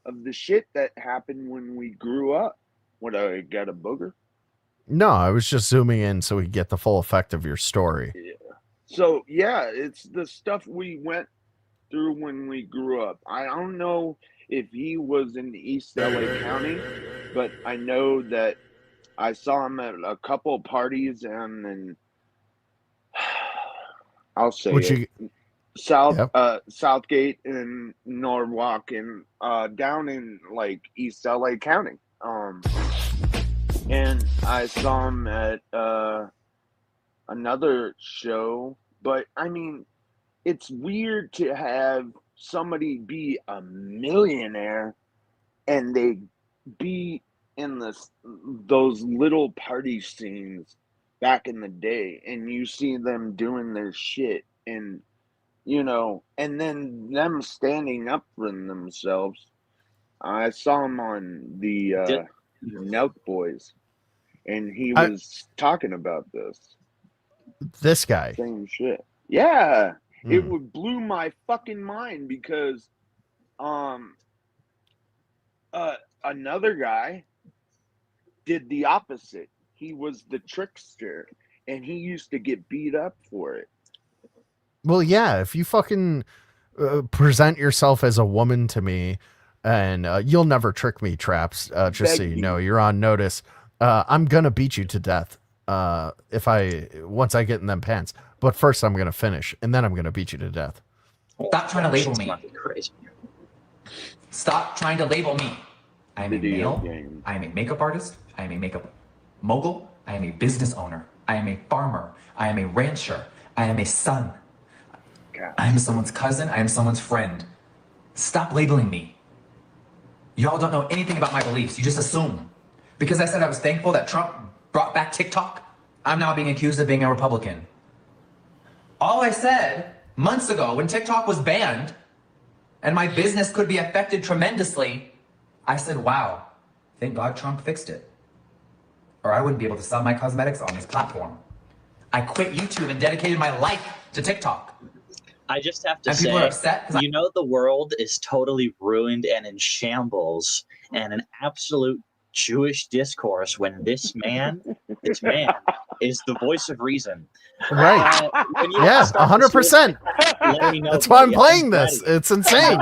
of the shit that happened when we grew up. What, I got a booger? No, I was just zooming in so we could get the full effect of your story. Yeah. So, yeah, it's the stuff we went through when we grew up. I don't know if he was in East LA County, but I know that I saw him at a couple parties, and then I'll say Southgate in Norwalk and down in like East LA County. And I saw him at another show, but I mean, it's weird to have somebody be a millionaire and they be in those little party scenes back in the day, and you see them doing their shit, and you know, and then them standing up for themselves. I saw him on the Nelk Boys, and he was talking about this guy. Same shit. Yeah. It would blew my fucking mind because another guy did the opposite. He was the trickster, and he used to get beat up for it. Well, yeah, if you fucking present yourself as a woman to me, and you'll never trick me, Traps, just so you know, you're on notice. I'm gonna beat you to death once I get in them pants. But first, I'm gonna finish, and then I'm gonna beat you to death. Stop trying to label me. Stop trying to label me. I am a male. I am a makeup artist. I am a makeup mogul. I am a business owner. I am a farmer. I am a rancher. I am a son. I am someone's cousin. I am someone's friend. Stop labeling me. Y'all don't know anything about my beliefs. You just assume. Because I said I was thankful that Trump brought back TikTok, I'm now being accused of being a Republican. All I said months ago when TikTok was banned and my business could be affected tremendously, I said, wow, thank God Trump fixed it. Or I wouldn't be able to sell my cosmetics on this platform. I quit YouTube and dedicated my life to TikTok. I just have to And people are say, upset you know, the world is totally ruined and in shambles and an absolute Jewish discourse when this man is the voice of reason. Right. Yeah, 100%. That's why I'm playing this. It's insane.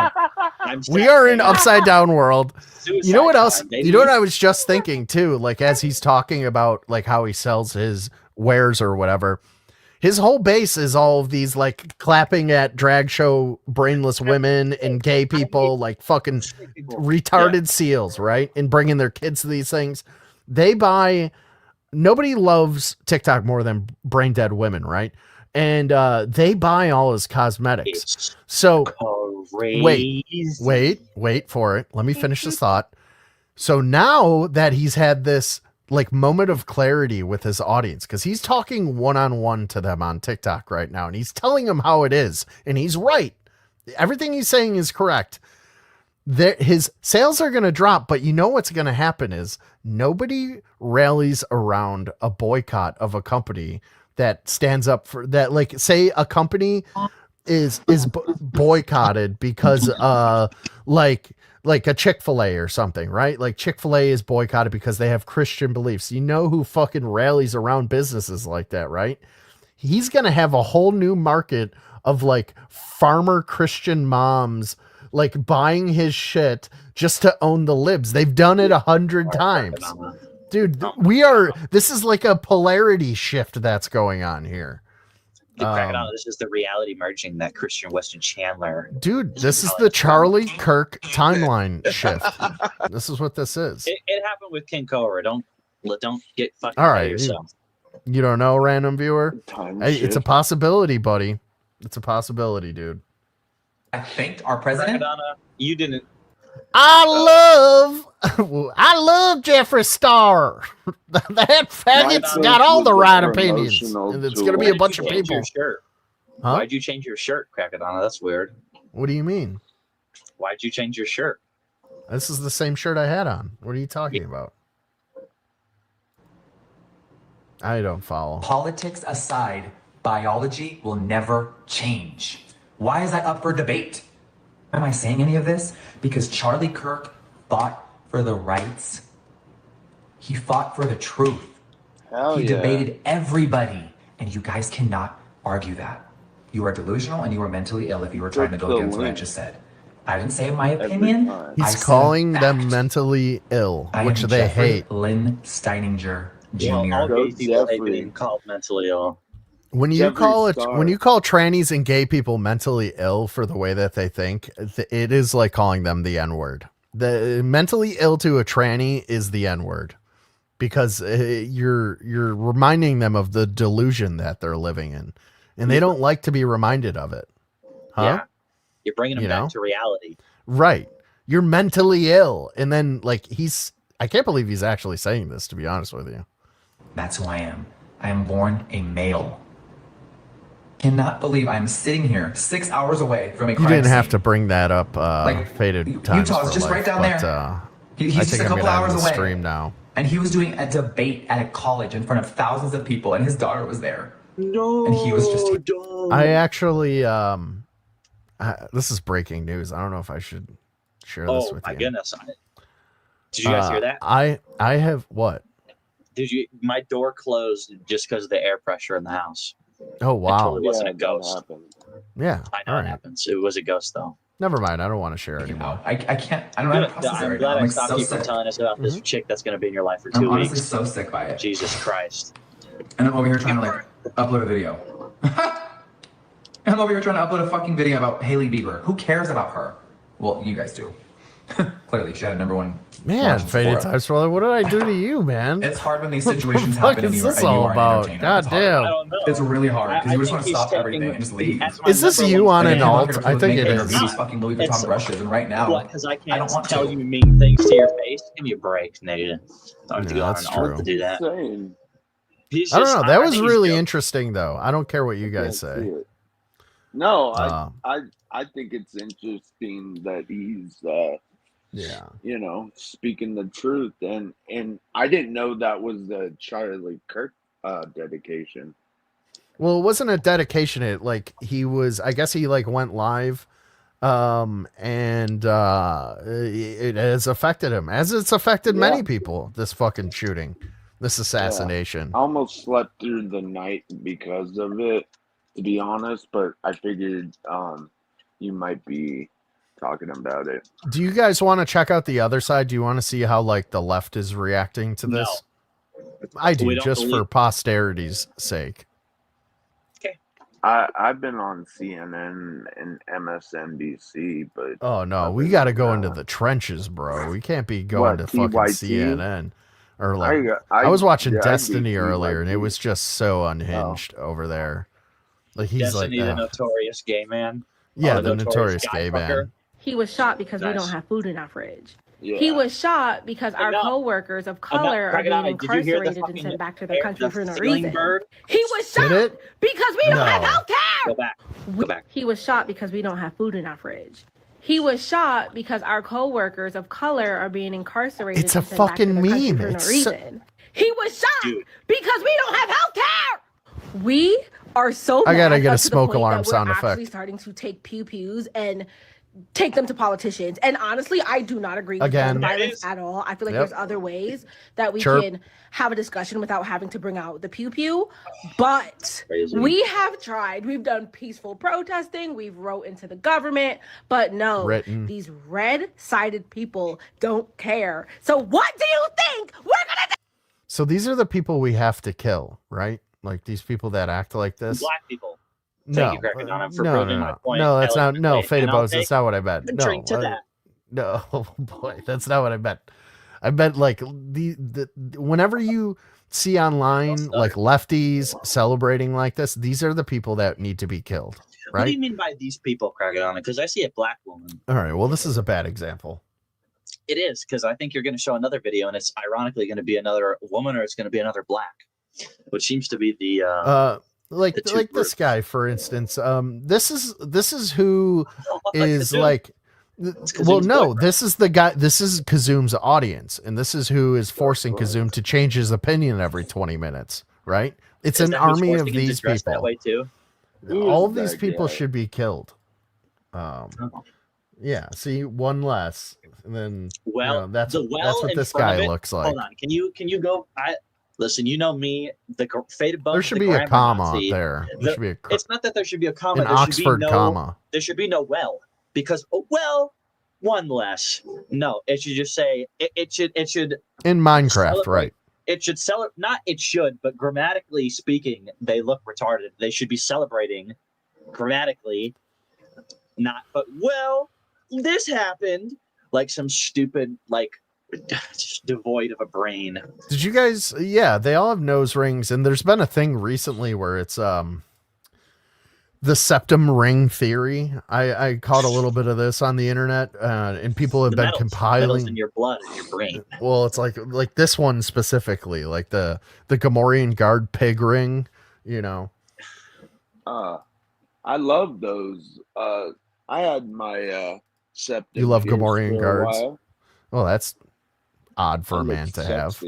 We are in upside down world. You know what else? You know what I was just thinking too? Like, as he's talking about like how he sells his wares or whatever, his whole base is all of these like clapping at drag show brainless women and gay people, like fucking retarded seals, right? And bringing their kids to these things. Nobody loves TikTok more than brain dead women, right? And they buy all his cosmetics. So wait for it. Let me finish this thought. So now that he's had this like moment of clarity with his audience, because he's talking one-on-one to them on TikTok right now, and he's telling them how it is, and he's right. Everything he's saying is correct. His sales are going to drop, but you know what's going to happen is nobody rallies around a boycott of a company that stands up for that. Like, say a company is boycotted because like a Chick-fil-A or something, right? Like Chick-fil-A is boycotted because they have Christian beliefs. You know who fucking rallies around businesses like that, right? He's going to have a whole new market of like farmer Christian moms like buying his shit just to own the libs. They've done it 100 times. Dude, this is like a polarity shift that's going on here. Crackadona, this is the reality merging that Christian Weston Chandler. Dude, this is the Charlie Kirk timeline shift. This is what this is. It happened with King Cobra. Don't get fucking all right, yourself. You don't know, random viewer? Hey, it's a possibility, buddy. It's a possibility, dude. I thanked our president. Crackadona, you didn't. I love Jeffree Star. That faggot's got all the right opinions. And it's going to be a bunch of people. Huh? Why'd you change your shirt, Crackadona? That's weird. What do you mean? Why'd you change your shirt? This is the same shirt I had on. What are you talking about? I don't follow. Politics aside, biology will never change. Why is that up for debate? Am I saying any of this? Because Charlie Kirk fought for the rights. He fought for the truth. He debated everybody. And you guys cannot argue that. You are delusional and you are mentally ill if you were trying to go against what I just said. I didn't say my opinion. He's calling them mentally ill, which they hate. Lynn Steininger Jr. Well, all these people hate being called mentally ill. When you call trannies and gay people mentally ill for the way that they think, it is like calling them the N-word. The mentally ill to a tranny is the N-word, because you're reminding them of the delusion that they're living in, and they don't like to be reminded of it. Huh? Yeah, you're bringing them back to reality. Right. You're mentally ill, and then like I can't believe he's actually saying this, to be honest with you. That's who I am. I am born a male. Cannot believe I'm sitting here 6 hours away from a crime You didn't have scene. to bring that up. Faded times Utah's for just life, right down but, there. I He's just think a I'm couple gonna hours end the away. stream now. And he was doing a debate at a college in front of thousands of people, and his daughter was there. No, and he was just. I actually, this is breaking news. I don't know if I should share this with you. Oh my goodness! Did you guys hear that? I have what? Did you? My door closed just because of the air pressure in the house. Oh wow! It totally wasn't a ghost. Yeah, I know it happens. It was a ghost though. Never mind. I don't want to share it anymore. I can't. I don't know how to process it I'm right glad now. I I'm stopped so you from sick. telling us about this chick that's going to be in your life for 2 I'm weeks. honestly so sick by it. Jesus Christ! And I'm over here trying to upload a video. I'm over here trying to upload a fucking video about Hailey Bieber. Who cares about her? Well, you guys do. Clearly, she had a #1. Man, Faded Times for Life, what did I do to you, man? It's hard when these situations What the happen fuck and is you are, this and you all are an about? entertainer. God It's hard. damn. It's really hard because you just I want to think stop he's everything and just leave. Is this you on an alt? I think it is. These fucking Louis Vuitton brushes, and right now, Because I I can't don't want tell to. you mean things to your face. Give me a break, nigga. I don't have to Yeah, go on that's an alt true. to do that. Insane. He's I don't just- know. That was think he's really joking. interesting, though. I don't care what you guys say. No, I think it's interesting that he's yeah, you know, speaking the truth, and I didn't know that was the Charlie Kirk dedication. Well, it wasn't a dedication. He was. I guess he went live, and it has affected him, as it's affected many people. This fucking shooting, this assassination. I almost slept through the night because of it, to be honest. But I figured you might be talking about it. Do you guys want to check out the other side? Do you want to see how the left is reacting to this? I do, We don't just for believe- posterity's sake. I've been on CNN and MSNBC, but Oh no, we got to go into the trenches, bro. We can't be going What, to fucking TYT? CNN or I was watching yeah, I do Destiny earlier, and it TYT. was just so unhinged over there. He's Destiny, the ugh. notorious gay man. Yeah, Oh, the notorious gay man. fucker. He was shot because we Nice. don't have food in our fridge. Yeah. He was shot because our co-workers of color are being Crackadona, did you hear the incarcerated and fucking sent back to their country for no ceiling reason. bird? He was shot Did it? because we don't have No. health care. Go back. Go back. He was shot because we don't have food in our fridge. He was shot because our co-workers of color are being incarcerated. It's a and sent back to fucking their country meme. for no It's so- reason. He was shot because we don't have health care. We are so. I gotta mad get a up to the smoke point alarm that we're sound actually effect. starting to take pew-pews and take them to politicians. And honestly, I do not agree with Again. gun violence at all. I feel like Yep. there's other ways that we Chirp. can have a discussion without having to bring out the pew-pew. But Crazy. we have tried. We've done peaceful protesting. We've wrote into the government. But no, Written. these red-sided people don't care. So what do you think we're gonna do? So these are the people we have to kill, right? Like these people that act like this. Black people. No, Thank you, Crackadona, for no, proving no, my no. point No, that's not. No, eloquently, Faded and I'll Bones. That's take not what I meant. a No, drink to that. no, oh boy, that's not what I meant. I meant the whenever you see online like lefties celebrating like this, these are the people that need to be killed, What do right? you mean by these people, Crackadona? Because I see a black woman. All right. Well, this is a bad example. It is, because I think you're going to show another video, and it's ironically going to be another woman or it's going to be another black, which seems to be the Like the two this groups. guy, for instance. This is who is Kazum. like. Well, Kazum's no, boyfriend. this is the guy. This is Kazum's audience, and this is who is forcing Kazum to change his opinion every 20 minutes. Right? It's Is an that who's army of forcing him to these dress that people. way too? All of Who's these that people guy? should be killed. Yeah. See, one less, and then Well, you know, that's the well that's what in this front of guy it- looks like. Hold on, can you go? Listen. You know me, the Faded Bones. There should the be a grammar comma Nazi. there. There should be a It's not that there should be a comma. an there Oxford should be no, comma. There should be no well, because well, one less. No, it should just say it should In Minecraft, celebrate- right? it should not it should, but grammatically speaking, they look retarded. They should be celebrating grammatically, not, but well, this happened, like some stupid, like just devoid of a brain. Did you guys? Yeah, they all have nose rings, and there's been a thing recently where it's the septum ring theory. I caught a little bit of this on the internet, and people have been compiling in your blood and your brain. Well, it's like this one specifically, like the Gamorrean guard pig ring. You know, I love those. I had my septum. You love pierced Gamorrean for a guards. while. Well, that's odd for a man to have.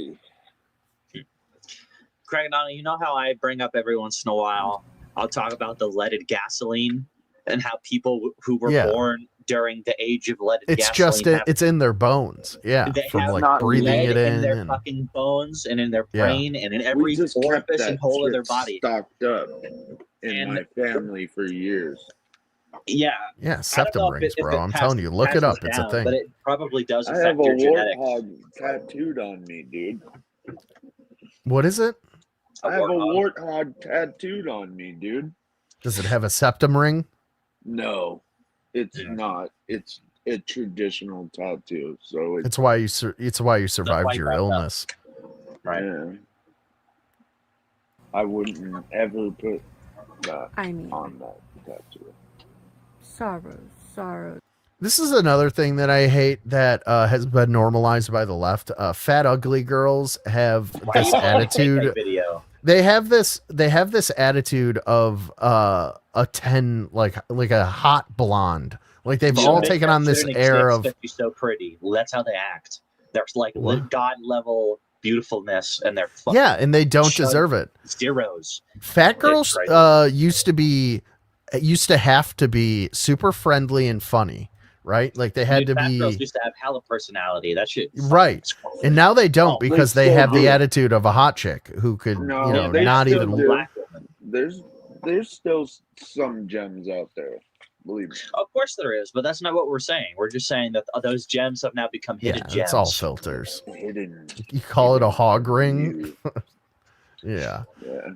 Crackadona, you know how I bring up every once in a while, I'll talk about the leaded gasoline and how people who were born during the age of leaded It's gasoline just it's in their bones. Yeah, they from have like breathing lead it in. their and- fucking bones and in their Yeah. brain and in We every just kept orifice that and hole of their shit body. stocked up in my family for years. Yeah. Yeah, septum rings, bro. I'm telling you, look it up. It's a thing. But it probably does I affect have a your genetics. warthog tattooed on me, dude. What is it? I have a warthog tattooed on me, dude. Does it have a septum ring? No, it's not. It's a traditional tattoo, so It's why you survived your illness. Right. Yeah. I wouldn't ever put that on that tattoo. Sorrow. This is another thing that I hate that has been normalized by the left. Fat ugly girls have this attitude. Video. They have this attitude of a 10, like a hot blonde. Like they've all taken on this air of You're so pretty. That's how they act. They're like god level beautifulness, and they're fucking and they don't deserve it. Zeros. Fat girls used to have to be super friendly and funny, right? Like they had to fat be girls used to have hella personality. That shit. right. And now they don't because they still have the do. attitude of a hot chick who could, they not still even. do. There's still some gems out there. Believe me. Of course there is, but that's not what we're saying. We're just saying that those gems have now become hidden gems. It's all filters. Hidden. You call it a hog ring? Yeah.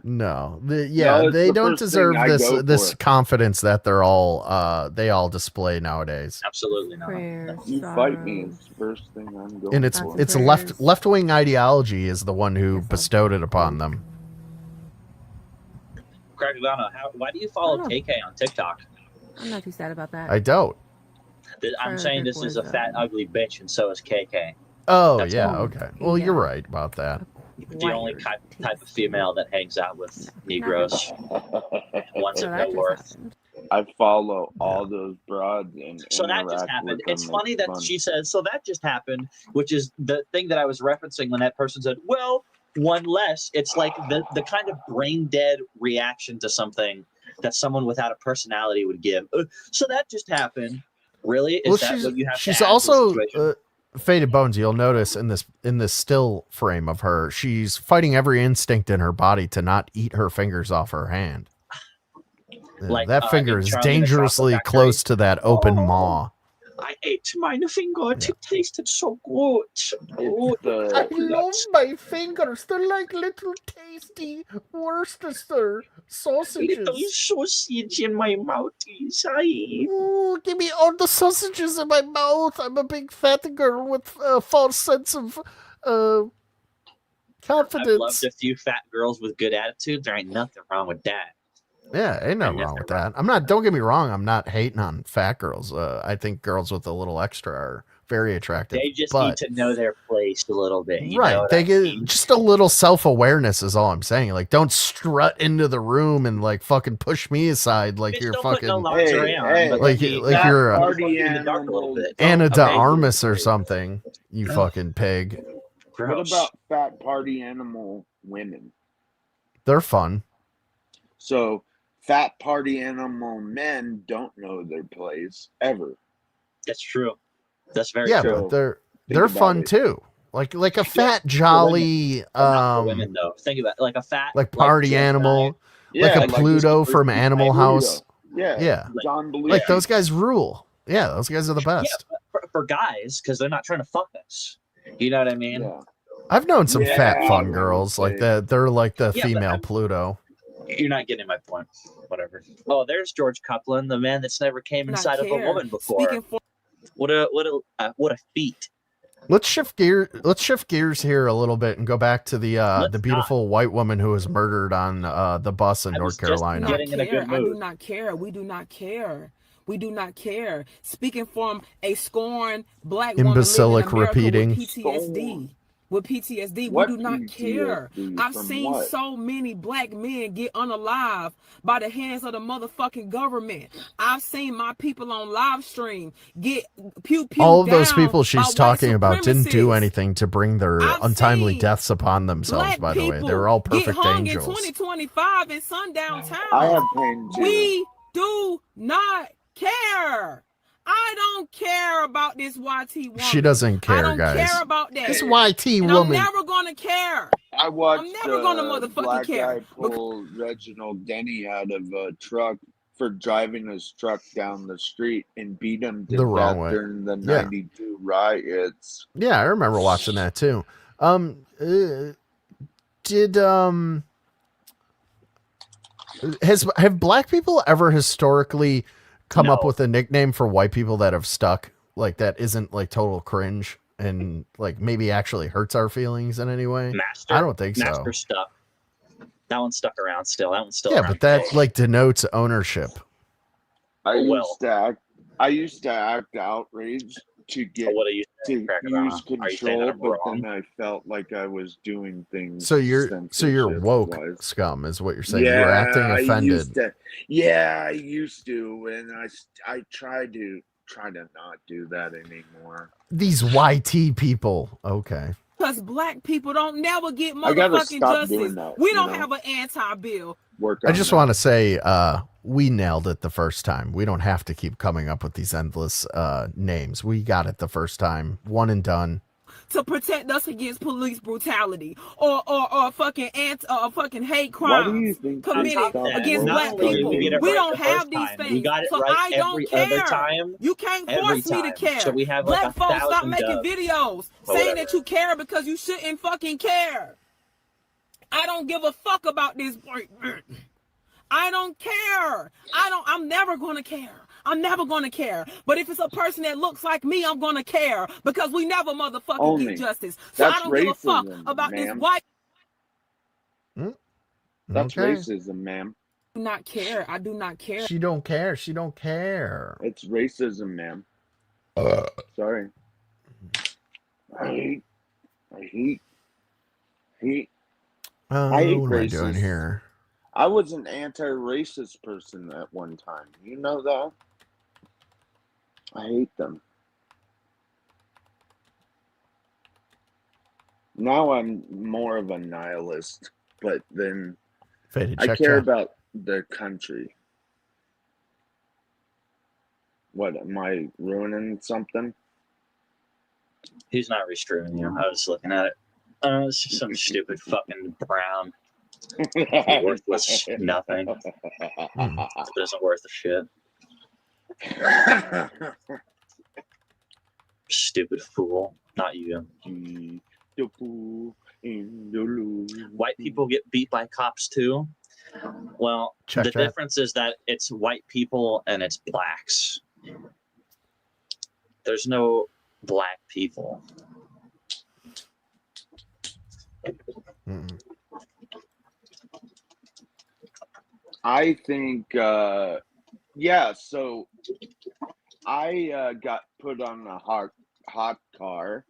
No. No, it's they the don't first deserve thing I go this for. confidence that they all display nowadays. Absolutely not. You fight me, it's the first thing I'm going And it's for. left-wing ideology is the one who bestowed it upon them. Crackadona, why do you follow KK on TikTok? I'm not too sad about that. I don't. I'm saying this is a fat, ugly bitch, and so is KK. Oh, That's yeah, all. okay. Well, you're right about that. The only type of female that hangs out with Negroes. Wants to know worth. I follow all those broads and So that just interact happened. with It's them. funny that fun. she says, so that just happened, which is the thing that I was referencing when that person said, well, one less. It's like the kind of brain dead reaction to something that someone without a personality would give. So that just happened. Really? Is that what you have to she's add to a also situation? Faded Bones. You'll notice in this still frame of her, she's fighting every instinct in her body to not eat her fingers off her hand. Like, that finger in is Charlie and the dangerously Chocolate close to that open maw. I ate my finger. It tasted so good. I love my fingers. They're like little tasty Worcestershire sausages. Little sausage in my mouth. Ooh, give me all the sausages in my mouth. I'm a big fat girl with a false sense of confidence. I've loved a few fat girls with good attitude. There ain't nothing wrong with that. Yeah, ain't nothing wrong with that. Don't get me wrong, I'm not hating on fat girls. I think girls with a little extra are very attractive. They just need to know their place a little bit. You know Right. what They I get mean? just a little self-awareness is all I'm saying. Like, don't strut into the room and like fucking push me aside like you're don't put fucking no lingerie on, but like you're a Party in the dark a little bit. Anna de Okay. Armas or something. You fucking pig. What about fat party animal women? They're fun. So fat party animal men don't know their place ever. That's true. That's very Yeah, true. but they're about fun it. too. Like a fat jolly Not for women though. Think about it, like a fat like party animal, like a like Pluto from Animal House. Yeah, Yeah. John Belushi. Like those guys rule. Yeah, those guys are the best. Yeah, for guys, because they're not trying to fuck us. You know what I mean? I've known some fat fun girls like that. They're like the female Pluto. You're not getting my point. Whatever. Oh, there's George Copeland, the man that's never came inside of a woman before. What a feat. Let's shift gears here a little bit and go back to the beautiful white woman who was murdered on the bus in North Carolina. I do not care. We do not care. We do not care. Speaking from a scorned black woman Imbecilic living in America repeating. With PTSD, What we do not care. PTSD? I've From seen what? so many black men get unalive by the hands of the motherfucking government. I've seen my people on live stream get pew pew. All of those down people by she's white talking about didn't do supremacists. anything to bring their untimely deaths upon themselves, Black by the way. They people were all get perfect hung angels. in 2025 in sundown town. I have pain too. We do not care. I don't care about this YT woman. She doesn't care, I don't guys. care about that. This YT and woman. I'm never gonna care. I watched I'm never gonna motherfucking black care. guy pull Reginald Denny out of a truck for driving his truck down the street and beat him to The wrong death way. during the Yeah. 92 riots. Yeah, I remember watching that too. Have black people ever historically come up with a nickname for white people that have stuck, like that isn't like total cringe and like maybe actually hurts our feelings in any way? Master. I don't think so. Master stuck. That one's stuck around still. That one's still Yeah, around. but that like denotes ownership. I used to act outraged to get What are you to saying, Crackadona? use Are you saying control, that I'm but wrong? then I felt like I was doing things. So you're woke censorship-wise. scum is what you're saying. You're acting offended. I used to, and I try to not do that anymore. These YT people. Okay. Because black people don't never get I gotta motherfucking stop justice. doing that, We you don't know? have an anti-bill. I just want to say we nailed it the first time. We don't have to keep coming up with these endless names. We got it the first time. One and done. To protect us against police brutality or fucking fucking hate Why do crimes you think committed they stopped against woke black fighting? people. We get it We right don't the first have these time. things. We got it so right I don't every other care. time. You can't Every force me to time. care. So we have black like folks stop 1,000 making dubs. videos Or saying whatever. that you care because you shouldn't fucking care. I don't give a fuck about this. I don't care. I'm never gonna care. I'm never gonna care. But if it's a person that looks like me, I'm gonna care because we never motherfucking Only. get justice. So That's I don't give a fuck racism, about this ma'am. white. That's Okay. racism, ma'am. I do not care. I do not care. She don't care. She don't care. It's racism, ma'am. Sorry. I hate Oh, I hate what am I doing racists. here? I was an anti-racist person at one time. You know that? I hate them. Now I'm more of a nihilist, but then Faded, I check, care check. about the country. What, am I ruining something? He's not restraining you. I was looking at it. It's just some stupid fucking brown. Worthless nothing. It isn't worth a shit. Stupid fool. Not you. The fool in the loop. White people get beat by cops too. Well, Check the that. difference is that it's white people and it's blacks. There's no black people. I think, yeah, so I got put on a hot car.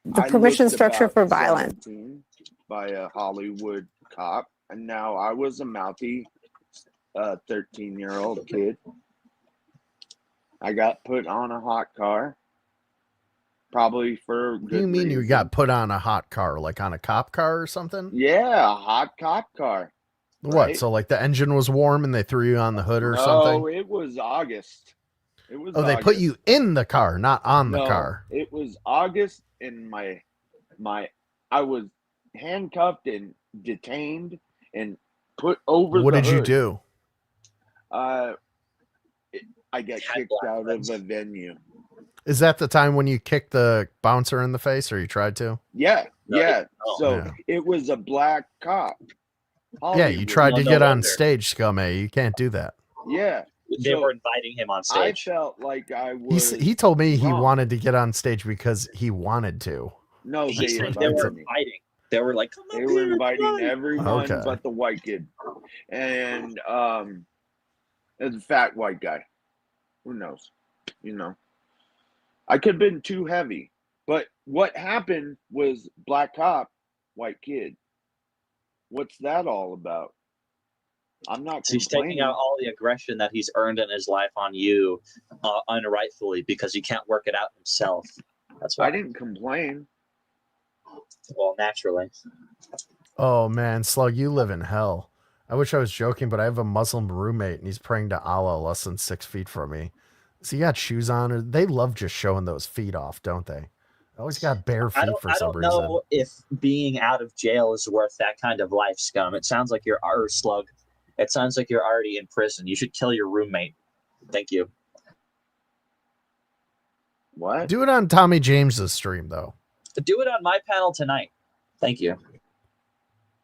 The I permission looked structure about for violence. 17 by a Hollywood cop, and now I was a mouthy 13-year-old kid. I got put on a hot car, probably for What do you good mean you reason. got put on a hot car, like on a cop car or something? Yeah, a hot cop car. What? right? So like the engine was warm and they threw you on the hood or No, something? it was August. It was Oh, they put you in the car, not on the No, car. It was August, and I was handcuffed and detained and put over. What the did you hood. do? I got kicked out of a venue. Is that the time when you kicked the bouncer in the face, or you tried to? Yeah, yeah. So Yeah. it was a black cop. Yeah, you Hollywood. tried to no get on wonder. stage, Scummy. You can't do that. Yeah. They So were inviting him on I stage. felt like I was. He told me he wrong. wanted to get on stage because he wanted to. No, He they said they invited were me. inviting. They were like, come They up were here, inviting come on. everyone Okay. but the white kid, and the fat white guy. Who knows? You know, I could have been too heavy, but what happened was black cop, white kid. What's that all about? I'm not He's complaining. taking out all the aggression that he's earned in his life on you, unrightfully, because he can't work it out himself. That's why. I didn't complain. Well, naturally. Oh man, Slug, you live in hell. I wish I was joking, but I have a Muslim roommate and he's praying to Allah less than 6 feet from me. So you got shoes on, or they love just showing those feet off, don't they? Always got bare feet for some reason. I don't know if being out of jail is worth that kind of life, Scum. It sounds like you're Slug. It sounds like you're already in prison. You should kill your roommate. Thank you. What? Do it on Tommy James's stream though. Do it on my panel tonight. Thank you.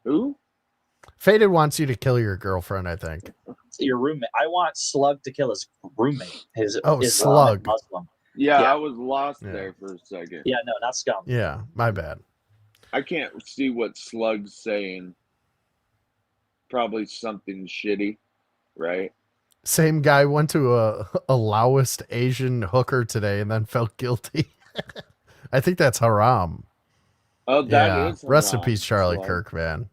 Who? Faded wants you to kill your girlfriend, I think. Your roommate. I want Slug to kill his roommate. His Islamic Slug. Muslim. Yeah, I was lost there for a second. Yeah, no, not Scum. Yeah, my bad. I can't see what Slug's saying. Probably something shitty, right? Same guy went to a Laoist Asian hooker today and then felt guilty. I think that's haram. Oh, that is Rest in haram, peace, Charlie Slug. Kirk, man.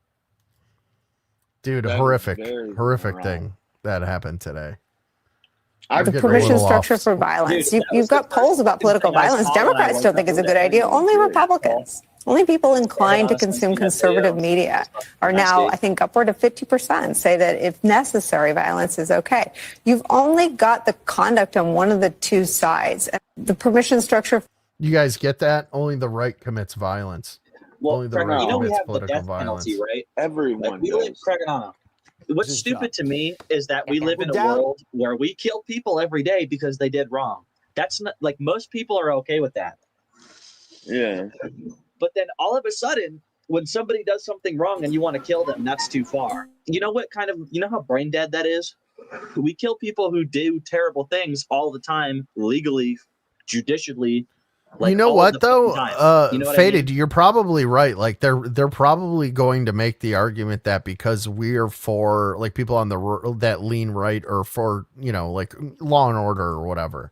Dude, That is horrific very thing that happened today. The permission structure for violence. You've got polls about political violence. Democrats don't think it's a good idea. Only Republicans. Only people inclined to consume conservative media are now, I think, upward of 50% say that if necessary, violence is okay. You've only got the conduct on one of the two sides. The permission structure. You guys get that? Only the right commits violence. Well, Only the right you know we commits have the political death violence. penalty, right? Everyone we live, Crackadona. What's stupid to me is that we live in a world where we kill people every day because they did wrong. That's not like most people are okay with that. Yeah. But then all of a sudden, when somebody does something wrong and you want to kill them, that's too far. You know how brain dead that is? We kill people who do terrible things all the time, legally, judicially. You know what though? You know what I Faded, mean? you're probably right. Like they're probably going to make the argument that because we're for like people on that lean right or for, like law and order or whatever,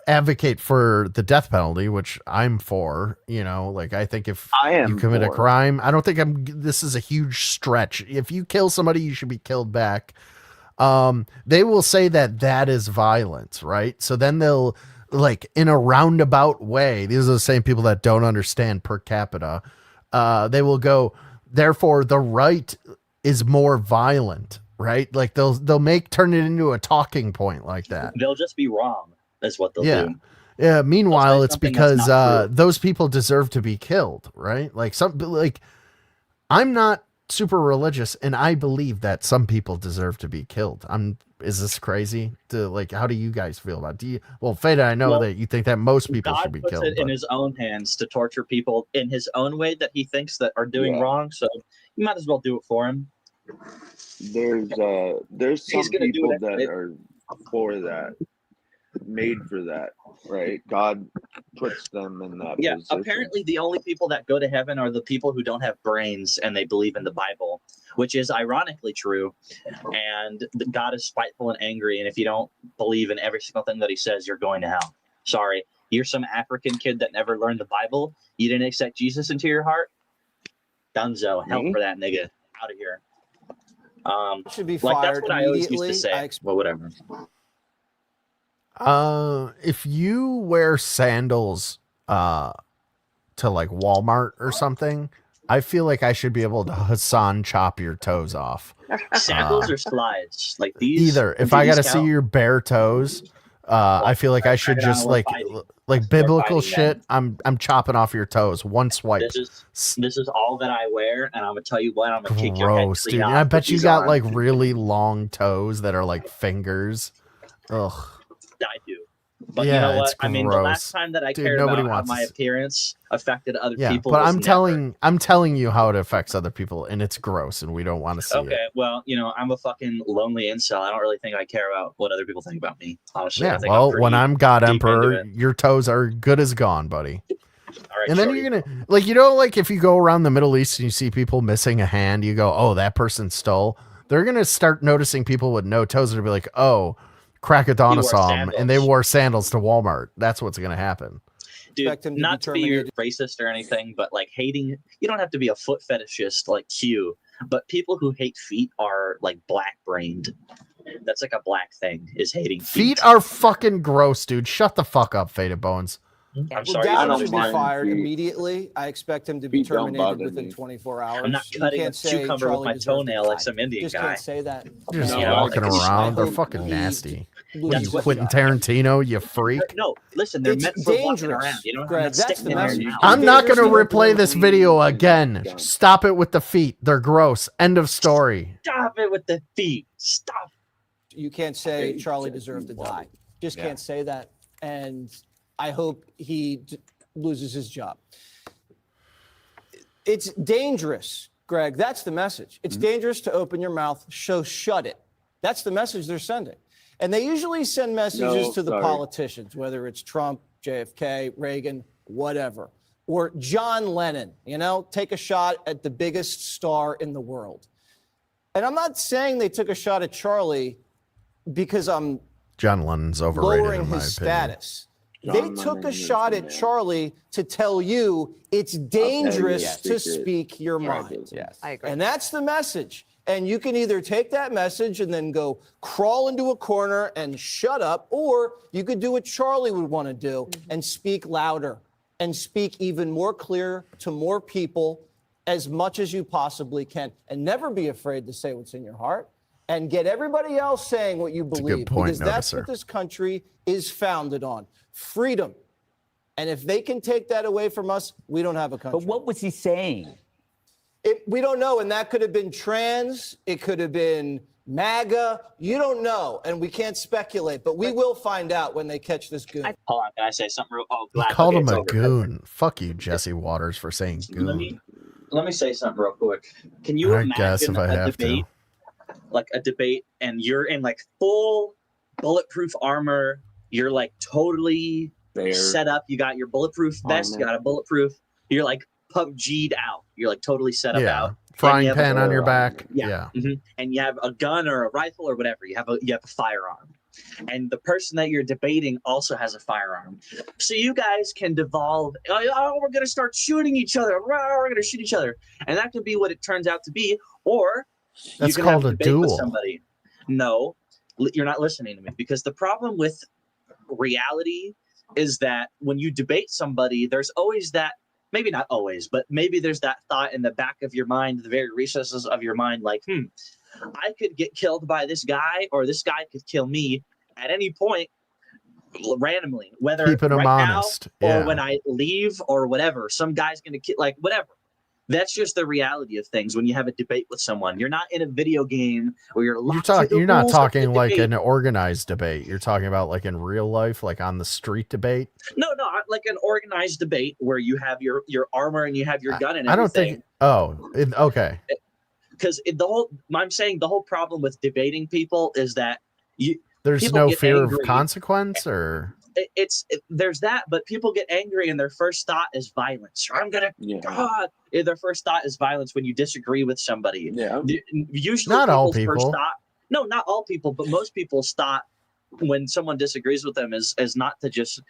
advocate for the death penalty, which I'm for, like I think if you commit a crime, I don't think this is a huge stretch. If you kill somebody, you should be killed back. They will say that is violence, right? So then they'll, like, in a roundabout way, these are the same people that don't understand per capita. They will go, therefore the right is more violent, right? Like they'll turn it into a talking point like that. They'll just be wrong. That's what they'll do. Yeah. Meanwhile, it's something that's because not true. those people deserve to be killed, right? I'm not super religious, and I believe that some people deserve to be killed. Is this crazy? How do you guys feel about it? Fada, I know that you think that most people God should be puts killed. it in his own hands to torture people in his own way that he thinks that are doing wrong. So you might as well do it for him. There's some He's gonna do people it that anyway. are for that, made for that, right? God puts them in that Yeah, position. apparently the only people that go to heaven are the people who don't have brains and they believe in the Bible, which is ironically true. And God is spiteful and angry, and if you don't believe in every single thing that he says, you're going to hell. Sorry, you're some African kid that never learned the Bible. You didn't accept Jesus into your heart. Dunzo, hell for that nigga. Out of here. Should be like that's fired what I always used to immediately. say. Well, whatever. If you wear sandals to like Walmart or something, I feel like I should be able to Hassan chop your toes off. Sandals or slides? Like these? Either. If do I these got to see count? your bare toes, I feel like I should just like biblical fighting shit. I'm chopping off your toes one swipe. This is all that I wear, and I'm gonna tell you what, I'm gonna kick your head Gross, clean dude. off I with bet you these got arms. like really long toes that are like fingers. Ugh. I do. But Yeah, you know it's what? I mean, the last gross. time that I Dude, cared nobody about how wants my to see- appearance affected other Yeah, people, but was I'm never. telling you how it affects other people, and it's gross, and we don't want to see Okay, it. well, you know, I'm a fucking lonely incel. I don't really think I care about what other people think about me. Honestly, I Yeah, think well, I'm when pretty I'm God deep Emperor, into it. your toes are good as gone, buddy. All right, And then Shorty. you're gonna like if you go around the Middle East and you see people missing a hand, you go, "Oh, that person stole." They're gonna start noticing people with no toes and be like, "Oh, Crackadona saw them, and they wore sandals to Walmart." That's what's gonna happen. Dude, not to be racist or anything, but like hating, you don't have to be a foot fetishist like Q, but people who hate feet are like black brained. That's like a black thing, is hating feet. Feet are fucking gross, dude. Shut the fuck up, Faded Bones. I'm sorry. Dowd should be fired immediately. I expect him to be Feet don't terminated bother within me. 24 hours. I'm not You cutting a can't say cucumber with Charlie my deserves to toenail like die. some Indian Just guy. can't say that. Just You know, walking like, around. They're hope fucking he nasty. loses What are you, his Quentin job. Tarantino, you freak? No, listen, they're It's meant for walking dangerous, around. You know, Greg, not that's sticking the in there. message. I'm not going to Dangerous replay this video again. Stop it with the feet. They're gross. End of story. Stop it with the feet. Stop. You can't say Charlie deserved to die. Just can't say that. And I hope he loses his job. It's dangerous, Greg. That's the message. It's dangerous to open your mouth, so shut it. That's the message they're sending. And they usually send messages to the politicians, whether it's Trump, JFK, Reagan, whatever, or John Lennon, take a shot at the biggest star in the world. And I'm not saying they took a shot at Charlie because I'm John Lennon's overrated lowering in my his opinion. status. They took a shot at Charlie to tell you it's dangerous to speak your mind. Yes, I agree. And that's the message. And you can either take that message and then go crawl into a corner and shut up, or you could do what Charlie would want to do and speak louder and speak even more clear to more people as much as you possibly can, and never be afraid to say what's in your heart and get everybody else saying what you believe, because that's what this country is founded on. Freedom. And if they can take that away from us, we don't have a country. But what was he saying? We don't know. And that could have been trans. It could have been MAGA. You don't know. And we can't speculate. But we will find out when they catch this goon. Hold on. Can I say something real? Oh, He glad. called Okay, him it's a over. goon. Fuck you, Jesse Waters, for saying goon. Let me say something real quick. Can you I imagine guess if I a have debate, like a debate, and you're in like full bulletproof armor? You're like totally set up. You got your bulletproof vest. You got a bulletproof. You're like PUBG'd out. You're like totally set up out. Frying pan on your back. Yeah. And you have a gun or a rifle or whatever. You have a firearm. And the person that you're debating also has a firearm. So you guys can devolve, oh, we're going to start shooting each other. We're going to shoot each other. And that could be what it turns out to be. Or That's you can called have a debate with duel. somebody. No, you're not listening to me, because the problem with reality is that when you debate somebody, there's always that, maybe not always, but maybe there's that thought in the back of your mind, the very recesses of your mind, like, I could get killed by this guy, or this guy could kill me at any point randomly, whether Keeping him right honest. now or Yeah. when I leave or whatever. Some guy's going to kill, like, whatever. That's just the reality of things when you have a debate with someone. You're not in a video game where you're locked to the You're not rules of talking the like debate. an organized debate. You're talking about like in real life, like on the street debate. No, like an organized debate where you have your armor and you have your gun and everything. I don't think. Okay. Because I'm saying the whole problem with debating people is that There's people no get fear angry. of consequence, or There's that, but people get angry and their first thought is violence. God. Their first thought is violence when you disagree with somebody. Yeah. Usually, Not all people's first people. thought. No, not all people, but most people's thought when someone disagrees with them is not to just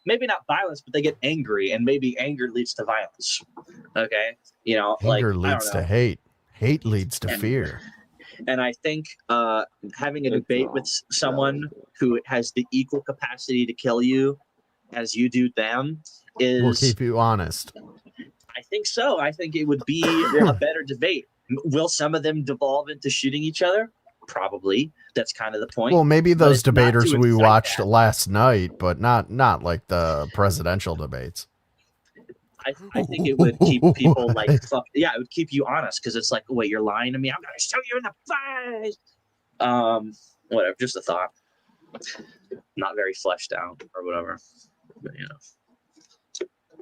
maybe not violence, but they get angry, and maybe anger leads to violence. Okay, anger like, leads to hate. Hate leads to fear. And I think having a debate with someone who has the equal capacity to kill you as you do them Will keep you honest. I think so. I think it would be a better debate. Will some of them devolve into shooting each other? Probably. That's kind of the point. Well, maybe But those it's not debaters to we incite watched that. last night, but not like the presidential debates. I think it would keep people like, fuck, yeah, it would keep you honest, because it's like, wait, you're lying to me? I'm going to shoot you in the face. Whatever, just a thought. not very fleshed out or whatever. But, you know,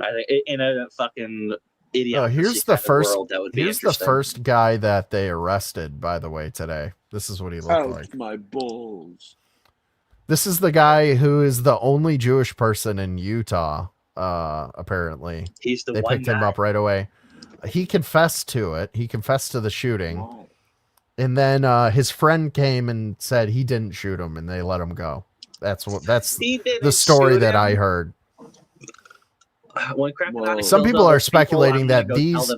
I think in a fucking idiot. Here's the first. World, that would be here's the first guy that they arrested. By the way, today. This is what he looked like. My balls. This is the guy who is the only Jewish person in Utah. Apparently, he's the they one picked him up right away. He confessed to it. He confessed to the shooting, and then his friend came and said he didn't shoot him, and they let him go. That's the story that I heard. When some people are speculating that these.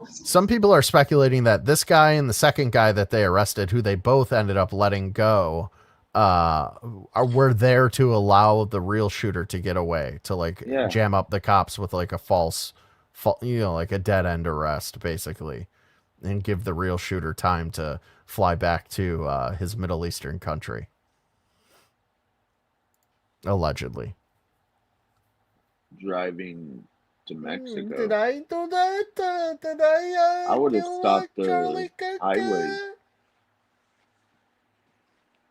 Some people are speculating that this guy and the second guy that they arrested, who they both ended up letting go, were there to allow the real shooter to get away, to jam up the cops with like a false, like a dead end arrest, basically, and give the real shooter time to fly back to his Middle Eastern country. Allegedly. Driving to Mexico. Did I do that? Did I? I would have stopped the highway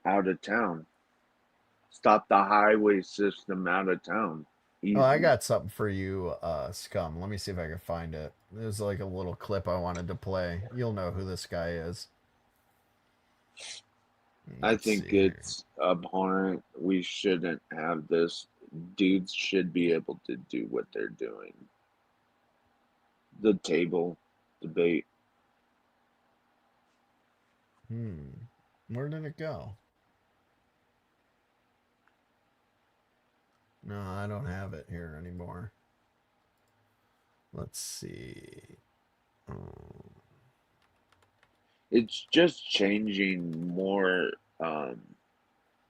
out of town. Stop the highway system out of town. Easy. Oh, I got something for you, Scum. Let me see if I can find it. There's like a little clip I wanted to play. You'll know who this guy is. I think it's abhorrent. We shouldn't have this. Dudes should be able to do what they're doing. The table debate. Where did it go? No, I don't have it here anymore. Let's see. It's just changing more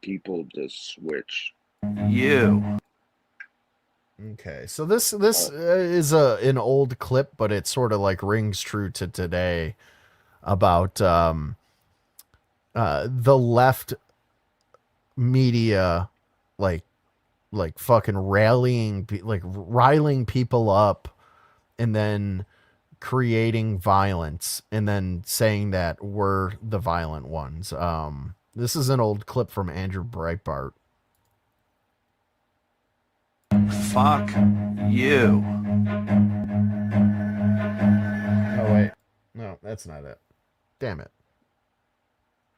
people to switch. Okay, so this is an old clip, but it sort of like rings true to today about the left media like fucking rallying, like riling people up and then creating violence and then saying that we're the violent ones. This is an old clip from Andrew Breitbart. Fuck you. Oh, wait. No, that's not it. Damn it.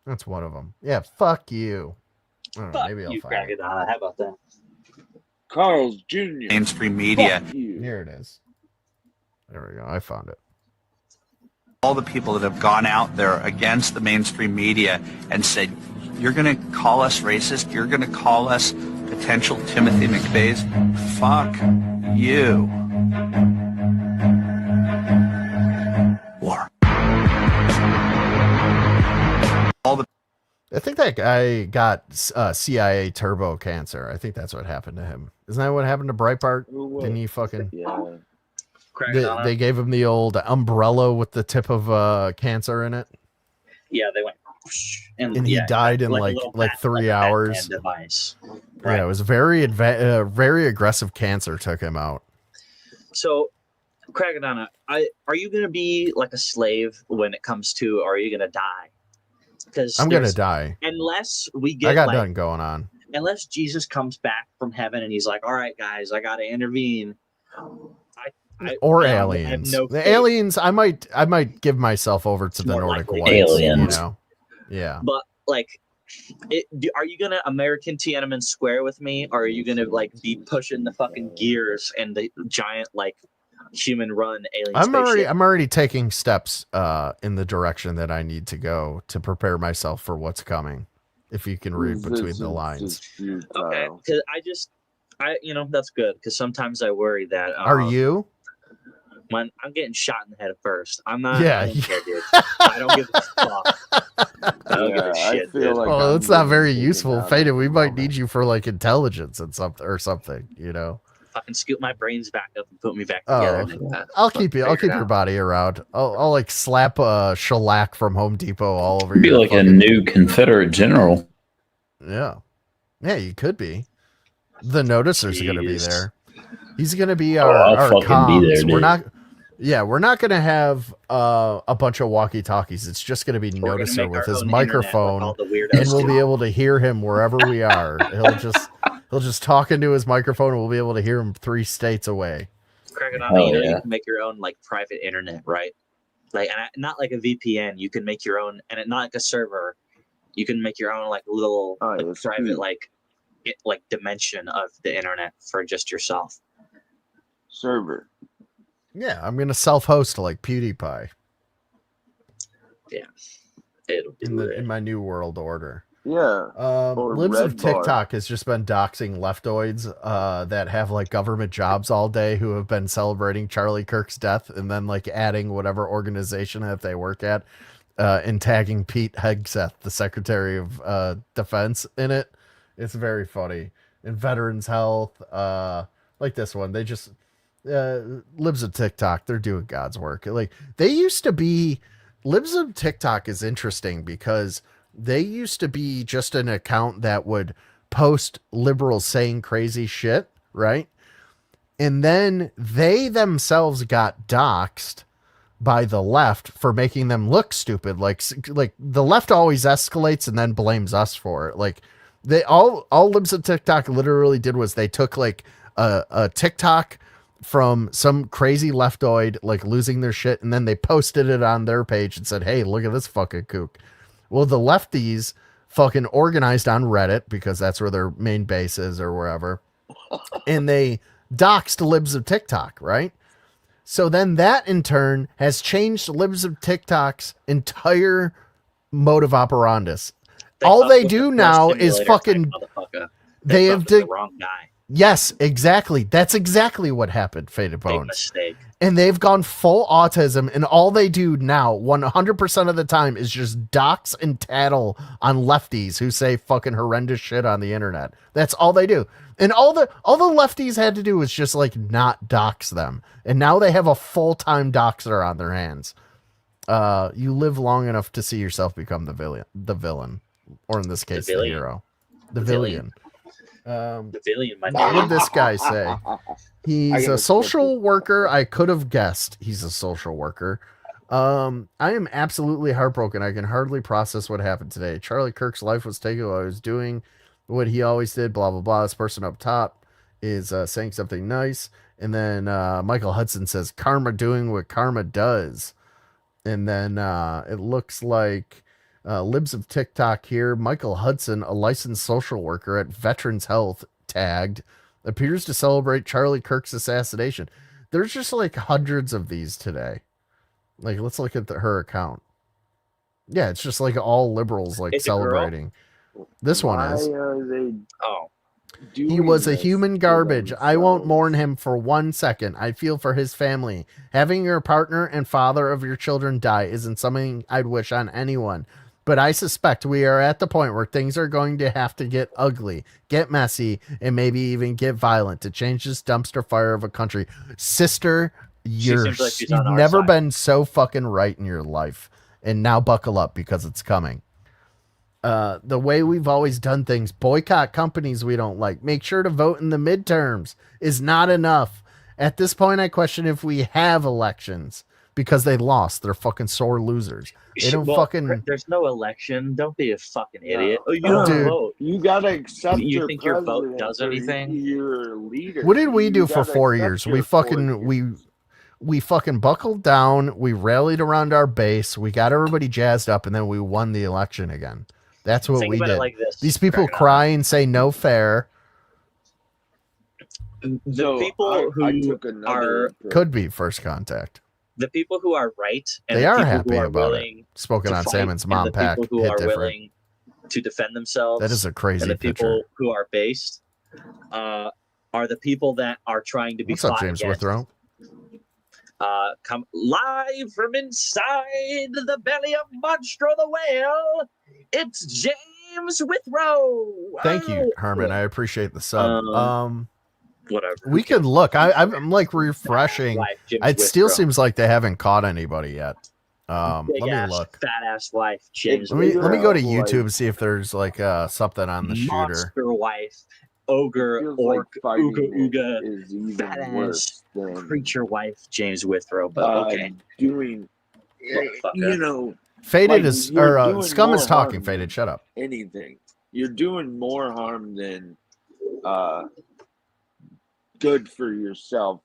That's one of them. Yeah, fuck you. I don't know, maybe I'll find it. How about that? Carl's Jr. Mainstream media. Here it is. There we go. I found it. All the people that have gone out there against the mainstream media and said, you're going to call us racist? You're going to call us potential Timothy McVeighs? Fuck you. War. I think that guy got CIA turbo cancer. I think that's what happened to him. Isn't that what happened to Breitbart? Didn't he fucking... Yeah. They gave him the old umbrella with the tip of cancer in it. Yeah, they went... And he died in like 3 hours. Device. Right. Yeah, it was very aggressive cancer took him out. So, Crackadona, are you going to be like a slave when it comes to, or are you going to die? Because I'm going to die. Unless we get I got nothing going on. Unless Jesus comes back from heaven and he's like, all right, guys, I got to intervene. Aliens. The aliens, I might give myself over to the Nordic ones. Aliens. You know? Yeah. But like, are you gonna American Tiananmen Square with me, or are you gonna like be pushing the fucking gears and the giant like human run alien spaceship? I'm already taking steps in the direction that I need to go to prepare myself for what's coming. If you can read between the lines. Okay, because I that's good, because sometimes I worry that are you? When I'm getting shot in the head first, I'm not. Yeah, I don't care, dude. I don't give a fuck. I don't give a shit, dude. Well, it's not very useful, Fada. We might need you for like intelligence and something, you know. Fucking scoop my brains back up and put me back together. I'll keep your body around. I'll like slap a shellac from Home Depot all over you. Be like a new Confederate general. Yeah, you could be. The noticer's gonna be there. He's gonna be our fucking comms. be there, dude. Yeah, we're not going to have a bunch of walkie-talkies. It's just going to be Noticer with his microphone, and we'll be able to hear him wherever we are. He'll just talk into his microphone, and we'll be able to hear him 3 states away. Crackadona, you can make your own like private internet, right? Like, and not like a VPN. You can make your own, and not like a server. You can make your own like little private like dimension of the internet for just yourself. Server. Yeah, I'm going to self-host like PewDiePie. Yeah. It'll be in my new world order. Yeah. Libs of TikTok has just been doxing leftoids that have like government jobs all day who have been celebrating Charlie Kirk's death and then like adding whatever organization that they work at and tagging Pete Hegseth, the Secretary of Defense, in it. It's very funny. In Veterans Health, like this one, they just Libs of TikTok, they're doing God's work. Like they used to be. Libs of TikTok is interesting because they used to be just an account that would post liberals saying crazy shit, right? And then they themselves got doxxed by the left for making them look stupid. Like the left always escalates and then blames us for it. Like they all Libs of TikTok literally did was they took like a TikTok from some crazy leftoid like losing their shit, and then they posted it on their page and said, hey, look at this fucking kook. Well, the lefties fucking organized on Reddit because that's where their main base is or wherever, and they doxed Libs of TikTok, right? So then that in turn has changed Libs of TikTok's entire mode of operandus. All they do now is fucking they have the wrong guy. Yes, exactly. That's exactly what happened, Faded Bones. Big mistake. And they've gone full autism, and all they do now, 100% of the time, is just dox and tattle on lefties who say fucking horrendous shit on the internet. That's all they do. And all the lefties had to do was just like not dox them. And now they have a full-time doxer on their hands. You live long enough to see yourself become the villain, or in this case, the hero. The villain. What did this guy say? He's a social worker. I could have guessed he's a social worker. I am absolutely heartbroken. I can hardly process what happened today. Charlie Kirk's life was taken while I was doing what he always did, blah, blah, blah. This person up top is saying something nice. And then Michael Hudson says, karma doing what karma does. And then it looks like Libs of TikTok here. Michael Hudson, a licensed social worker at Veterans Health, tagged, appears to celebrate Charlie Kirk's assassination. There's just like hundreds of these today. Like, let's look at her account. Yeah, it's just like all liberals like celebrating. This one is. He was a human garbage. I won't mourn him for 1 second. I feel for his family. Having your partner and father of your children die isn't something I'd wish on anyone. But I suspect we are at the point where things are going to have to get ugly, get messy, and maybe even get violent to change this dumpster fire of a country. Sister, you've never been so fucking right in your life. And now buckle up because it's coming. The way we've always done things, boycott companies we don't like, make sure to vote in the midterms is not enough. At this point, I question if we have elections because they lost. They're fucking sore losers. They don't There's no election. Don't be a fucking idiot. Oh, you don't vote. You gotta accept. You think your vote does anything? Your leader. What did we do for 4 years? We fucking buckled down. We rallied around our base. We got everybody jazzed up, and then we won the election again. That's what we did. Like this, these people cry and say no fair. The people who are could be first contact. The people who are right and they the are people happy who are about willing it. Spoken on Salmon's mom pack. The people who are willing to defend themselves. That is a crazy and the picture. people who are based are the people that are trying to be. What's up, James Withrow? Come live from inside the belly of Monstro the Whale. It's James Withrow. Thank you, Herman. I appreciate the sub. Whatever. We could look. I'm like refreshing. It still seems like they haven't caught anybody yet. Let me look. Fat ass wife, James. Let me go to YouTube and see if there's like something on the shooter. Monster wife. ogre, orc, ooga ooga, is even badass worse than preacher wife James Withrow. But okay, doing, you know, Faded like, is, you're or doing Scum more is talking. harm Faded, than shut up. anything. You're doing more harm than good for yourself,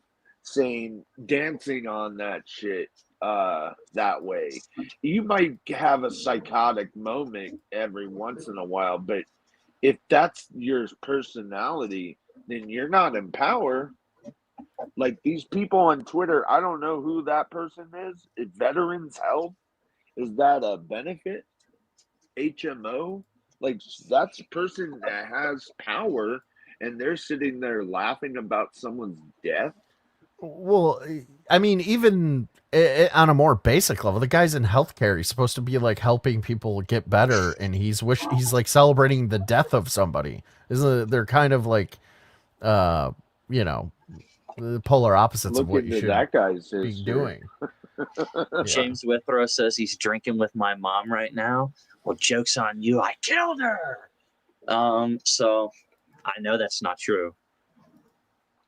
dancing on that shit that way. You might have a psychotic moment every once in a while, but if that's your personality, then you're not in power. Like these people on Twitter, I don't know who that person is. If Veterans Health, is that a benefit? HMO? Like that's a person that has power and they're sitting there laughing about someone's death. Well, I mean, even on a more basic level, the guy's in healthcare. He's supposed to be like helping people get better, and he's like celebrating the death of somebody. They're kind of like, you know, the polar opposites of what you should that guy's be doing. James Withrow says he's drinking with my mom right now. Well, joke's on you. I killed her. So I know that's not true.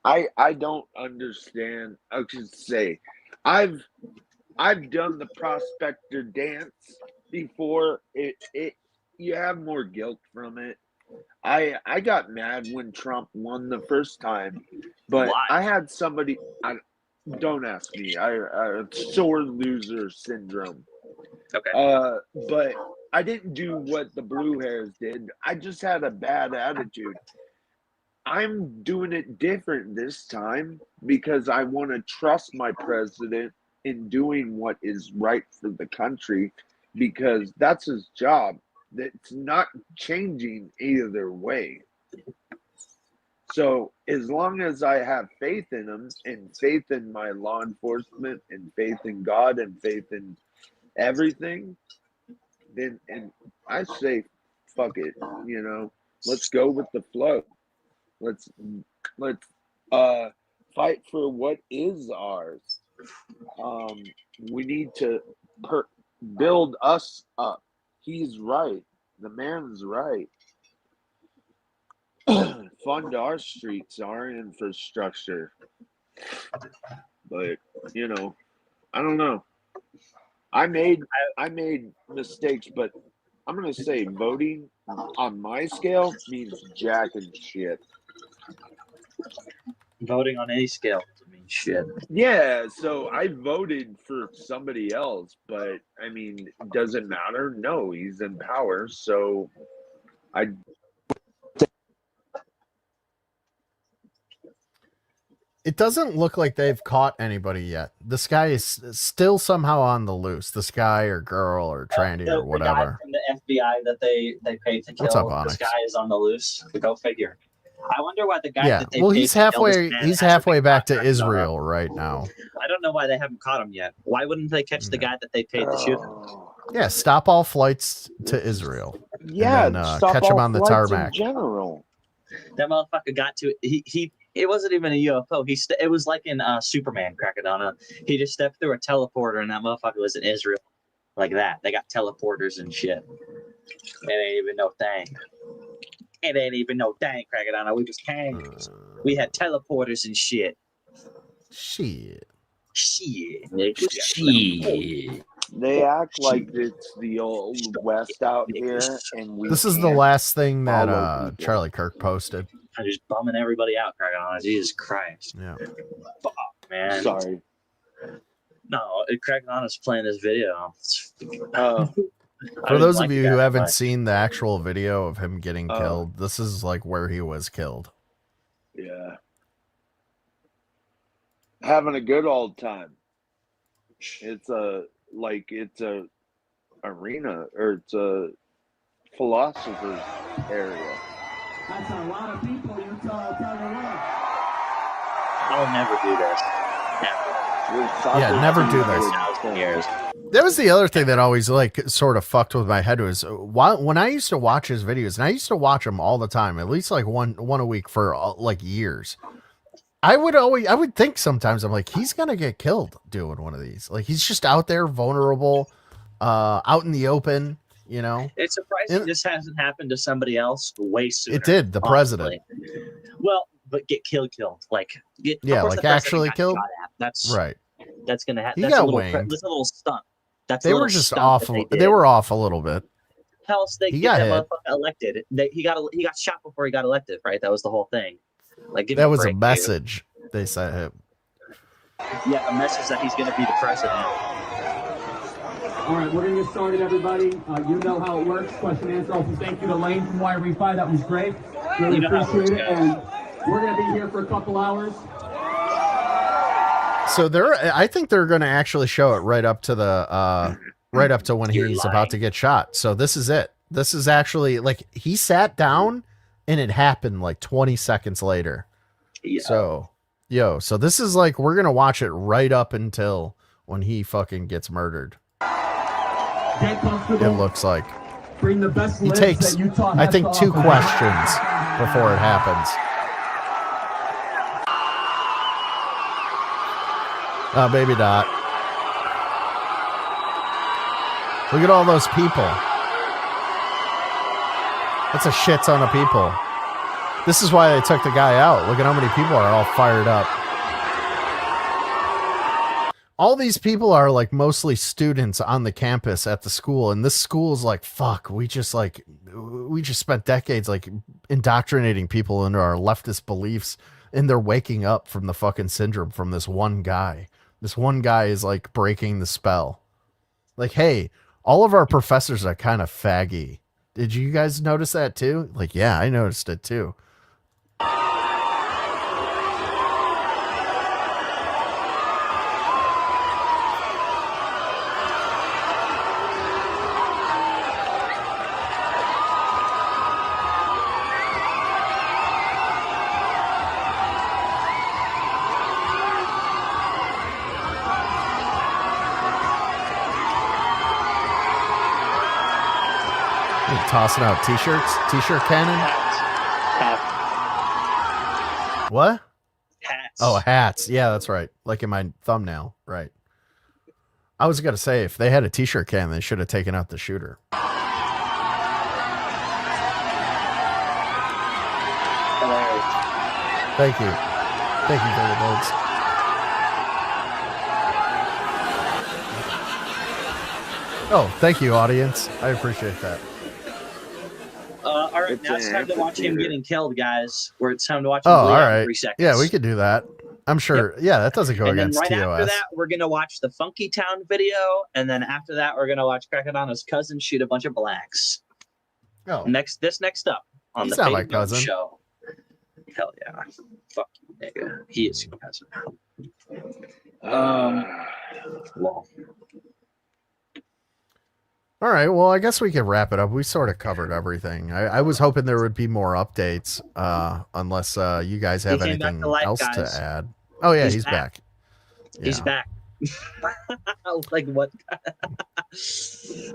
I don't understand. I should say, I've done the prospector dance before. It you have more guilt from it. I got mad when Trump won the first time, but Why? I had somebody. Don't ask me. I sore loser syndrome. Okay. But I didn't do what the blue hairs did. I just had a bad attitude. I'm doing it different this time because I want to trust my president in doing what is right for the country because that's his job. That's not changing either way. So as long as I have faith in him and faith in my law enforcement and faith in God and faith in everything, then and I say, fuck it, you know, let's go with the flow. Let's fight for what is ours. We need to build us up. He's right. The man's right. Fund our streets, our infrastructure. But you know, I don't know. I made mistakes, but I'm gonna say voting on my scale means jack and shit. Voting on any scale means shit. Yeah, so I voted for somebody else, but I mean, does it matter? No, he's in power, so I. It doesn't look like they've caught anybody yet. This guy is still somehow on the loose. This guy or girl or tranny or whatever. The guy from the FBI that they paid to kill. What's up, Onyx? This guy is on the loose. Go figure. I wonder why the guy that they well, paid he's to kill this halfway. man He's hasn't halfway been back caught. to Israel right now. I don't know why they haven't caught him yet. Why wouldn't they catch the guy that they paid to shoot him? Yeah, stop all flights to Israel. Yeah, and then, stop catch him all on the flights tarmac. in general. That motherfucker got to he. It wasn't even a UFO. It was like in Superman, Crackadona. He just stepped through a teleporter, and that motherfucker was in Israel, like that. They got teleporters and shit. It ain't even no thing. It ain't even no thing, Crackadona. We just came. We had teleporters and shit. Shit. They act like it's the old West out here, and we. This is the last thing that Charlie Kirk posted. I'm just bumming everybody out, Crackadona. Jesus Christ. Yeah. Fuck, man. Sorry. No, Crackadona's playing this video. For those of you who haven't seen the actual video of him getting killed, this is like where he was killed. Yeah. Having a good old time. It's a arena, or it's a philosopher's area. That's a lot of people you tell I'll never do this. Never. Yeah, never do this. 1,000 years. That was the other thing that always like sort of fucked with my head was when I used to watch his videos, and I used to watch them all the time, at least like one a week for like years. I would think sometimes I'm like, he's gonna get killed doing one of these. Like he's just out there vulnerable, out in the open, you know? It's surprising this hasn't happened to somebody else way sooner. It did, the president. Well, but get killed. Like, like actually killed. That's right. That's gonna happen. He That's got a little. winged. That's a little stunt. That's They were just off. They were off a little bit. How else they He get got that hit. motherfucker elected? He got shot before he got elected, right? That was the whole thing. Like, give me That was a break, dude. message they sent him. Yeah, a message that he's going to be the president. All right, we're going to get started, everybody. You know how it works. Question and answer. Also, thank you to Lane from Y-Refi. That was great. Really appreciate it. And we're going to be here for a couple hours. So I think they're going to actually show it right up to the when he's about to get shot. So this is it. This is actually like he sat down and it happened like 20 seconds later. Yeah. So this is like we're going to watch it right up until when he fucking gets murdered. Get comfortable. It looks like Bring the best he lists takes that Utah I has think to 2 offer. questions before it happens. Maybe not. Look at all those people. That's a shit ton of people. This is why they took the guy out. Look at how many people are all fired up. All these people are like mostly students on the campus at the school. And this school is like, fuck, we just spent decades like indoctrinating people into our leftist beliefs. And they're waking up from the fucking syndrome from this one guy. This one guy is like breaking the spell. Like, hey, all of our professors are kind of faggy. Did you guys notice that too? Like, yeah, I noticed it too. Tossing out t-shirts, t-shirt cannon. What? Hats. Oh, hats. Yeah, that's right. Like in my thumbnail, right? I was gonna say if they had a t-shirt cannon, they should have taken out the shooter. Thank you for the votes. Oh, thank you, audience. I appreciate that. All right, now it's time to watch him getting killed, guys. Where it's time to watch him Oh, bleed all out in right. 3 seconds. Yeah, we could do that. I'm sure. Yeah, that doesn't go And then against right TOS. after that, we're gonna watch the Funky Town video, and then after that, we're gonna watch Crackadona's cousin shoot a bunch of blacks. Oh, next up on He's the not my Fade Gun cousin. show. Hell yeah, fuck you, nigga. He is your cousin. Well. All right. Well, I guess we can wrap it up. We sort of covered everything. I was hoping there would be more updates, unless you guys have He came back anything to life, else guys. to add. Oh yeah, he's back. He's Yeah. back. Like what?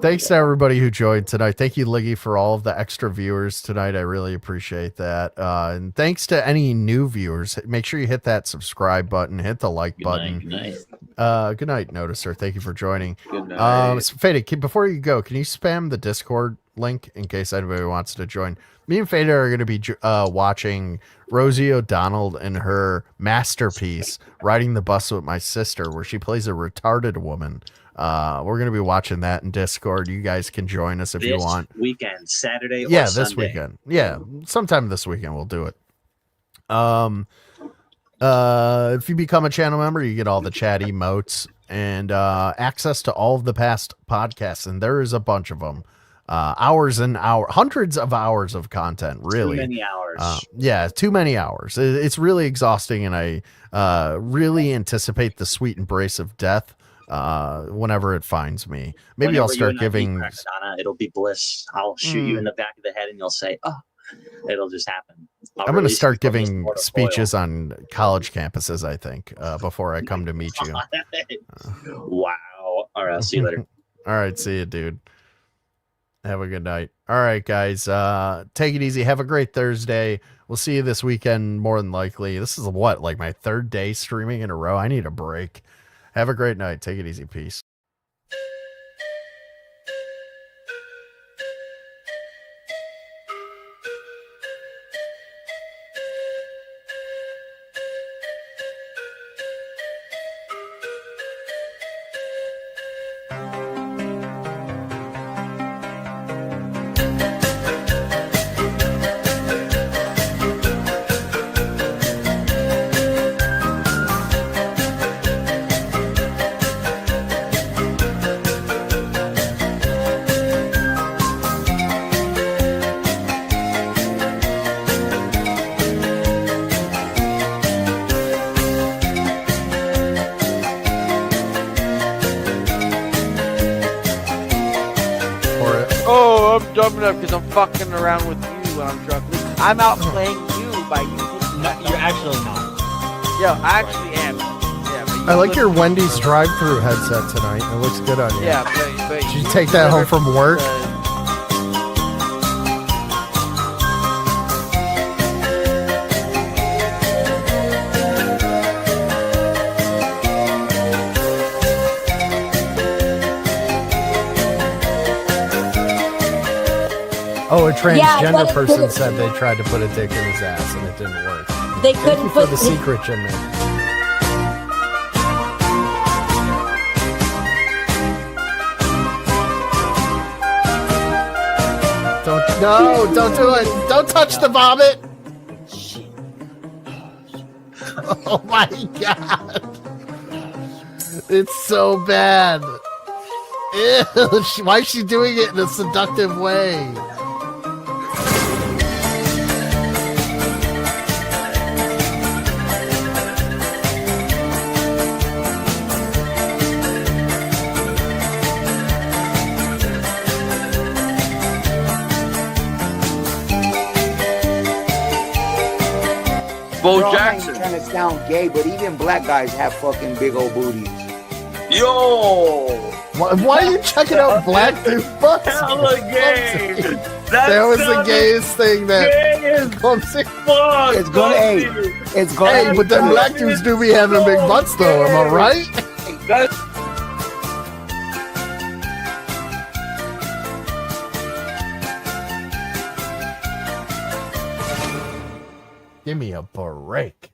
Thanks to everybody who joined tonight. Thank you, Liggy, for all of the extra viewers tonight. I really appreciate that. And thanks to any new viewers. Make sure you hit that subscribe button, hit the like button. Good night. Good night, Noticer. Thank you for joining. Good night. So Faded, before you go, can you spam the Discord link in case anybody wants to join? Me and Faded are going to be watching Rosie O'Donnell and her masterpiece, Riding the Bus with My Sister, where she plays a retarded woman. We're going to be watching that in Discord. You guys can join us if you want. Weekend, Saturday or Yeah, Sunday. this weekend. Yeah, sometime this weekend we'll do it. If you become a channel member, you get all the chat emotes and access to all of the past podcasts, and there is a bunch of them. Hours and hours, hundreds of hours of content, really. Too many hours. Yeah, too many hours. It's really exhausting, and I really anticipate the sweet embrace of death whenever it finds me. Maybe Whenever I'll you start and I meet giving... Crackadona, it'll be bliss. I'll shoot you in the back of the head, and you'll say, "Oh," it'll just happen. I'm going to start giving speeches on college campuses, I think, before I come to meet you. Wow. All right, I'll see you later. All right, see you, dude. Have a good night. All right, guys. Take it easy. Have a great Thursday. We'll see you this weekend, more than likely. This is what, like my 3rd day streaming in a row? I need a break. Have a great night. Take it easy. Peace. it up because I'm fucking around with you when I'm drunk. I'm out playing you by you. No, you're actually not. Yo, I actually am. Yeah, but I like your Wendy's drive-through headset tonight. It looks good on you. Yeah, but Did you take that home from work? Oh, a transgender person said they tried to put a dick in his ass and it didn't work. They Thank couldn't you for put the secret, Jimmy. Don't do it. Don't touch the vomit. Oh my god. It's so bad. Ew, why is she doing it in a seductive way? Bo Girl, Jackson. I ain't trying to sound gay, but even black guys have fucking big old booties. Yo! Why are you checking out black dude butts? Hella gay! That was the gayest thing that clumsy. Fuck! It's gonna, it's gonna. Hey, but them black dudes do be having big butts though, am I right? That's Give me a break.